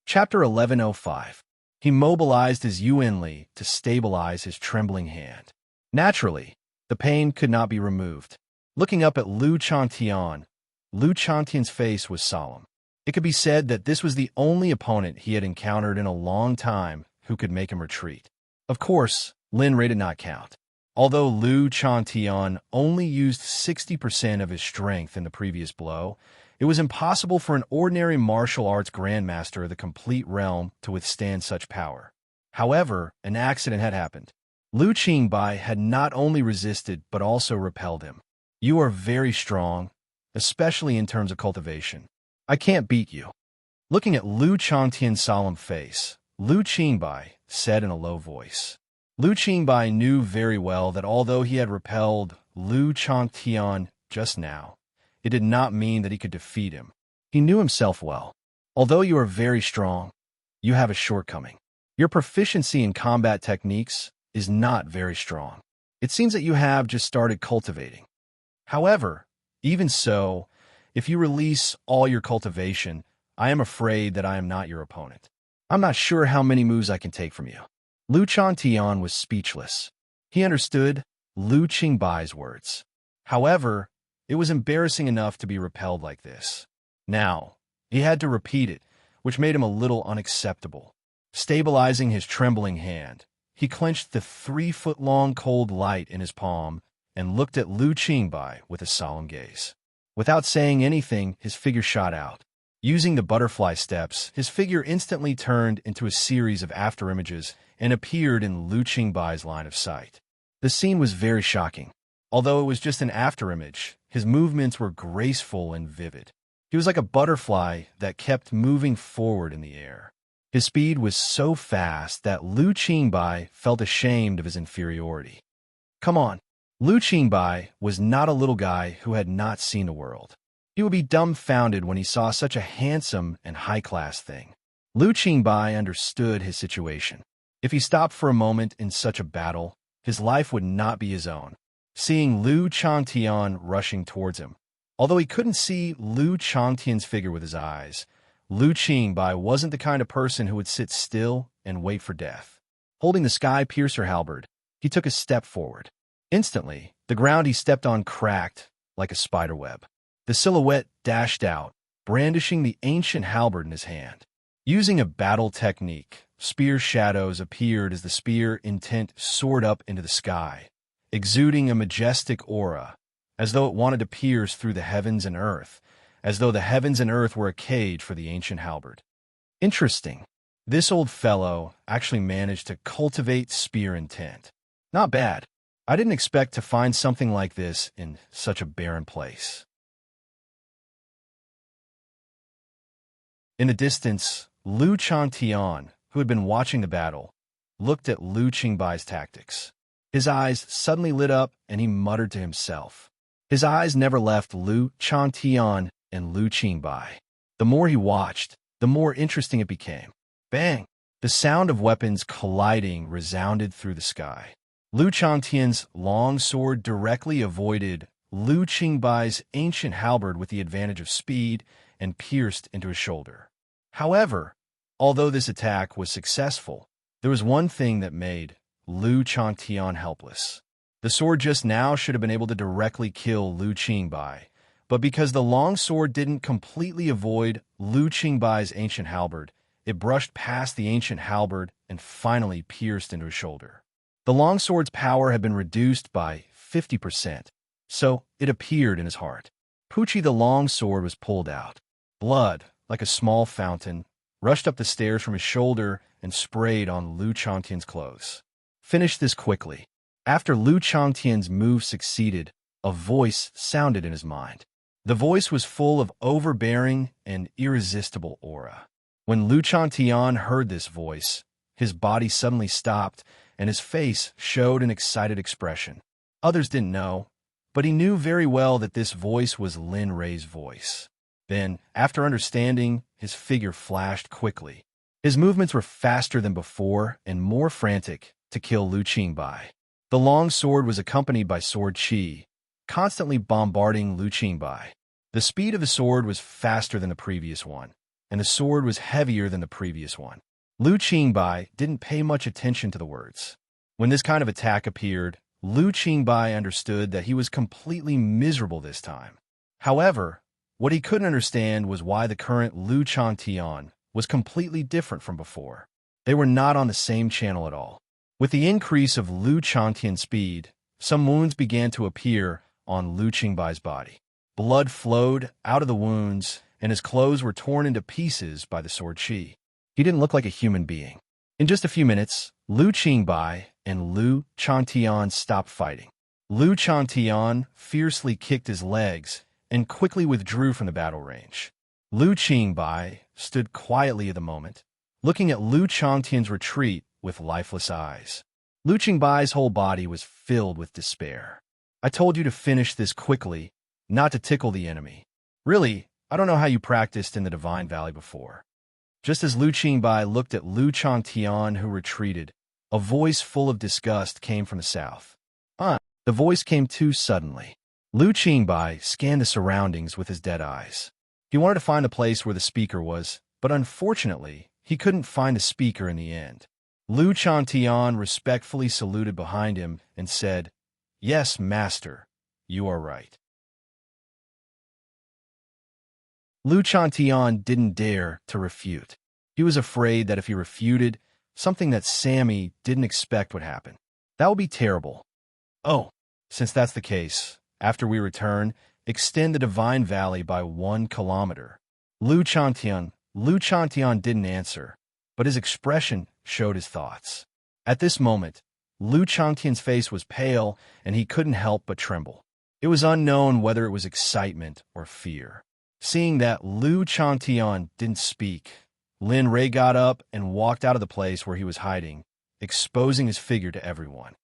Chapter 1105. He mobilized his Yuan Li to stabilize his trembling hand. Naturally, the pain could not be removed. Looking up at Lu Changtian, Lu Changtian's face was solemn. It could be said that this was the only opponent he had encountered in a long time who could make him retreat. Of course, Lin Rei did not count. Although Lu Changtian only used 60% of his strength in the previous blow, it was impossible for an ordinary martial arts grandmaster of the complete realm to withstand such power. However, an accident had happened. Lu Qingbai had not only resisted but also repelled him. You are very strong, especially in terms of cultivation. I can't beat you. Looking at Lu Changtian's solemn face, Lu Qingbai said in a low voice. Lu Qingbai knew very well that although he had repelled Lu Changtian just now, it did not mean that he could defeat him. He knew himself well. Although you are very strong, you have a shortcoming. Your proficiency in combat techniques is not very strong. It seems that you have just started cultivating. However, even so, if you release all your cultivation, I am afraid that I am not your opponent. I'm not sure how many moves I can take from you. Lu Changtian was speechless. He understood Lu Qingbai's words. However, it was embarrassing enough to be repelled like this. Now, he had to repeat it, which made him a little unacceptable. Stabilizing his trembling hand, he clenched the 3-foot-long cold light in his palm and looked at Lu Qingbai with a solemn gaze. Without saying anything, his figure shot out. Using the butterfly steps, his figure instantly turned into a series of afterimages and appeared in Lu Qingbai's line of sight. The scene was very shocking. Although it was just an afterimage, his movements were graceful and vivid. He was like a butterfly that kept moving forward in the air. His speed was so fast that Lu Qingbai felt ashamed of his inferiority. Come on. Lu Qingbai was not a little guy who had not seen the world. He would be dumbfounded when he saw such a handsome and high-class thing. Lu Qingbai understood his situation. If he stopped for a moment in such a battle, his life would not be his own. Seeing Lu Changtian rushing towards him, although he couldn't see Lu Changtian's figure with his eyes, Lu Qingbai wasn't the kind of person who would sit still and wait for death. Holding the sky piercer halberd, he took a step forward. Instantly, the ground he stepped on cracked like a spider web. The silhouette dashed out, brandishing the ancient halberd in his hand. Using a battle technique, spear shadows appeared as the spear intent soared up into the sky, exuding a majestic aura, as though it wanted to pierce through the heavens and earth, as though the heavens and earth were a cage for the ancient halberd. Interesting. This old fellow actually managed to cultivate spear intent. Not bad. I didn't expect to find something like this in such a barren place. In the distance, Lu Changtian, who had been watching the battle, looked at Lu Qingbai's tactics. His eyes suddenly lit up and he muttered to himself. His eyes never left Lu Changtian and Lu Qingbai. The more he watched, the more interesting it became. Bang! The sound of weapons colliding resounded through the sky. Lu Changtian's long sword directly avoided Lu Qingbai's ancient halberd with the advantage of speed and pierced into his shoulder. However, although this attack was successful, there was one thing that made Lu Changtian helpless. The sword just now should have been able to directly kill Lu Qingbai, but because the long sword didn't completely avoid Lu Qingbai's ancient halberd, it brushed past the ancient halberd and finally pierced into his shoulder. The longsword's power had been reduced by 50%, so it appeared in his heart. Pucci the longsword was pulled out. Blood, like a small fountain, rushed up the stairs from his shoulder and sprayed on Lu Changtian's clothes. Finish this quickly. After Lu Changtian's move succeeded, a voice sounded in his mind. The voice was full of overbearing and irresistible aura. When Lu Changtian heard this voice, his body suddenly stopped and his face showed an excited expression. Others didn't know, but he knew very well that this voice was Lin Rei's voice. Then, after understanding, his figure flashed quickly. His movements were faster than before and more frantic to kill Lu Qingbai. The long sword was accompanied by sword qi, constantly bombarding Lu Qingbai. The speed of the sword was faster than the previous one, and the sword was heavier than the previous one. Lu Qingbai didn't pay much attention to the words. When this kind of attack appeared, Lu Qingbai understood that he was completely miserable this time. However, what he couldn't understand was why the current Lu Changtian was completely different from before. They were not on the same channel at all. With the increase of Lu Changtian's speed, some wounds began to appear on Lu Qingbai's body. Blood flowed out of the wounds, and his clothes were torn into pieces by the sword qi. He didn't look like a human being. In just a few minutes, Lu Qingbai and Lu Changtian stopped fighting. Lu Changtian fiercely kicked his legs and quickly withdrew from the battle range. Lu Qingbai stood quietly at the moment, looking at Lu Changtian's retreat with lifeless eyes. Lu Qingbai's whole body was filled with despair. I told you to finish this quickly, not to tickle the enemy. Really, I don't know how you practiced in the Divine Valley before. Just as Lu Qingbai looked at Lu Changtian, who retreated, a voice full of disgust came from the south. The voice came too suddenly. Lu Qingbai scanned the surroundings with his dead eyes. He wanted to find the place where the speaker was, but unfortunately, he couldn't find the speaker in the end. Lu Changtian respectfully saluted behind him and said, "Yes, master, you are right." Lu Changtian didn't dare to refute. He was afraid that if he refuted, something that Sammy didn't expect would happen. That would be terrible. "Oh, since that's the case, after we return, extend the Divine Valley by 1 kilometer. Lu Changtian didn't answer, but his expression showed his thoughts. At this moment, Lu Changtian's face was pale, and he couldn't help but tremble. It was unknown whether it was excitement or fear. Seeing that Lu Changtian didn't speak, Lin Rei got up and walked out of the place where he was hiding, exposing his figure to everyone.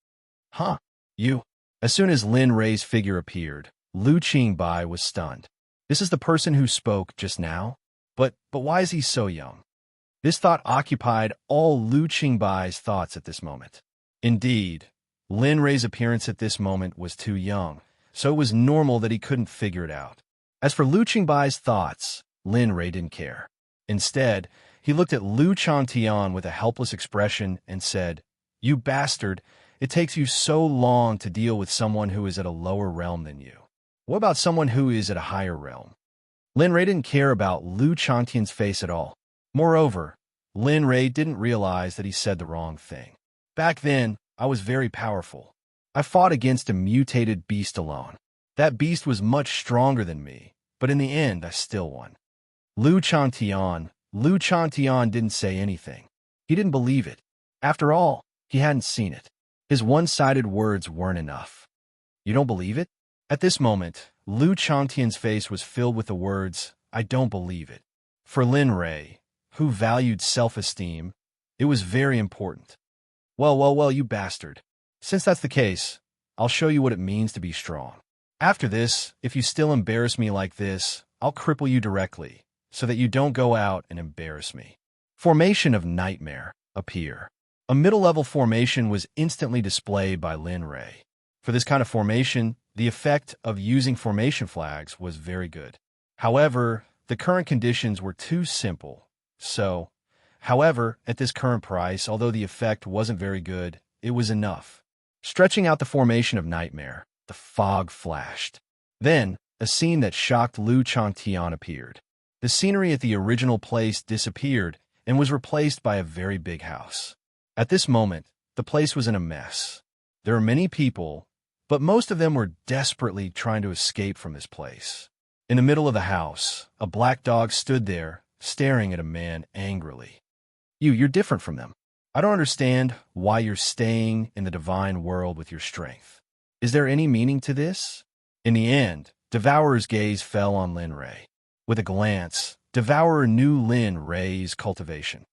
"Huh, you." As soon as Lin Rei's figure appeared, Lu Qingbai was stunned. This is the person who spoke just now? But why is he so young? This thought occupied all Lu Qingbai's thoughts at this moment. Indeed, Lin Rei's appearance at this moment was too young, so it was normal that he couldn't figure it out. As for Lu Qingbai's thoughts, Lin Rei didn't care. Instead, he looked at Lu Changtian with a helpless expression and said, "You bastard, it takes you so long to deal with someone who is at a lower realm than you. What about someone who is at a higher realm?" Lin Rei didn't care about Lu Changtian's face at all. Moreover, Lin Rei didn't realize that he said the wrong thing. Back then, I was very powerful. I fought against a mutated beast alone. That beast was much stronger than me, but in the end, I still won. Lu Changtian didn't say anything. He didn't believe it. After all, he hadn't seen it. His one-sided words weren't enough. "You don't believe it?" At this moment, Lu Changtian's face was filled with the words, "I don't believe it." For Lin Rei, who valued self-esteem, it was very important. Well, you bastard. Since that's the case, I'll show you what it means to be strong. After this, if you still embarrass me like this, I'll cripple you directly, so that you don't go out and embarrass me." Formation of Nightmare appear. A middle-level formation was instantly displayed by Lin Rei. For this kind of formation, the effect of using formation flags was very good. However, the current conditions were too simple. However, at this current price, although the effect wasn't very good, it was enough. Stretching out the formation of Nightmare, the fog flashed. Then, a scene that shocked Lu Changtian appeared. The scenery at the original place disappeared and was replaced by a very big house. At this moment, the place was in a mess. There were many people, but most of them were desperately trying to escape from this place. In the middle of the house, a black dog stood there, staring at a man angrily. You're different from them. I don't understand why you're staying in the divine world with your strength. Is there any meaning to this?" In the end, Devourer's gaze fell on Lin Rei. With a glance, Devourer knew Lin Rei's cultivation.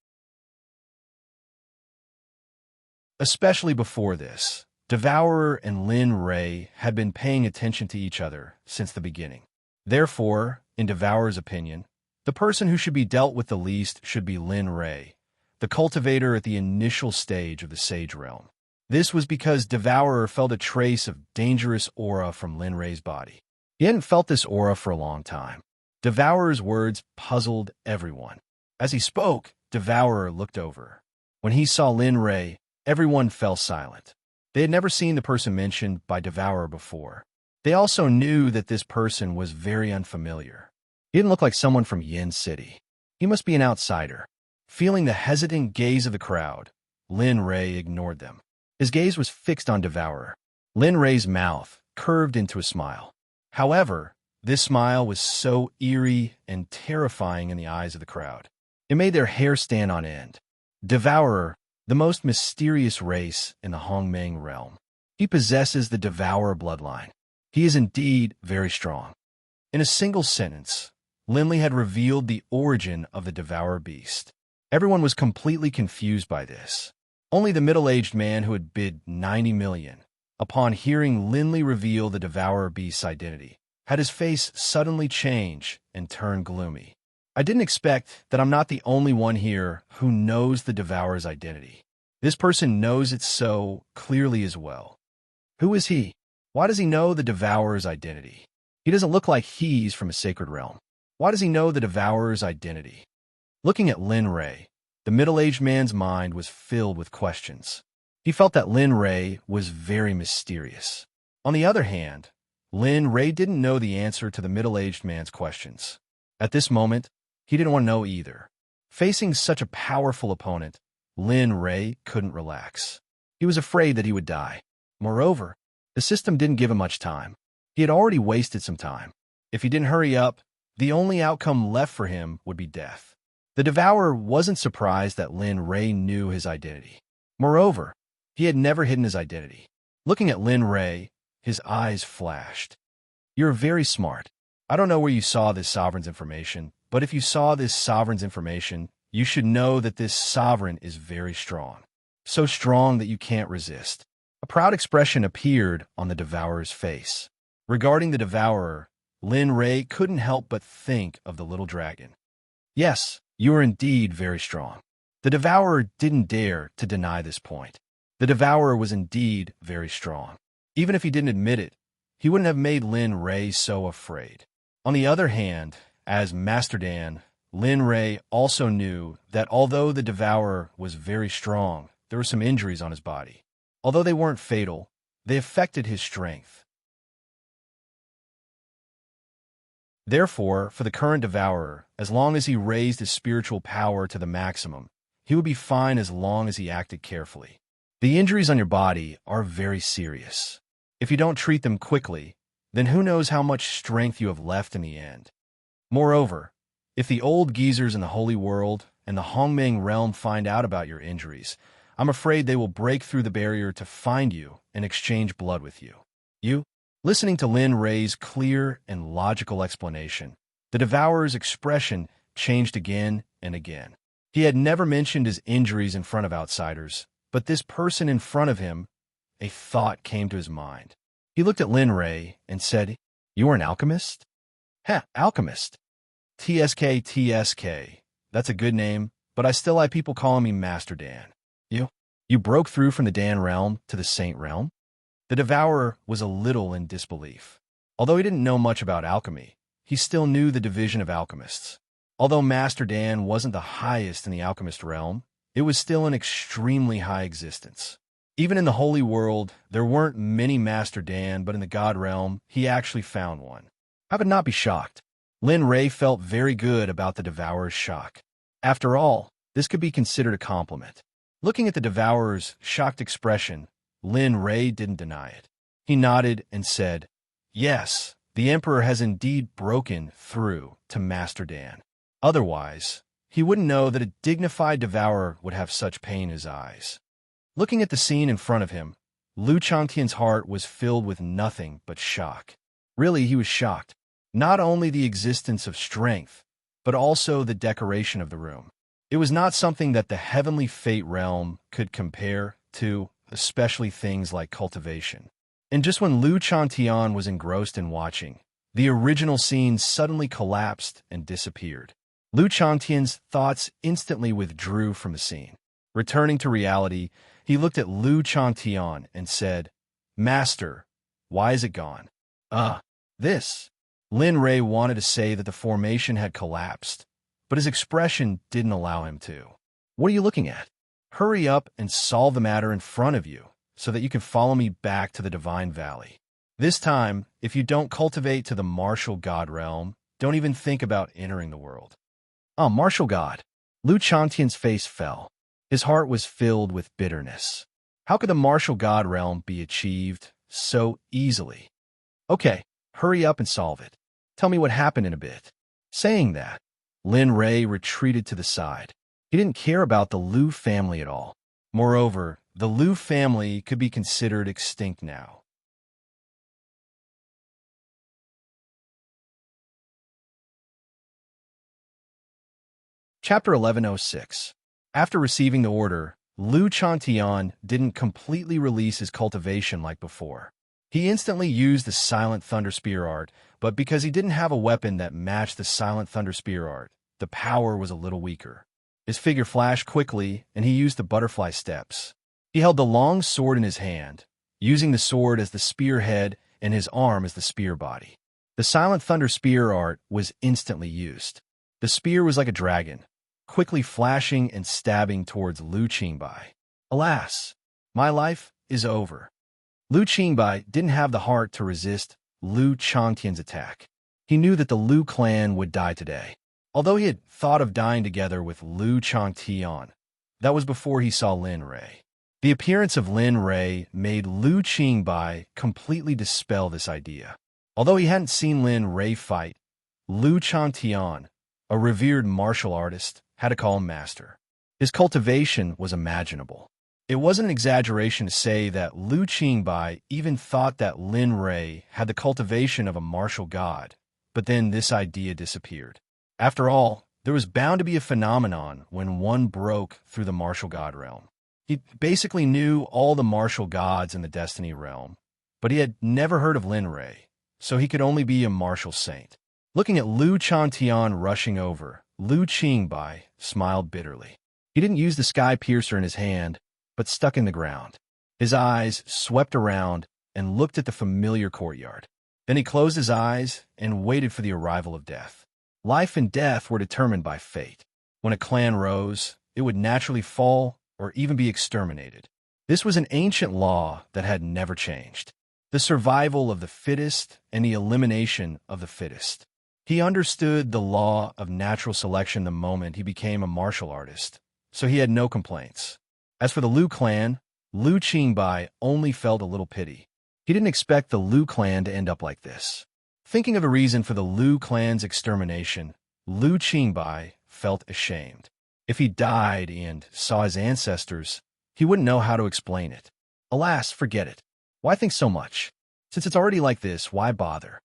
Especially before this, Devourer and Lin Rei had been paying attention to each other since the beginning. Therefore, in Devourer's opinion, the person who should be dealt with the least should be Lin Rei, the cultivator at the initial stage of the Sage Realm. This was because Devourer felt a trace of dangerous aura from Lin Rei's body. He hadn't felt this aura for a long time. Devourer's words puzzled everyone. As he spoke, Devourer looked over. When he saw Lin Rei, everyone fell silent. They had never seen the person mentioned by Devourer before. They also knew that this person was very unfamiliar. He didn't look like someone from Yin City. He must be an outsider. Feeling the hesitant gaze of the crowd, Lin Rei ignored them. His gaze was fixed on Devourer. Lin Rei's mouth curved into a smile. However, this smile was so eerie and terrifying in the eyes of the crowd. It made their hair stand on end. Devourer, the most mysterious race in the Hongmeng realm. He possesses the Devourer bloodline. He is indeed very strong. In a single sentence, Linley had revealed the origin of the Devourer beast. Everyone was completely confused by this. Only the middle-aged man who had bid 90 million, upon hearing Linley reveal the Devourer beast's identity, had his face suddenly change and turn gloomy. I didn't expect that I'm not the only one here who knows the Devourer's identity. This person knows it so clearly as well. Who is he? Why does he know the Devourer's identity? He doesn't look like he's from a sacred realm. Why does he know the Devourer's identity? Looking at Lin Ray, the middle-aged man's mind was filled with questions. He felt that Lin Ray was very mysterious. On the other hand, Lin Ray didn't know the answer to the middle-aged man's questions. At this moment, he didn't want to know either. Facing such a powerful opponent, Lin Ray couldn't relax. He was afraid that he would die. Moreover, the system didn't give him much time. He had already wasted some time. If he didn't hurry up, the only outcome left for him would be death. The Devourer wasn't surprised that Lin Ray knew his identity. Moreover, he had never hidden his identity. Looking at Lin Ray, his eyes flashed. "You're very smart. I don't know where you saw this sovereign's information, but if you saw this sovereign's information, you should know that this sovereign is very strong. So strong that you can't resist." A proud expression appeared on the Devourer's face. Regarding the Devourer, Lin Ray couldn't help but think of the little dragon. "Yes, you are indeed very strong." The Devourer didn't dare to deny this point. The Devourer was indeed very strong. Even if he didn't admit it, he wouldn't have made Lin Ray so afraid. On the other hand, as Master Dan, Lin Ray also knew that although the Devourer was very strong, there were some injuries on his body. Although they weren't fatal, they affected his strength. Therefore, for the current Devourer, as long as he raised his spiritual power to the maximum, he would be fine as long as he acted carefully. The injuries on your body are very serious. If you don't treat them quickly, then who knows how much strength you have left in the end. Moreover, if the old geezers in the Holy World and the Hongmeng realm find out about your injuries, I'm afraid they will break through the barrier to find you and exchange blood with you. Listening to Lin Ray's clear and logical explanation, the Devourer's expression changed again and again. He had never mentioned his injuries in front of outsiders, but this person in front of him, a thought came to his mind. He looked at Lin Ray and said, "You are an alchemist?" Alchemist. TSK. That's a good name, but I still like people calling me Master Dan. You broke through from the Dan realm to the Saint realm? The Devourer was a little in disbelief. Although he didn't know much about alchemy, he still knew the division of alchemists. Although Master Dan wasn't the highest in the alchemist realm, it was still an extremely high existence. Even in the Holy World, there weren't many Master Dan, but in the God realm, he actually found one. I would not be shocked. Lin Ray felt very good about the Devourer's shock. After all, this could be considered a compliment. Looking at the Devourer's shocked expression, Lin Ray didn't deny it. He nodded and said, "Yes, the Emperor has indeed broken through to Master Dan. Otherwise, he wouldn't know that a dignified Devourer would have such pain in his eyes." Looking at the scene in front of him, Lu Changtian's heart was filled with nothing but shock. Really, he was shocked. Not only the existence of strength, but also the decoration of the room. It was not something that the heavenly fate realm could compare to, especially things like cultivation. And just when Lu Changtian was engrossed in watching, the original scene suddenly collapsed and disappeared. Lu Changtian's thoughts instantly withdrew from the scene. Returning to reality, he looked at Lu Changtian and said, "Master, why is it gone?" This. Lin Ray wanted to say that the formation had collapsed, but his expression didn't allow him to. "What are you looking at? Hurry up and solve the matter in front of you so that you can follow me back to the Divine Valley. This time, if you don't cultivate to the martial god realm, don't even think about entering the world." Martial god. Lu Changtian's face fell. His heart was filled with bitterness. How could the martial god realm be achieved so easily? "Okay, hurry up and solve it. Tell me what happened in a bit." Saying that, Lin Ray retreated to the side. He didn't care about the Lu family at all. Moreover, the Lu family could be considered extinct now. Chapter 1106. After receiving the order, Lu Chantian didn't completely release his cultivation like before. He instantly used the Silent Thunder Spear art, but because he didn't have a weapon that matched the Silent Thunder Spear art, the power was a little weaker. His figure flashed quickly, and he used the butterfly steps. He held the long sword in his hand, using the sword as the spearhead and his arm as the spear body. The Silent Thunder Spear art was instantly used. The spear was like a dragon, quickly flashing and stabbing towards Lu Qingbai. Alas, my life is over. Lu Qingbai didn't have the heart to resist Lu Changtian's attack. He knew that the Lu clan would die today. Although he had thought of dying together with Lu Changtian, that was before he saw Lin Rei. The appearance of Lin Rei made Lu Qingbai completely dispel this idea. Although he hadn't seen Lin Rei fight, Lu Changtian, a revered martial artist, had to call him master. His cultivation was imaginable. It wasn't an exaggeration to say that Lu Qingbai even thought that Lin Rei had the cultivation of a martial god, but then this idea disappeared. After all, there was bound to be a phenomenon when one broke through the martial god realm. He basically knew all the martial gods in the Destiny realm, but he had never heard of Lin Rei, so he could only be a martial saint. Looking at Lu Chantian rushing over, Lu Qingbai smiled bitterly. He didn't use the sky piercer in his hand, but stuck in the ground. His eyes swept around and looked at the familiar courtyard. Then he closed his eyes and waited for the arrival of death. Life and death were determined by fate. When a clan rose, it would naturally fall or even be exterminated. This was an ancient law that had never changed. The survival of the fittest and the elimination of the fittest. He understood the law of natural selection the moment he became a martial artist, so he had no complaints. As for the Lu clan, Lu Qingbai only felt a little pity. He didn't expect the Lu clan to end up like this. Thinking of a reason for the Lu clan's extermination, Lu Qingbai felt ashamed. If he died and saw his ancestors, he wouldn't know how to explain it. Alas, forget it. Why think so much? Since it's already like this, why bother?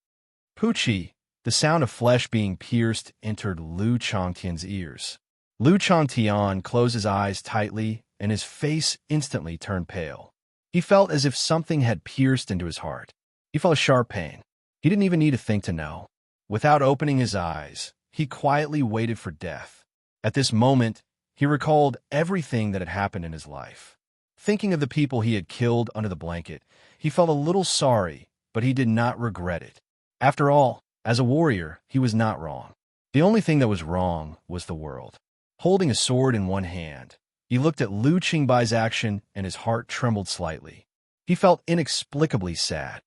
Pucci, the sound of flesh being pierced entered Lu Changtian's ears. Lu Changtian closed his eyes tightly, and his face instantly turned pale. He felt as if something had pierced into his heart. He felt a sharp pain. He didn't even need to think to know. Without opening his eyes, he quietly waited for death. At this moment, he recalled everything that had happened in his life. Thinking of the people he had killed under the blanket, he felt a little sorry, but he did not regret it. After all, as a warrior, he was not wrong. The only thing that was wrong was the world. Holding a sword in one hand, he looked at Lu Qingbai's action and his heart trembled slightly. He felt inexplicably sad.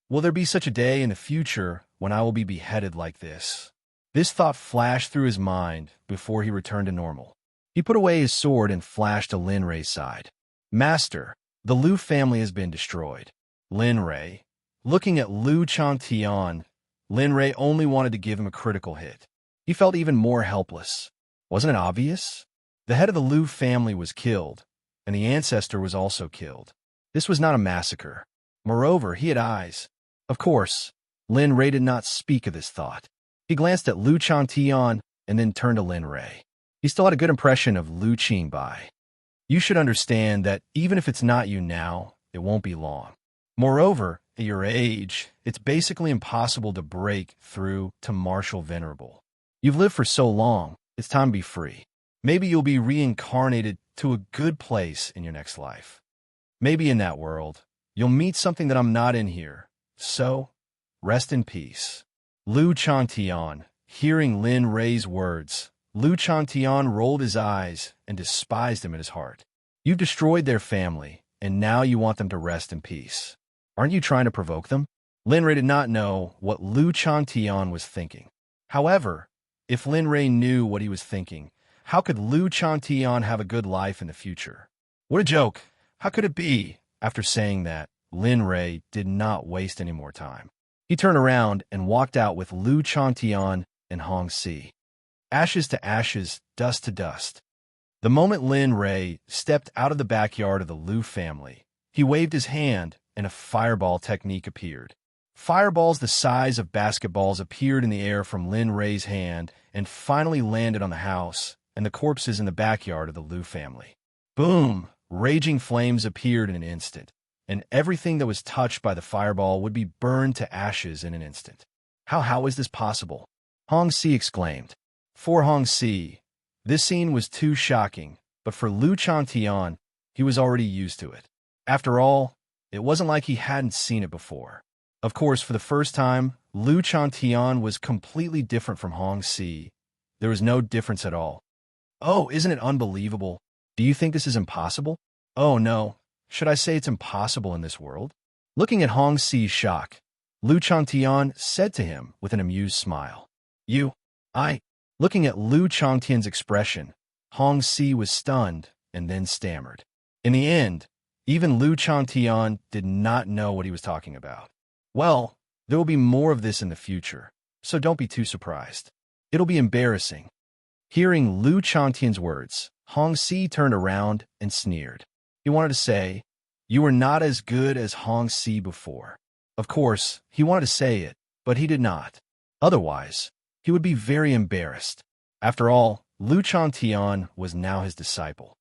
Will there be such a day in the future when I will be beheaded like this? This thought flashed through his mind before he returned to normal. He put away his sword and flashed to Lin Rei's side. Master, the Lu family has been destroyed. Lin Rei. Looking at Lu Changtian, Lin Rei only wanted to give him a critical hit. He felt even more helpless. Wasn't it obvious? The head of the Lu family was killed, and the ancestor was also killed. This was not a massacre. Moreover, he had eyes. Of course, Lin Rei did not speak of this thought. He glanced at Lu Changtian and then turned to Lin Rei. He still had a good impression of Lu Qingbai. You should understand that even if it's not you now, it won't be long. Moreover, at your age, it's basically impossible to break through to martial venerable. You've lived for so long, it's time to be free. Maybe you'll be reincarnated to a good place in your next life. Maybe in that world, you'll meet something that I'm not in here. So, rest in peace. Lu Changtian, hearing Lin Rei's words, Lu Changtian rolled his eyes and despised him in his heart. You've destroyed their family, and now you want them to rest in peace. Aren't you trying to provoke them? Lin Rei did not know what Lu Changtian was thinking. However, if Lin Rei knew what he was thinking, how could Lu Changtian have a good life in the future? What a joke! How could it be? After saying that, Lin Rei did not waste any more time. He turned around and walked out with Lu Changtian and Hong Si. Ashes to ashes, dust to dust. The moment Lin Rei stepped out of the backyard of the Lu family, he waved his hand and a fireball technique appeared. Fireballs the size of basketballs appeared in the air from Lin Ray's hand and finally landed on the house and the corpses in the backyard of the Liu family. Boom! Raging flames appeared in an instant, and everything that was touched by the fireball would be burned to ashes in an instant. How is this possible? Hong Si exclaimed. For Hong Si, this scene was too shocking, but for Liu Changtian, he was already used to it. After all, it wasn't like he hadn't seen it before. Of course, for the first time, Liu Changtian was completely different from Hong Si. There was no difference at all. Oh, isn't it unbelievable? Do you think this is impossible? Oh no, should I say it's impossible in this world? Looking at Hong Si's shock, Liu Changtian said to him with an amused smile. Looking at Liu Changtian's expression, Hong Si was stunned and then stammered. In the end, even Liu Changtian did not know what he was talking about. Well, there will be more of this in the future, so don't be too surprised. It'll be embarrassing. Hearing Liu Changtian's words, Hong Si turned around and sneered. He wanted to say, "You were not as good as Hong Si before." Of course, he wanted to say it, but he did not. Otherwise, he would be very embarrassed. After all, Liu Changtian was now his disciple.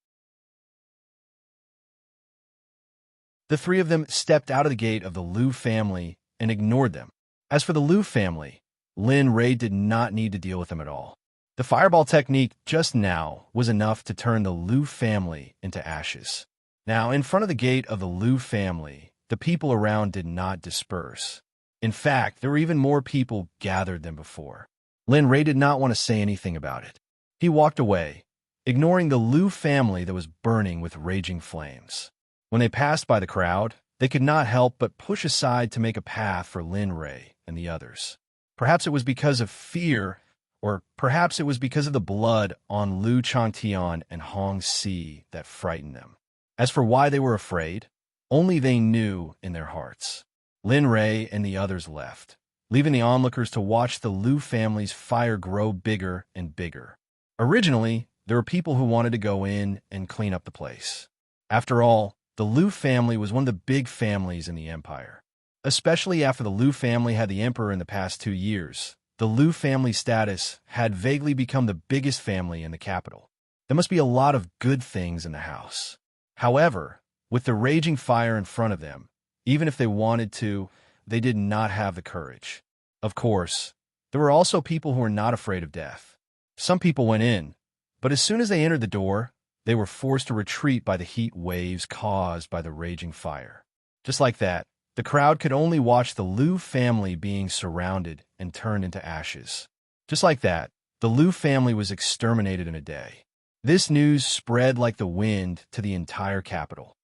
The three of them stepped out of the gate of the Liu family and ignored them. As for the Liu family, Lin Ray did not need to deal with them at all. The fireball technique just now was enough to turn the Liu family into ashes. Now, in front of the gate of the Liu family, the people around did not disperse. In fact, there were even more people gathered than before. Lin Ray did not want to say anything about it. He walked away, ignoring the Liu family that was burning with raging flames. When they passed by the crowd, they could not help but push aside to make a path for Lin Ray and the others. Perhaps it was because of fear, or perhaps it was because of the blood on Liu Changtian and Hong Si that frightened them. As for why they were afraid, only they knew in their hearts. Lin Ray and the others left, leaving the onlookers to watch the Liu family's fire grow bigger and bigger. Originally, there were people who wanted to go in and clean up the place. After all, the Liu family was one of the big families in the empire. Especially after the Liu family had the emperor in the past 2 years, the Liu family status had vaguely become the biggest family in the capital. There must be a lot of good things in the house. However, with the raging fire in front of them, even if they wanted to, they did not have the courage. Of course, there were also people who were not afraid of death. Some people went in, but as soon as they entered the door, they were forced to retreat by the heat waves caused by the raging fire. Just like that, the crowd could only watch the Liu family being surrounded and turned into ashes. Just like that, the Liu family was exterminated in a day. This news spread like the wind to the entire capital.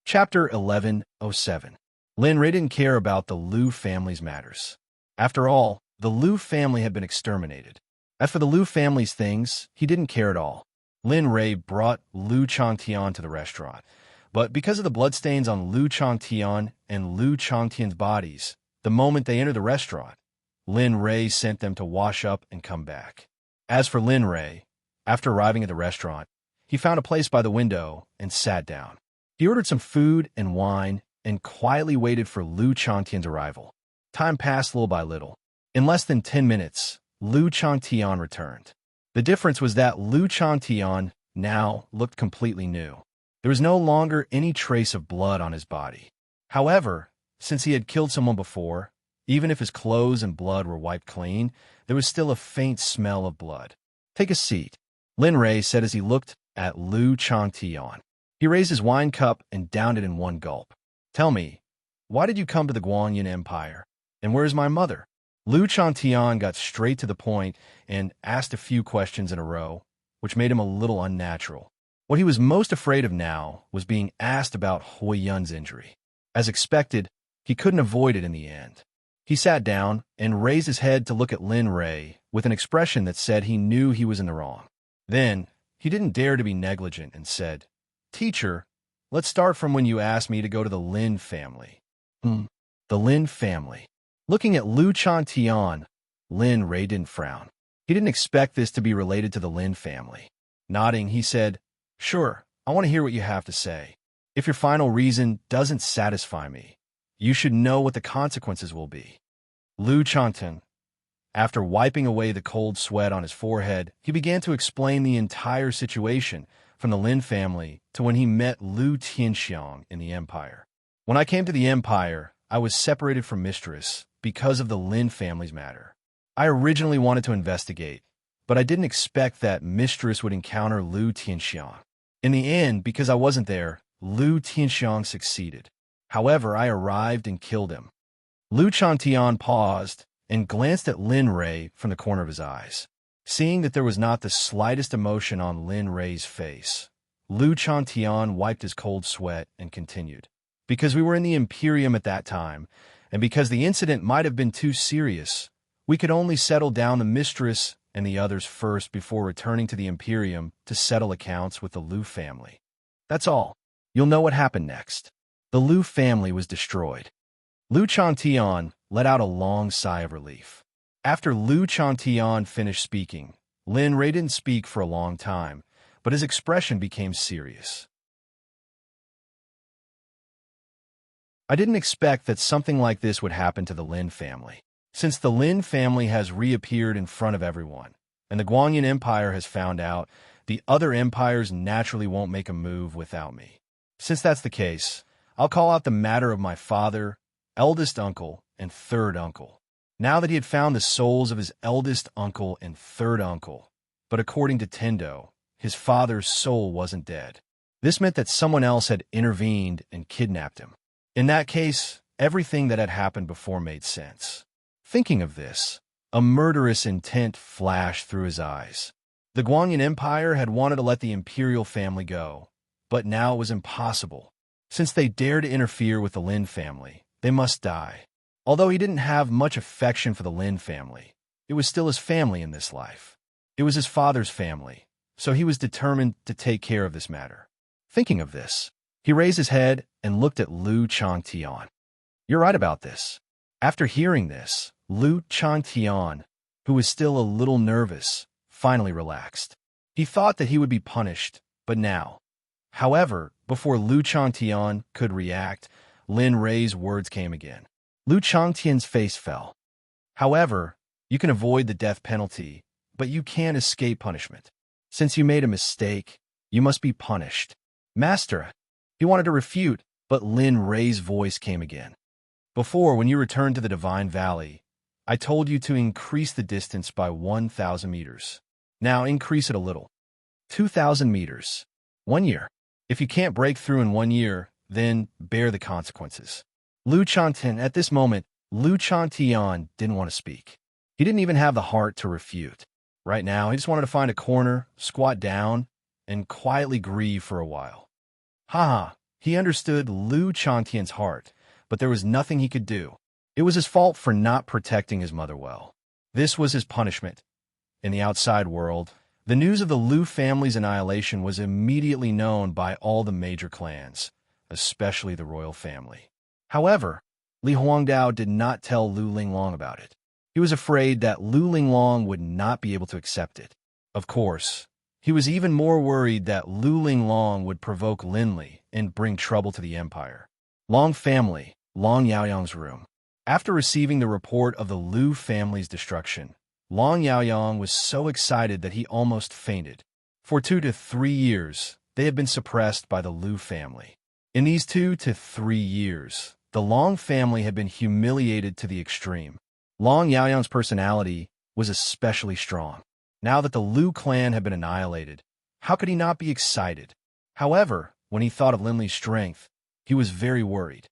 Chapter 1107. Lin Ray didn't care about the Liu family's matters. After all, the Liu family had been exterminated. As for the Liu family's things, he didn't care at all. Lin Ray brought Liu Changtian to the restaurant, but because of the bloodstains on Liu Changtian and Liu Changtian's bodies, the moment they entered the restaurant, Lin Ray sent them to wash up and come back. As for Lin Ray, after arriving at the restaurant, he found a place by the window and sat down. He ordered some food and wine and quietly waited for Liu Changtian's arrival. Time passed little by little. In less than 10 minutes, Liu Changtian returned. The difference was that Liu Changtian now looked completely new. There was no longer any trace of blood on his body. However, since he had killed someone before, even if his clothes and blood were wiped clean, there was still a faint smell of blood. "Take a seat," Lin Ray said as he looked at Liu Changtian. He raised his wine cup and downed it in one gulp. "Tell me, why did you come to the Guanyin Empire? And where is my mother?" Liu Changtian got straight to the point and asked a few questions in a row, which made him a little unnatural. What he was most afraid of now was being asked about Hui Yun's injury. As expected, he couldn't avoid it in the end. He sat down and raised his head to look at Lin Ray with an expression that said he knew he was in the wrong. Then, he didn't dare to be negligent and said, "Teacher, let's start from when you asked me to go to the Lin family." The Lin family. Looking at Liu Changtian, Lin Ray didn't frown. He didn't expect this to be related to the Lin family. Nodding, he said, Sure, I want to hear what you have to say. If your final reason doesn't satisfy me, you should know what the consequences will be. Lu Chanten, after wiping away the cold sweat on his forehead, he began to explain the entire situation, from the Lin family to when he met Lu Tianxiang in the Empire. When I came to the Empire, I was separated from Mistress because of the Lin family's matter. I originally wanted to investigate, but I didn't expect that Mistress would encounter Lu Tianxiang. In the end, because I wasn't there, Lu Tianxiang succeeded. However, I arrived and killed him. Lu Chantian paused and glanced at Lin Rei from the corner of his eyes. Seeing that there was not the slightest emotion on Lin Rei's face, Lu Chantian wiped his cold sweat and continued. Because we were in the Imperium at that time, and because the incident might have been too serious, we could only settle down the Mistress and the others first before returning to the Imperium to settle accounts with the Lu family. That's all. You'll know what happened next. The Lu family was destroyed. Lu Chantian let out a long sigh of relief. After Lu Chantian finished speaking, Lin Rei didn't speak for a long time, but his expression became serious. I didn't expect that something like this would happen to the Lin family. Since the Lin family has reappeared in front of everyone, and the Guanyin Empire has found out, the other empires naturally won't make a move without me. Since that's the case, I'll call out the matter of my father, eldest uncle, and third uncle. Now that he had found the souls of his eldest uncle and third uncle, but according to Tendo, his father's soul wasn't dead. This meant that someone else had intervened and kidnapped him. In that case, everything that had happened before made sense. Thinking of this, a murderous intent flashed through his eyes. The Guanyin Empire had wanted to let the imperial family go, but now it was impossible. Since they dared to interfere with the Lin family, they must die. Although he didn't have much affection for the Lin family, it was still his family in this life. It was his father's family, so he was determined to take care of this matter. Thinking of this, he raised his head and looked at Lu Changtian. You're right about this. After hearing this, Lu Changtian, who was still a little nervous, finally relaxed. He thought that he would be punished, but now. However, before Lu Changtian could react, Lin Rei's words came again. Lu Changtian's face fell. However, you can avoid the death penalty, but you can't escape punishment. Since you made a mistake, you must be punished. Master, he wanted to refute, but Lin Rei's voice came again. Before, when you returned to the Divine Valley, I told you to increase the distance by 1,000 meters. Now increase it a little. 2,000 meters. 1 year. If you can't break through in 1 year, then bear the consequences. Lu Chantian, at this moment, Lu Chantian didn't want to speak. He didn't even have the heart to refute. Right now, he just wanted to find a corner, squat down, and quietly grieve for a while. Haha, he understood Lu Chantian's heart, but there was nothing he could do. It was his fault for not protecting his mother well. This was his punishment. In the outside world, the news of the Lu family's annihilation was immediately known by all the major clans, especially the royal family. However, Li Huangdao did not tell Lu Linglong about it. He was afraid that Lu Linglong would not be able to accept it. Of course, he was even more worried that Lu Linglong would provoke Linli and bring trouble to the empire. Long family, Long Yaoyang's room. After receiving the report of the Lu family's destruction, Long Yaoyang was so excited that he almost fainted. For 2 to 3 years, they had been suppressed by the Lu family. In these 2 to 3 years, the Long family had been humiliated to the extreme. Long Yaoyang's personality was especially strong. Now that the Lu clan had been annihilated, how could he not be excited? However, when he thought of Linli's strength, he was very worried.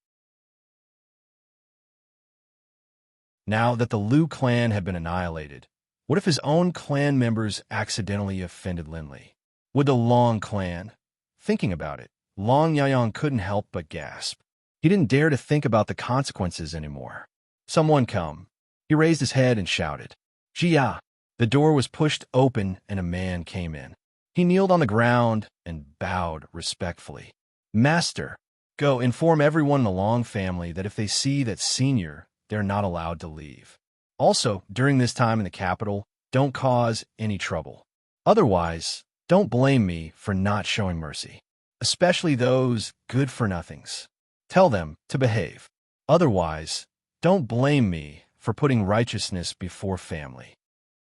Now that the Lu clan had been annihilated, what if his own clan members accidentally offended Linli? Would the Long clan? Thinking about it, Long Yaoyang couldn't help but gasp. He didn't dare to think about the consequences anymore. Someone come. He raised his head and shouted. Jia! The door was pushed open and a man came in. He kneeled on the ground and bowed respectfully. Master, go inform everyone in the Long family that if they see that senior, they're not allowed to leave. Also, during this time in the capital, don't cause any trouble. Otherwise, don't Don't blame me for not showing mercy, especially those good-for-nothings. Tell them to behave. Otherwise, don't blame me for putting righteousness before family."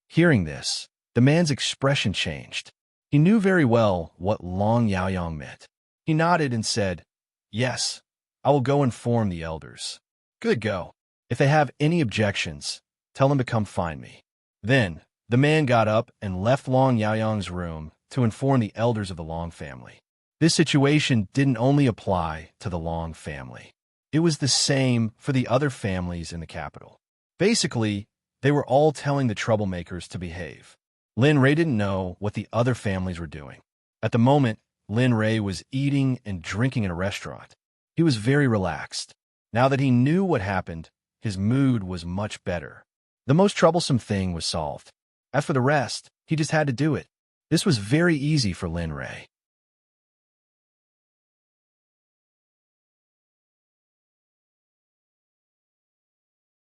Hearing this, the man's expression changed. He knew very well what Long Yaoyang meant. He nodded and said, "Yes, I will go inform the elders." "Good, go. If they have any objections, tell them to come find me." Then, the man got up and left Long Yaoyang's room to inform the elders of the Long family. This situation didn't only apply to the Long family. It was the same for the other families in the capital. Basically, they were all telling the troublemakers to behave. Lin Rei didn't know what the other families were doing. At the moment, Lin Rei was eating and drinking in a restaurant. He was very relaxed. Now that he knew what happened, his mood was much better. The most troublesome thing was solved. As for the rest, he just had to do it. This was very easy for Lin Rei.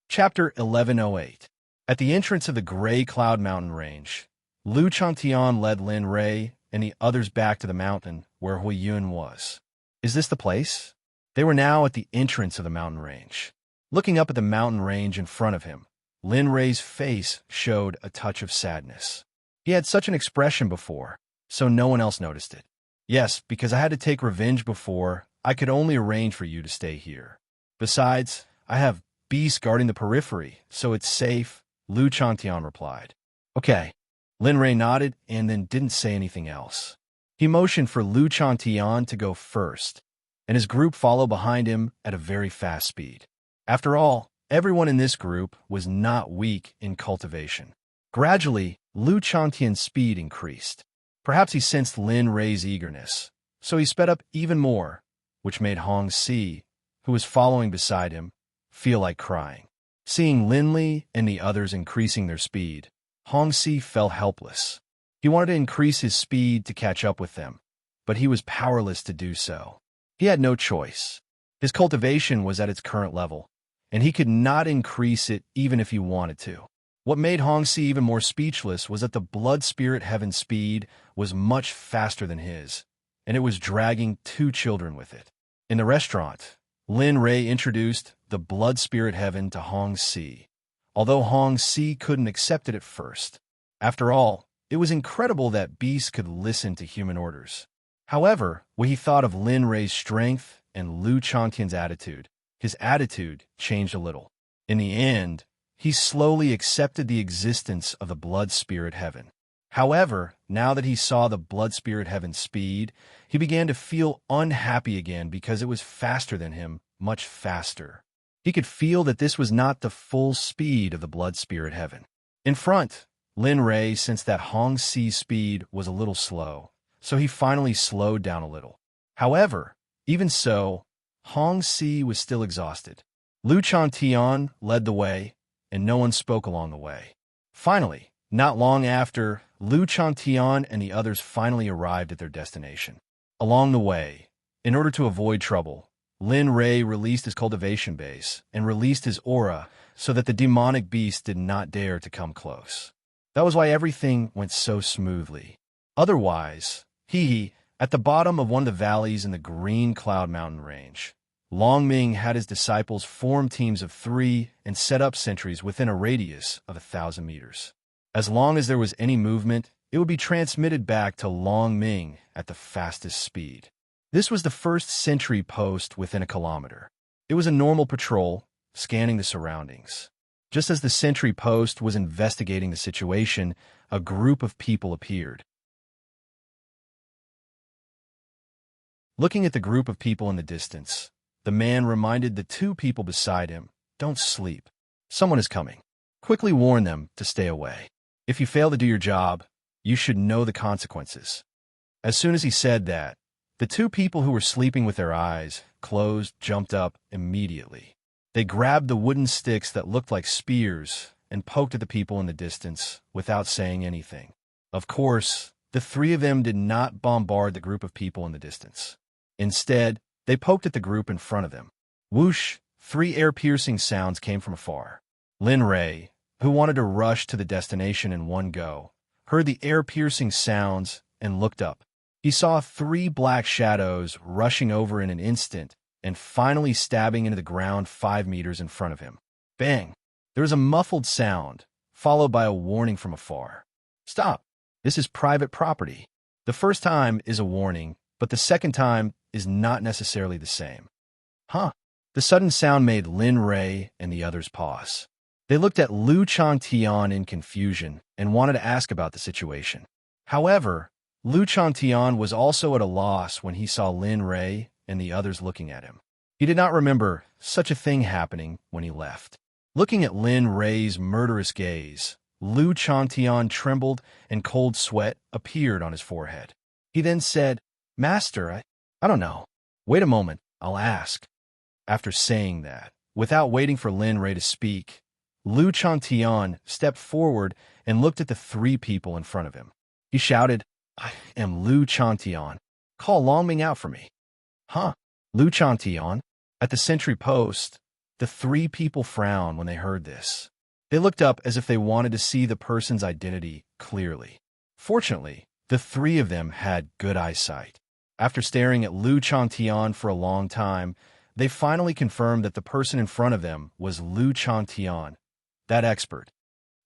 Chapter 1108. At the entrance of the Gray Cloud Mountain Range, Lu Changtian led Lin Rei and the others back to the mountain where Hui Yun was. "Is this the place?" They were now at the entrance of the mountain range. Looking up at the mountain range in front of him, Lin Rei's face showed a touch of sadness. He had such an expression before, so no one else noticed it. "Yes, because I had to take revenge before, I could only arrange for you to stay here. Besides, I have beasts guarding the periphery, so it's safe," Lu Changtian replied. "Okay." Lin Rei nodded and then didn't say anything else. He motioned for Lu Changtian to go first, and his group followed behind him at a very fast speed. After all, everyone in this group was not weak in cultivation. Gradually, Lu Changtian's speed increased. Perhaps he sensed Lin Rei's eagerness, so he sped up even more, which made Hong Si, who was following beside him, feel like crying. Seeing Lin Li and the others increasing their speed, Hong Si felt helpless. He wanted to increase his speed to catch up with them, but he was powerless to do so. He had no choice. His cultivation was at its current level, and he could not increase it even if he wanted to. What made Hong Si even more speechless was that the Blood Spirit Heaven's speed was much faster than his, and it was dragging 2 children with it. In the restaurant, Lin Rei introduced the Blood Spirit Heaven to Hong Si, although Hong Si couldn't accept it at first. After all, it was incredible that beasts could listen to human orders. However, when he thought of Lin Rei's strength and Lu Changtian's attitude, his attitude changed a little. In the end, he slowly accepted the existence of the Blood Spirit Heaven. However, now that he saw the Blood Spirit Heaven's speed, he began to feel unhappy again because it was faster than him, much faster. He could feel that this was not the full speed of the Blood Spirit Heaven. In front, Lin Rei sensed that Hong Si's speed was a little slow, so he finally slowed down a little. However, even so, Hong Si was still exhausted. Lu Changtian led the way, and no one spoke along the way. Finally, not long after, Lu Changtian and the others finally arrived at their destination. Along the way, in order to avoid trouble, Lin Rei released his cultivation base and released his aura so that the demonic beast did not dare to come close. That was why everything went so smoothly. Otherwise, at the bottom of one of the valleys in the Green Cloud Mountain Range, Long Ming had his disciples form teams of 3 and set up sentries within a radius of 1,000 meters. As long as there was any movement, it would be transmitted back to Long Ming at the fastest speed. This was the first sentry post within a kilometer. It was a normal patrol, scanning the surroundings. Just as the sentry post was investigating the situation, a group of people appeared. Looking at the group of people in the distance, the man reminded the 2 people beside him, "Don't sleep. Someone is coming. Quickly warn them to stay away. If you fail to do your job, you should know the consequences." As soon as he said that, the 2 people who were sleeping with their eyes closed jumped up immediately. They grabbed the wooden sticks that looked like spears and poked at the people in the distance without saying anything. Of course, the 3 of them did not bombard the group of people in the distance. Instead, they poked at the group in front of them. Whoosh! 3 air-piercing sounds came from afar. Lin Rei, who wanted to rush to the destination in one go, heard the air-piercing sounds and looked up. He saw 3 black shadows rushing over in an instant and finally stabbing into the ground 5 meters in front of him. Bang! There was a muffled sound, followed by a warning from afar. Stop! This is private property. The first time is a warning, but the second time is not necessarily the same. Huh? The sudden sound made Lin Rei and the others pause. They looked at Lu Changtian in confusion and wanted to ask about the situation. However, Lu Changtian was also at a loss when he saw Lin Rei and the others looking at him. He did not remember such a thing happening when he left. Looking at Lin Rei's murderous gaze, Lu Changtian trembled and cold sweat appeared on his forehead. He then said, "Master, I don't know. Wait a moment, I'll ask." After saying that, without waiting for Lin Rei to speak, Lu Changtian stepped forward and looked at the 3 people in front of him. He shouted, "I am Lu Changtian. Call Longming out for me." Huh? Lu Changtian? At the sentry post, the 3 people frowned when they heard this. They looked up as if they wanted to see the person's identity clearly. Fortunately, the 3 of them had good eyesight. After staring at Lu Changtian for a long time, they finally confirmed that the person in front of them was Lu Changtian, that expert.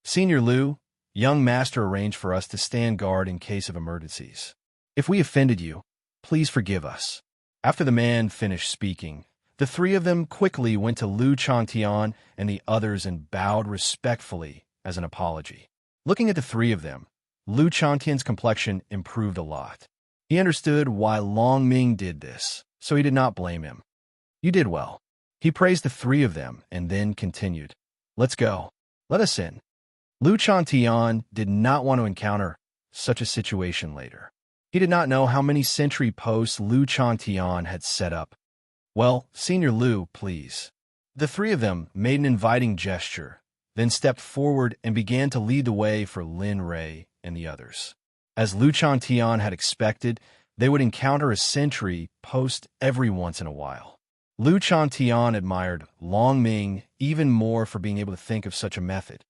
"Senior Lu, young master arranged for us to stand guard in case of emergencies. If we offended you, please forgive us." After the man finished speaking, the 3 of them quickly went to Lu Changtian and the others and bowed respectfully as an apology. Looking at the 3 of them, Lu Changtian's complexion improved a lot. He understood why Longming did this, so he did not blame him. "You did well." He praised the 3 of them and then continued, "Let's go. Let us in." Lu Changtian did not want to encounter such a situation later. He did not know how many sentry posts Lu Changtian had set up. "Well, Senior Lu, please." The 3 of them made an inviting gesture, then stepped forward and began to lead the way for Lin Rei and the others. As Lu Changtian had expected, they would encounter a sentry post every once in a while. Lu Changtian admired Longming even more for being able to think of such a method.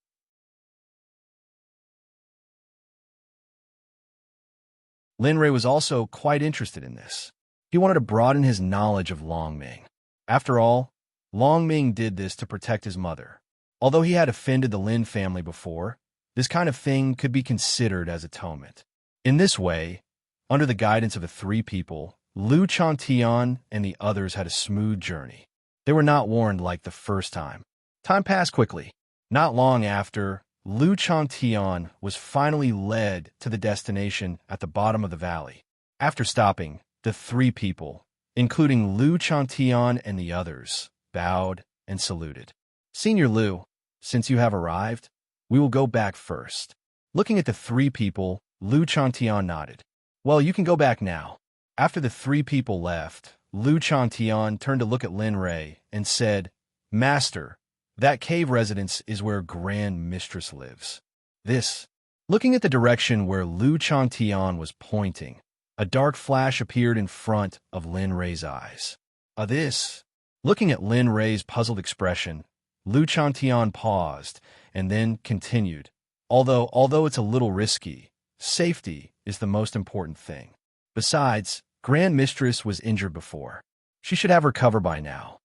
Lin Rei was also quite interested in this. He wanted to broaden his knowledge of Longming. After all, Longming did this to protect his mother. Although he had offended the Lin family before, this kind of thing could be considered as atonement. In this way, under the guidance of the 3 people, Lu Changtian and the others had a smooth journey. They were not warned like the first time. Time passed quickly. Not long after, Lu Changtian was finally led to the destination at the bottom of the valley. After stopping, the 3 people, including Lu Changtian and the others, bowed and saluted. "Senior Lu, since you have arrived, we will go back first." Looking at the 3 people, Lu Changtian nodded. "Well, you can go back now." After the 3 people left, Lu Changtian turned to look at Lin Rei and said, "Master, that cave residence is where Grand Mistress lives." This. Looking at the direction where Lu Changtian was pointing, a dark flash appeared in front of Lin Rei's eyes. This. Looking at Lin Rei's puzzled expression, Lu Changtian paused and then continued, Although it's a little risky, safety is the most important thing. Besides, Grand Mistress was injured before. She should have recovered by now."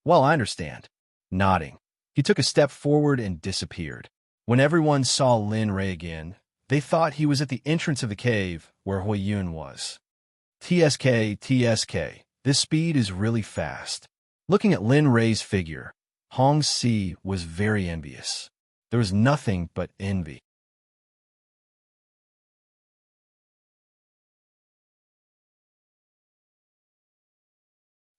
"Well, I understand." Nodding, he took a step forward and disappeared. When everyone saw Lin Rei again, they thought he was at the entrance of the cave where Hui Yun was. TSK, this speed is really fast." Looking at Lin Rei's figure, Hong Si was very envious. There was nothing but envy.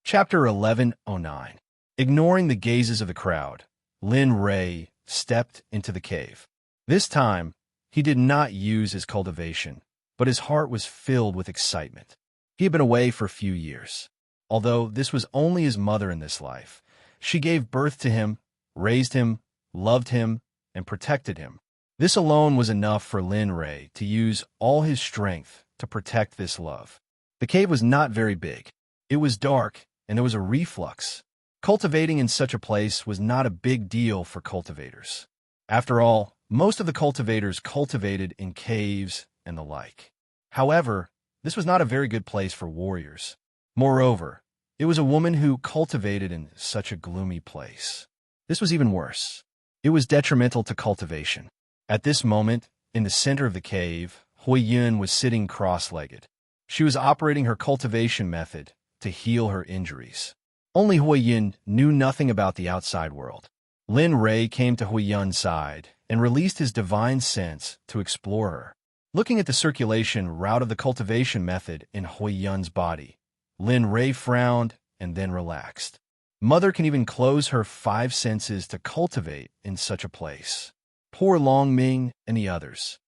Chapter 1109. Ignoring the gazes of the crowd, Lin Rei stepped into the cave. This time, he did not use his cultivation, but his heart was filled with excitement. He had been away for a few years. Although this was only his mother in this life, she gave birth to him, raised him, loved him, and protected him. This alone was enough for Lin Rei to use all his strength to protect this love. The cave was not very big. It was dark, and there was a reflux. Cultivating in such a place was not a big deal for cultivators. After all, most of the cultivators cultivated in caves and the like. However, this was not a very good place for warriors. Moreover, it was a woman who cultivated in such a gloomy place. This was even worse. It was detrimental to cultivation. At this moment, in the center of the cave, Hui Yun was sitting cross-legged. She was operating her cultivation method to heal her injuries. Only Hui Yun knew nothing about the outside world. Lin Rei came to Hui Yun's side and released his divine sense to explore her. Looking at the circulation route of the cultivation method in Hui Yun's body, Lin Rei frowned and then relaxed. Mother can even close her 5 senses to cultivate in such a place. Poor Long Ming and the others.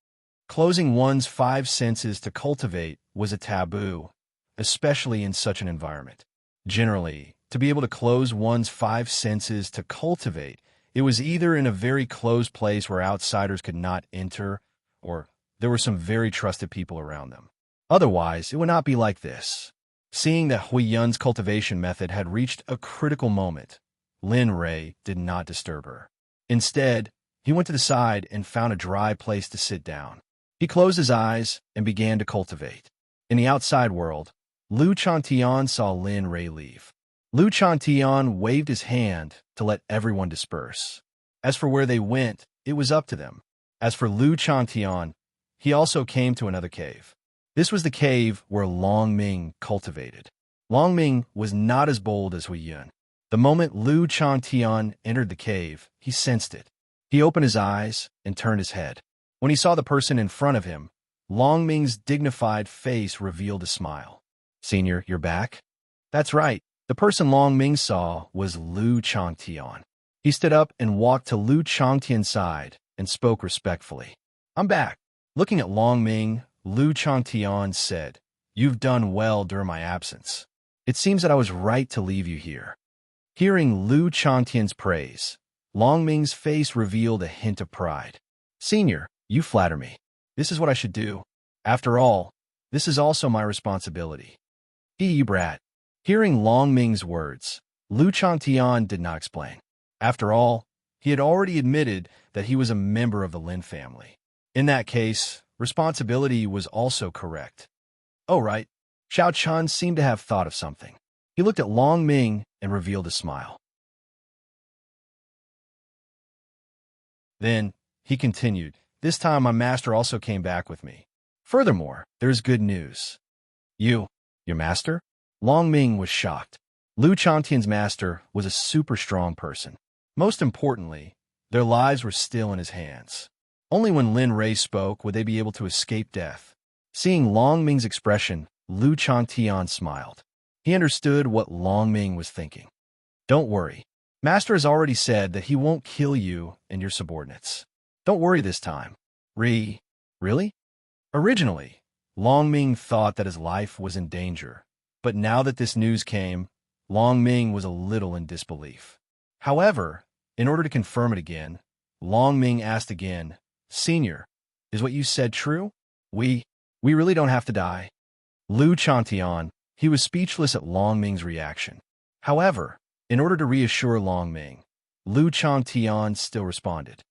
Closing one's 5 senses to cultivate was a taboo, especially in such an environment. Generally, to be able to close one's 5 senses to cultivate, it was either in a very closed place where outsiders could not enter, or there were some very trusted people around them. Otherwise, it would not be like this. Seeing that Hui Yun's cultivation method had reached a critical moment, Lin Rei did not disturb her. Instead, he went to the side and found a dry place to sit down. He closed his eyes and began to cultivate. In the outside world, Lu Chantian saw Lin Rei leave. Lu Chantian waved his hand to let everyone disperse. As for where they went, it was up to them. As for Lu Chantian, he also came to another cave. This was the cave where Long Ming cultivated. Long Ming was not as bold as Hui Yun. The moment Lu Chantian entered the cave, he sensed it. He opened his eyes and turned his head. When he saw the person in front of him, Long Ming's dignified face revealed a smile. "Senior, you're back?" That's right. The person Long Ming saw was Lu Changtian. He stood up and walked to Lu Changtian's side and spoke respectfully. "I'm back." Looking at Long Ming, Lu Changtian said, "You've done well during my absence. It seems that I was right to leave you here." Hearing Lu Changtian's praise, Long Ming's face revealed a hint of pride. "Senior, you flatter me. This is what I should do. After all, this is also my responsibility." "You brat." Hearing Long Ming's words, Lu Changtian did not explain. After all, he had already admitted that he was a member of the Lin family. In that case, responsibility was also correct. Oh, right. Xiao Chun seemed to have thought of something. He looked at Long Ming and revealed a smile. Then, he continued, "This time my master also came back with me. Furthermore, there is good news." Your master?" Long Ming was shocked. Lu Changtian's master was a super strong person. Most importantly, their lives were still in his hands. Only when Lin Rei spoke would they be able to escape death. Seeing Long Ming's expression, Lu Changtian smiled. He understood what Long Ming was thinking. "Don't worry. Master has already said that he won't kill you and your subordinates. Don't worry this time." Really? Originally, Long Ming thought that his life was in danger, but now that this news came, Long Ming was a little in disbelief. However, in order to confirm it again, Long Ming asked again, "Senior, is what you said true? We really don't have to die?" Lu Changtian, he was speechless at Long Ming's reaction. However, in order to reassure Long Ming, Lu Changtian still responded,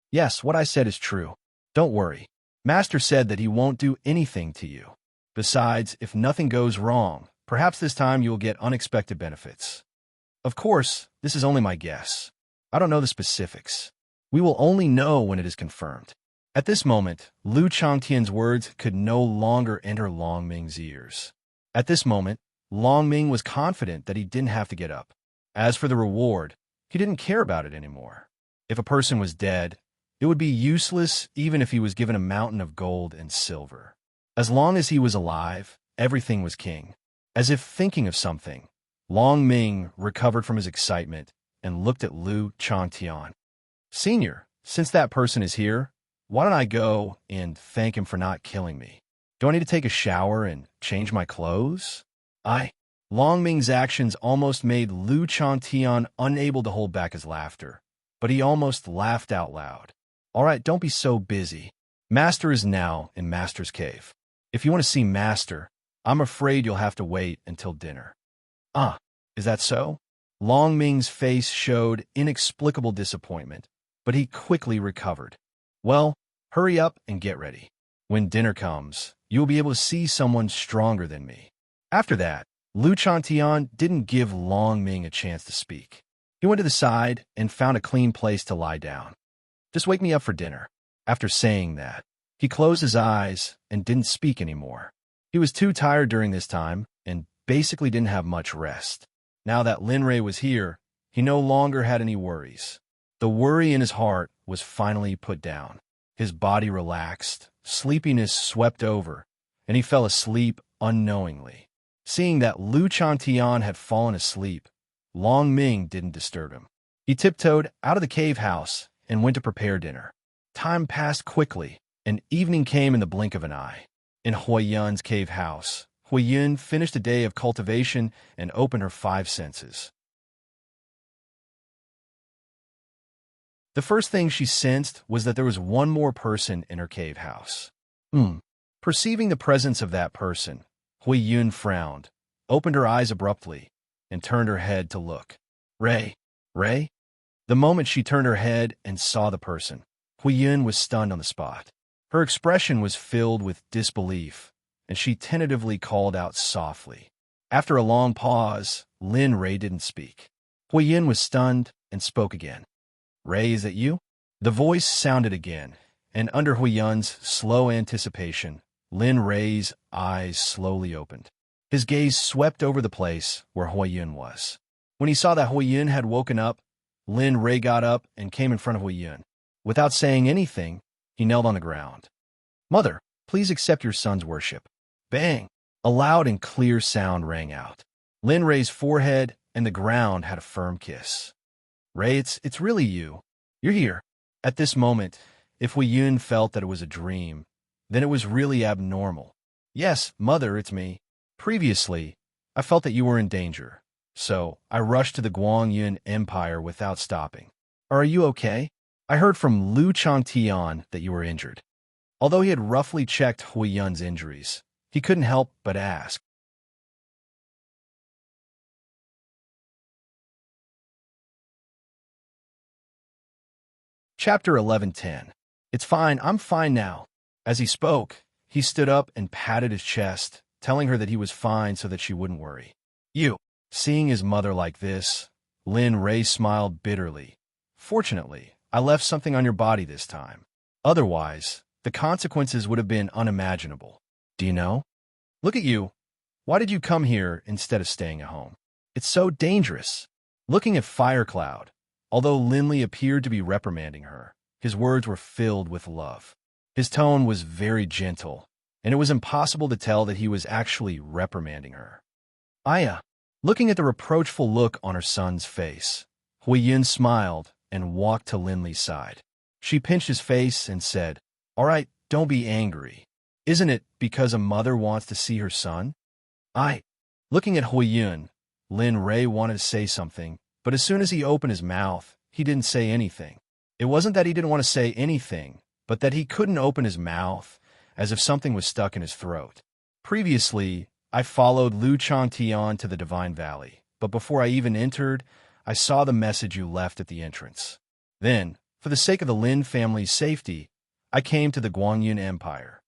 "Yes, what I said is true. Don't worry. Master said that he won't do anything to you. Besides, if nothing goes wrong, perhaps this time you will get unexpected benefits. Of course, this is only my guess. I don't know the specifics. We will only know when it is confirmed." At this moment, Lu Changtian's words could no longer enter Long Ming's ears. At this moment, Long Ming was confident that he didn't have to get up. As for the reward, he didn't care about it anymore. If a person was dead, it would be useless even if he was given a mountain of gold and silver. As long as he was alive, everything was king. As if thinking of something, Long Ming recovered from his excitement and looked at Lu Changtian. "Senior, since that person is here, why don't I go and thank him for not killing me? Do I need to take a shower and change my clothes?" Long Ming's actions almost made Lu Changtian unable to hold back his laughter, but he almost laughed out loud. "All right, don't be so busy. Master is now in Master's cave. If you want to see Master, I'm afraid you'll have to wait until dinner." Is that so?" Long Ming's face showed inexplicable disappointment, but he quickly recovered. "Well, hurry up and get ready. When dinner comes, you will be able to see someone stronger than me. After that, Lu Chantian didn't give Long Ming a chance to speak. He went to the side and found a clean place to lie down. Just wake me up for dinner. After saying that, he closed his eyes and didn't speak anymore. He was too tired during this time and basically didn't have much rest. Now that Lin Rei was here, he no longer had any worries. The worry in his heart was finally put down. His body relaxed, sleepiness swept over, and he fell asleep unknowingly. Seeing that Lu Chantian had fallen asleep, Long Ming didn't disturb him. He tiptoed out of the cave house and went to prepare dinner. Time passed quickly, and evening came in the blink of an eye. In Huiyun's cave house, Huiyun finished a day of cultivation and opened her 5 senses. The first thing she sensed was that there was one more person in her cave house. Perceiving the presence of that person, Huiyun frowned, opened her eyes abruptly, and turned her head to look. Ray? The moment she turned her head and saw the person, Huiyun was stunned on the spot. Her expression was filled with disbelief, and she tentatively called out softly. After a long pause, Lin Rei didn't speak. Huiyun was stunned and spoke again. Ray, is it you? The voice sounded again, and under Huiyun's slow anticipation, Lin Rei's eyes slowly opened. His gaze swept over the place where Huiyun was. When he saw that Huiyun had woken up, Lin Rei got up and came in front of Huiyun. Without saying anything, he knelt on the ground. Mother, please accept your son's worship. Bang! A loud and clear sound rang out. Lin Rei's forehead and the ground had a firm kiss. Ray, it's really you. You're here. At this moment, if Huiyun felt that it was a dream, then it was really abnormal. Yes, Mother, it's me. Previously, I felt that you were in danger, so I rushed to the Guangyun Empire without stopping. Are you okay? I heard from Lu Changtian that you were injured. Although he had roughly checked Huiyun's injuries, he couldn't help but ask. Chapter 11:10. It's fine, I'm fine now. As he spoke, he stood up and patted his chest, telling her that he was fine so that she wouldn't worry. You. Seeing his mother like this, Lin Rei smiled bitterly. Fortunately, I left something on your body this time. Otherwise, the consequences would have been unimaginable. Do you know? Look at you. Why did you come here instead of staying at home? It's so dangerous. Looking at Firecloud, although Linley appeared to be reprimanding her, his words were filled with love. His tone was very gentle, and it was impossible to tell that he was actually reprimanding her. Aya, looking at the reproachful look on her son's face, Huiyun smiled and walked to Linley's side. She pinched his face and said, All right, don't be angry. Isn't it because a mother wants to see her son? Looking at Huiyun, Lin Rei wanted to say something, but as soon as he opened his mouth, he didn't say anything. It wasn't that he didn't want to say anything, but that he couldn't open his mouth, as if something was stuck in his throat. Previously, I followed Lu Changtian to the Divine Valley, but before I even entered, I saw the message you left at the entrance. Then, for the sake of the Lin family's safety, I came to the Guangyun Empire.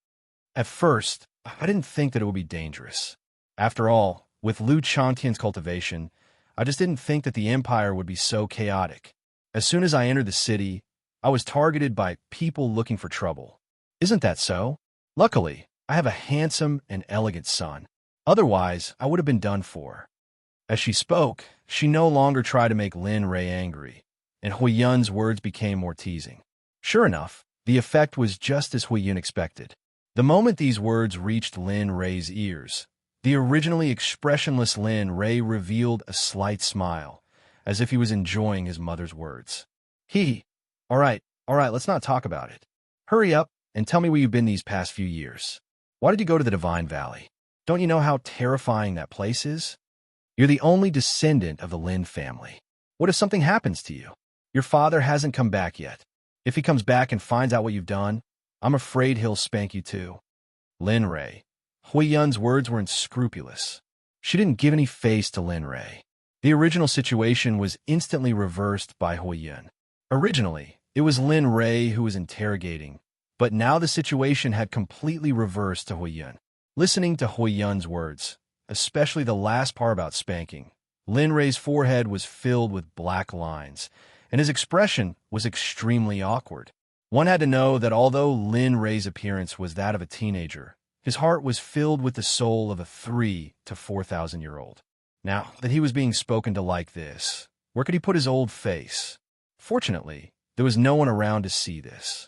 At first, I didn't think that it would be dangerous. After all, with Lu Changtian's cultivation, I just didn't think that the empire would be so chaotic. As soon as I entered the city, I was targeted by people looking for trouble. Isn't that so? Luckily, I have a handsome and elegant son. Otherwise, I would have been done for. As she spoke, she no longer tried to make Lin Rei angry, and Huiyun's words became more teasing. Sure enough, the effect was just as Huiyun expected. The moment these words reached Lin Rei's ears, the originally expressionless Lin Rei revealed a slight smile, as if he was enjoying his mother's words. All right, let's not talk about it. Hurry up and tell me where you've been these past few years. Why did you go to the Divine Valley? Don't you know how terrifying that place is? You're the only descendant of the Lin family. What if something happens to you? Your father hasn't come back yet. If he comes back and finds out what you've done, I'm afraid he'll spank you too. Lin Rei. Huiyun's words were unscrupulous. She didn't give any face to Lin Rei. The original situation was instantly reversed by Huiyun. Originally, it was Lin Rei who was interrogating, But now the situation had completely reversed to Huiyun. Listening to Huiyun's words, especially the last part about spanking, Lin Rei's forehead was filled with black lines, and his expression was extremely awkward. One had to know that although Lin Rei's appearance was that of a teenager, his heart was filled with the soul of a 3 to 4,000-year-old. Now that he was being spoken to like this, where could he put his old face? Fortunately, there was no one around to see this.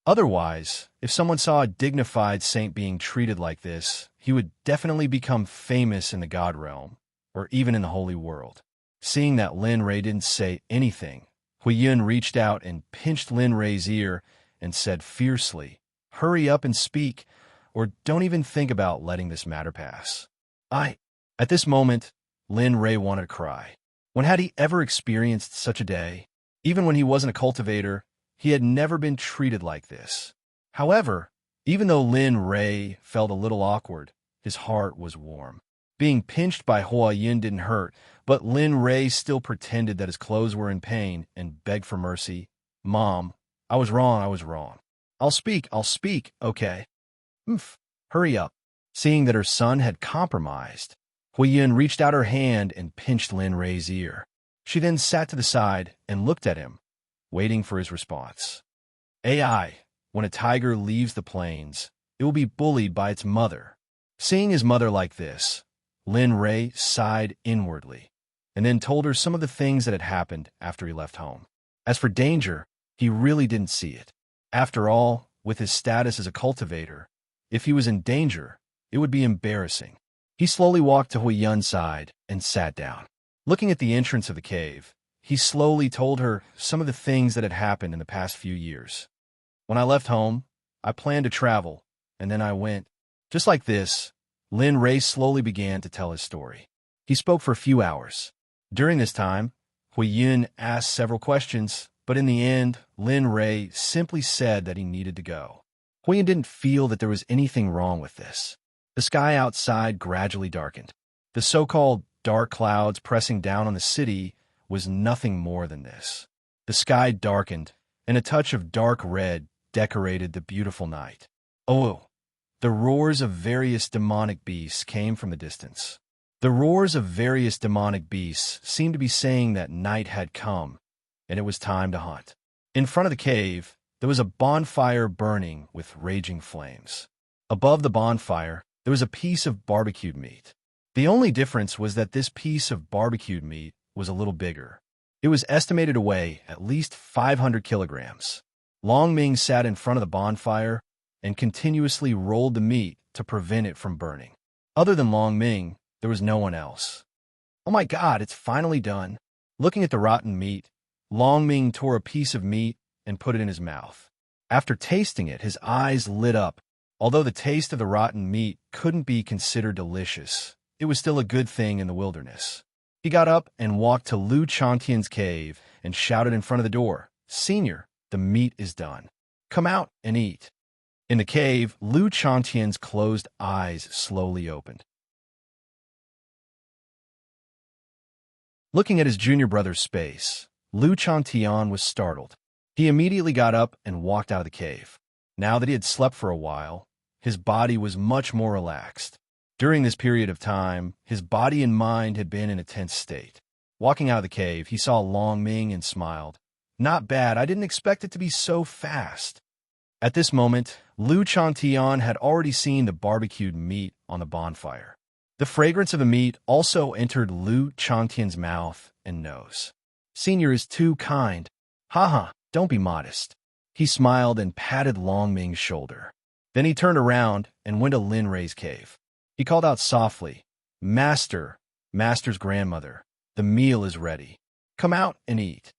Otherwise, if someone saw a dignified saint being treated like this, he would definitely become famous in the God realm, or even in the holy world. Seeing that Lin Rei didn't say anything, Huiyun reached out and pinched Lin Rei's ear and said fiercely, "Hurry up and speak, or don't even think about letting this matter pass." At this moment, Lin Rei wanted to cry. When had he ever experienced such a day? Even when he wasn't a cultivator, he had never been treated like this. However, even though Lin Rei felt a little awkward, his heart was warm. Being pinched by Huiyun didn't hurt, but Lin Rei still pretended that his clothes were in pain and begged for mercy. "Mom, I was wrong. I'll speak, okay? Hurry up." Seeing that her son had compromised, Huiyun reached out her hand and pinched Lin Rei's ear. She then sat to the side and looked at him, waiting for his response. When a tiger leaves the plains, it will be bullied by its mother. Seeing his mother like this, Lin Rei sighed inwardly, and then told her some of the things that had happened after he left home. As for danger, he really didn't see it. After all, with his status as a cultivator, if he was in danger, it would be embarrassing. He slowly walked to Huiyun's side and sat down. Looking at the entrance of the cave, he slowly told her some of the things that had happened in the past few years. "When I left home, I planned to travel, and then I went." Just like this, Lin Rei slowly began to tell his story. He spoke for a few hours. During this time, Huiyun asked several questions, but in the end, Lin Rei simply said that he needed to go. Huiyun didn't feel that there was anything wrong with this. The sky outside gradually darkened. The so-called dark clouds pressing down on the city was nothing more than this. The sky darkened, and a touch of dark red decorated the beautiful night. The roars of various demonic beasts came from the distance. The roars of various demonic beasts seemed to be saying that night had come, and it was time to hunt. In front of the cave, there was a bonfire burning with raging flames. Above the bonfire, there was a piece of barbecued meat. The only difference was that this piece of barbecued meat was a little bigger. It was estimated to weigh at least 500 kilograms. Long Ming sat in front of the bonfire and continuously rolled the meat to prevent it from burning. Other than Long Ming, there was no one else. "Oh my God, it's finally done." Looking at the rotten meat, Long Ming tore a piece of meat and put it in his mouth. After tasting it, his eyes lit up. Although the taste of the rotten meat couldn't be considered delicious, it was still a good thing in the wilderness. He got up and walked to Lu Chantian's cave and shouted in front of the door, "Senior, the meat is done. Come out and eat." In the cave, Lu Chantian's closed eyes slowly opened. Looking at his junior brother's space, Lu Chantian was startled. He immediately got up and walked out of the cave. Now that he had slept for a while, his body was much more relaxed. During this period of time, his body and mind had been in a tense state. Walking out of the cave, he saw Long Ming and smiled. "Not bad, I didn't expect it to be so fast." At this moment, Lu Chantian had already seen the barbecued meat on the bonfire. The fragrance of the meat also entered Lu Chantian's mouth and nose. "Senior is too kind. Don't be modest." He smiled and patted Long Ming's shoulder. Then he turned around and went to Lin Rei's cave. He called out softly, Master's grandmother, the meal is ready. Come out and eat."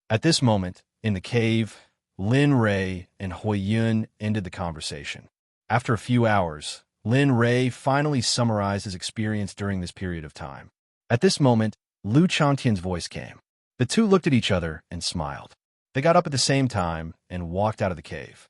At this moment, in the cave, Lin Rei and Huiyun ended the conversation. After a few hours, Lin Rei finally summarized his experience during this period of time. At this moment, Lu Chantian's voice came. The two looked at each other and smiled. They got up at the same time and walked out of the cave.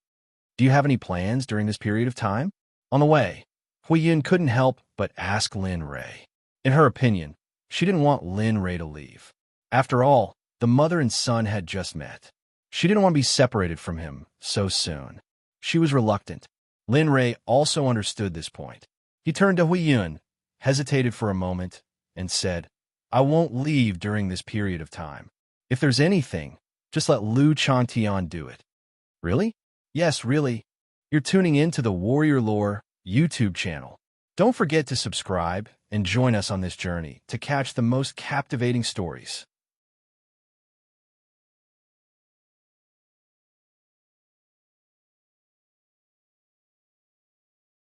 "Do you have any plans during this period of time?" On the way, Huiyun couldn't help but ask Lin Rei. In her opinion, she didn't want Lin Rei to leave. After all, the mother and son had just met. She didn't want to be separated from him so soon. She was reluctant. Lin Rei also understood this point. He turned to Hui Yun, hesitated for a moment, and said, I won't leave during this period of time. If there's anything, just let Lu Chantian do it. Really? Yes, really. You're tuning in to the Warrior Lore YouTube channel. Don't forget to subscribe and join us on this journey to catch the most captivating stories.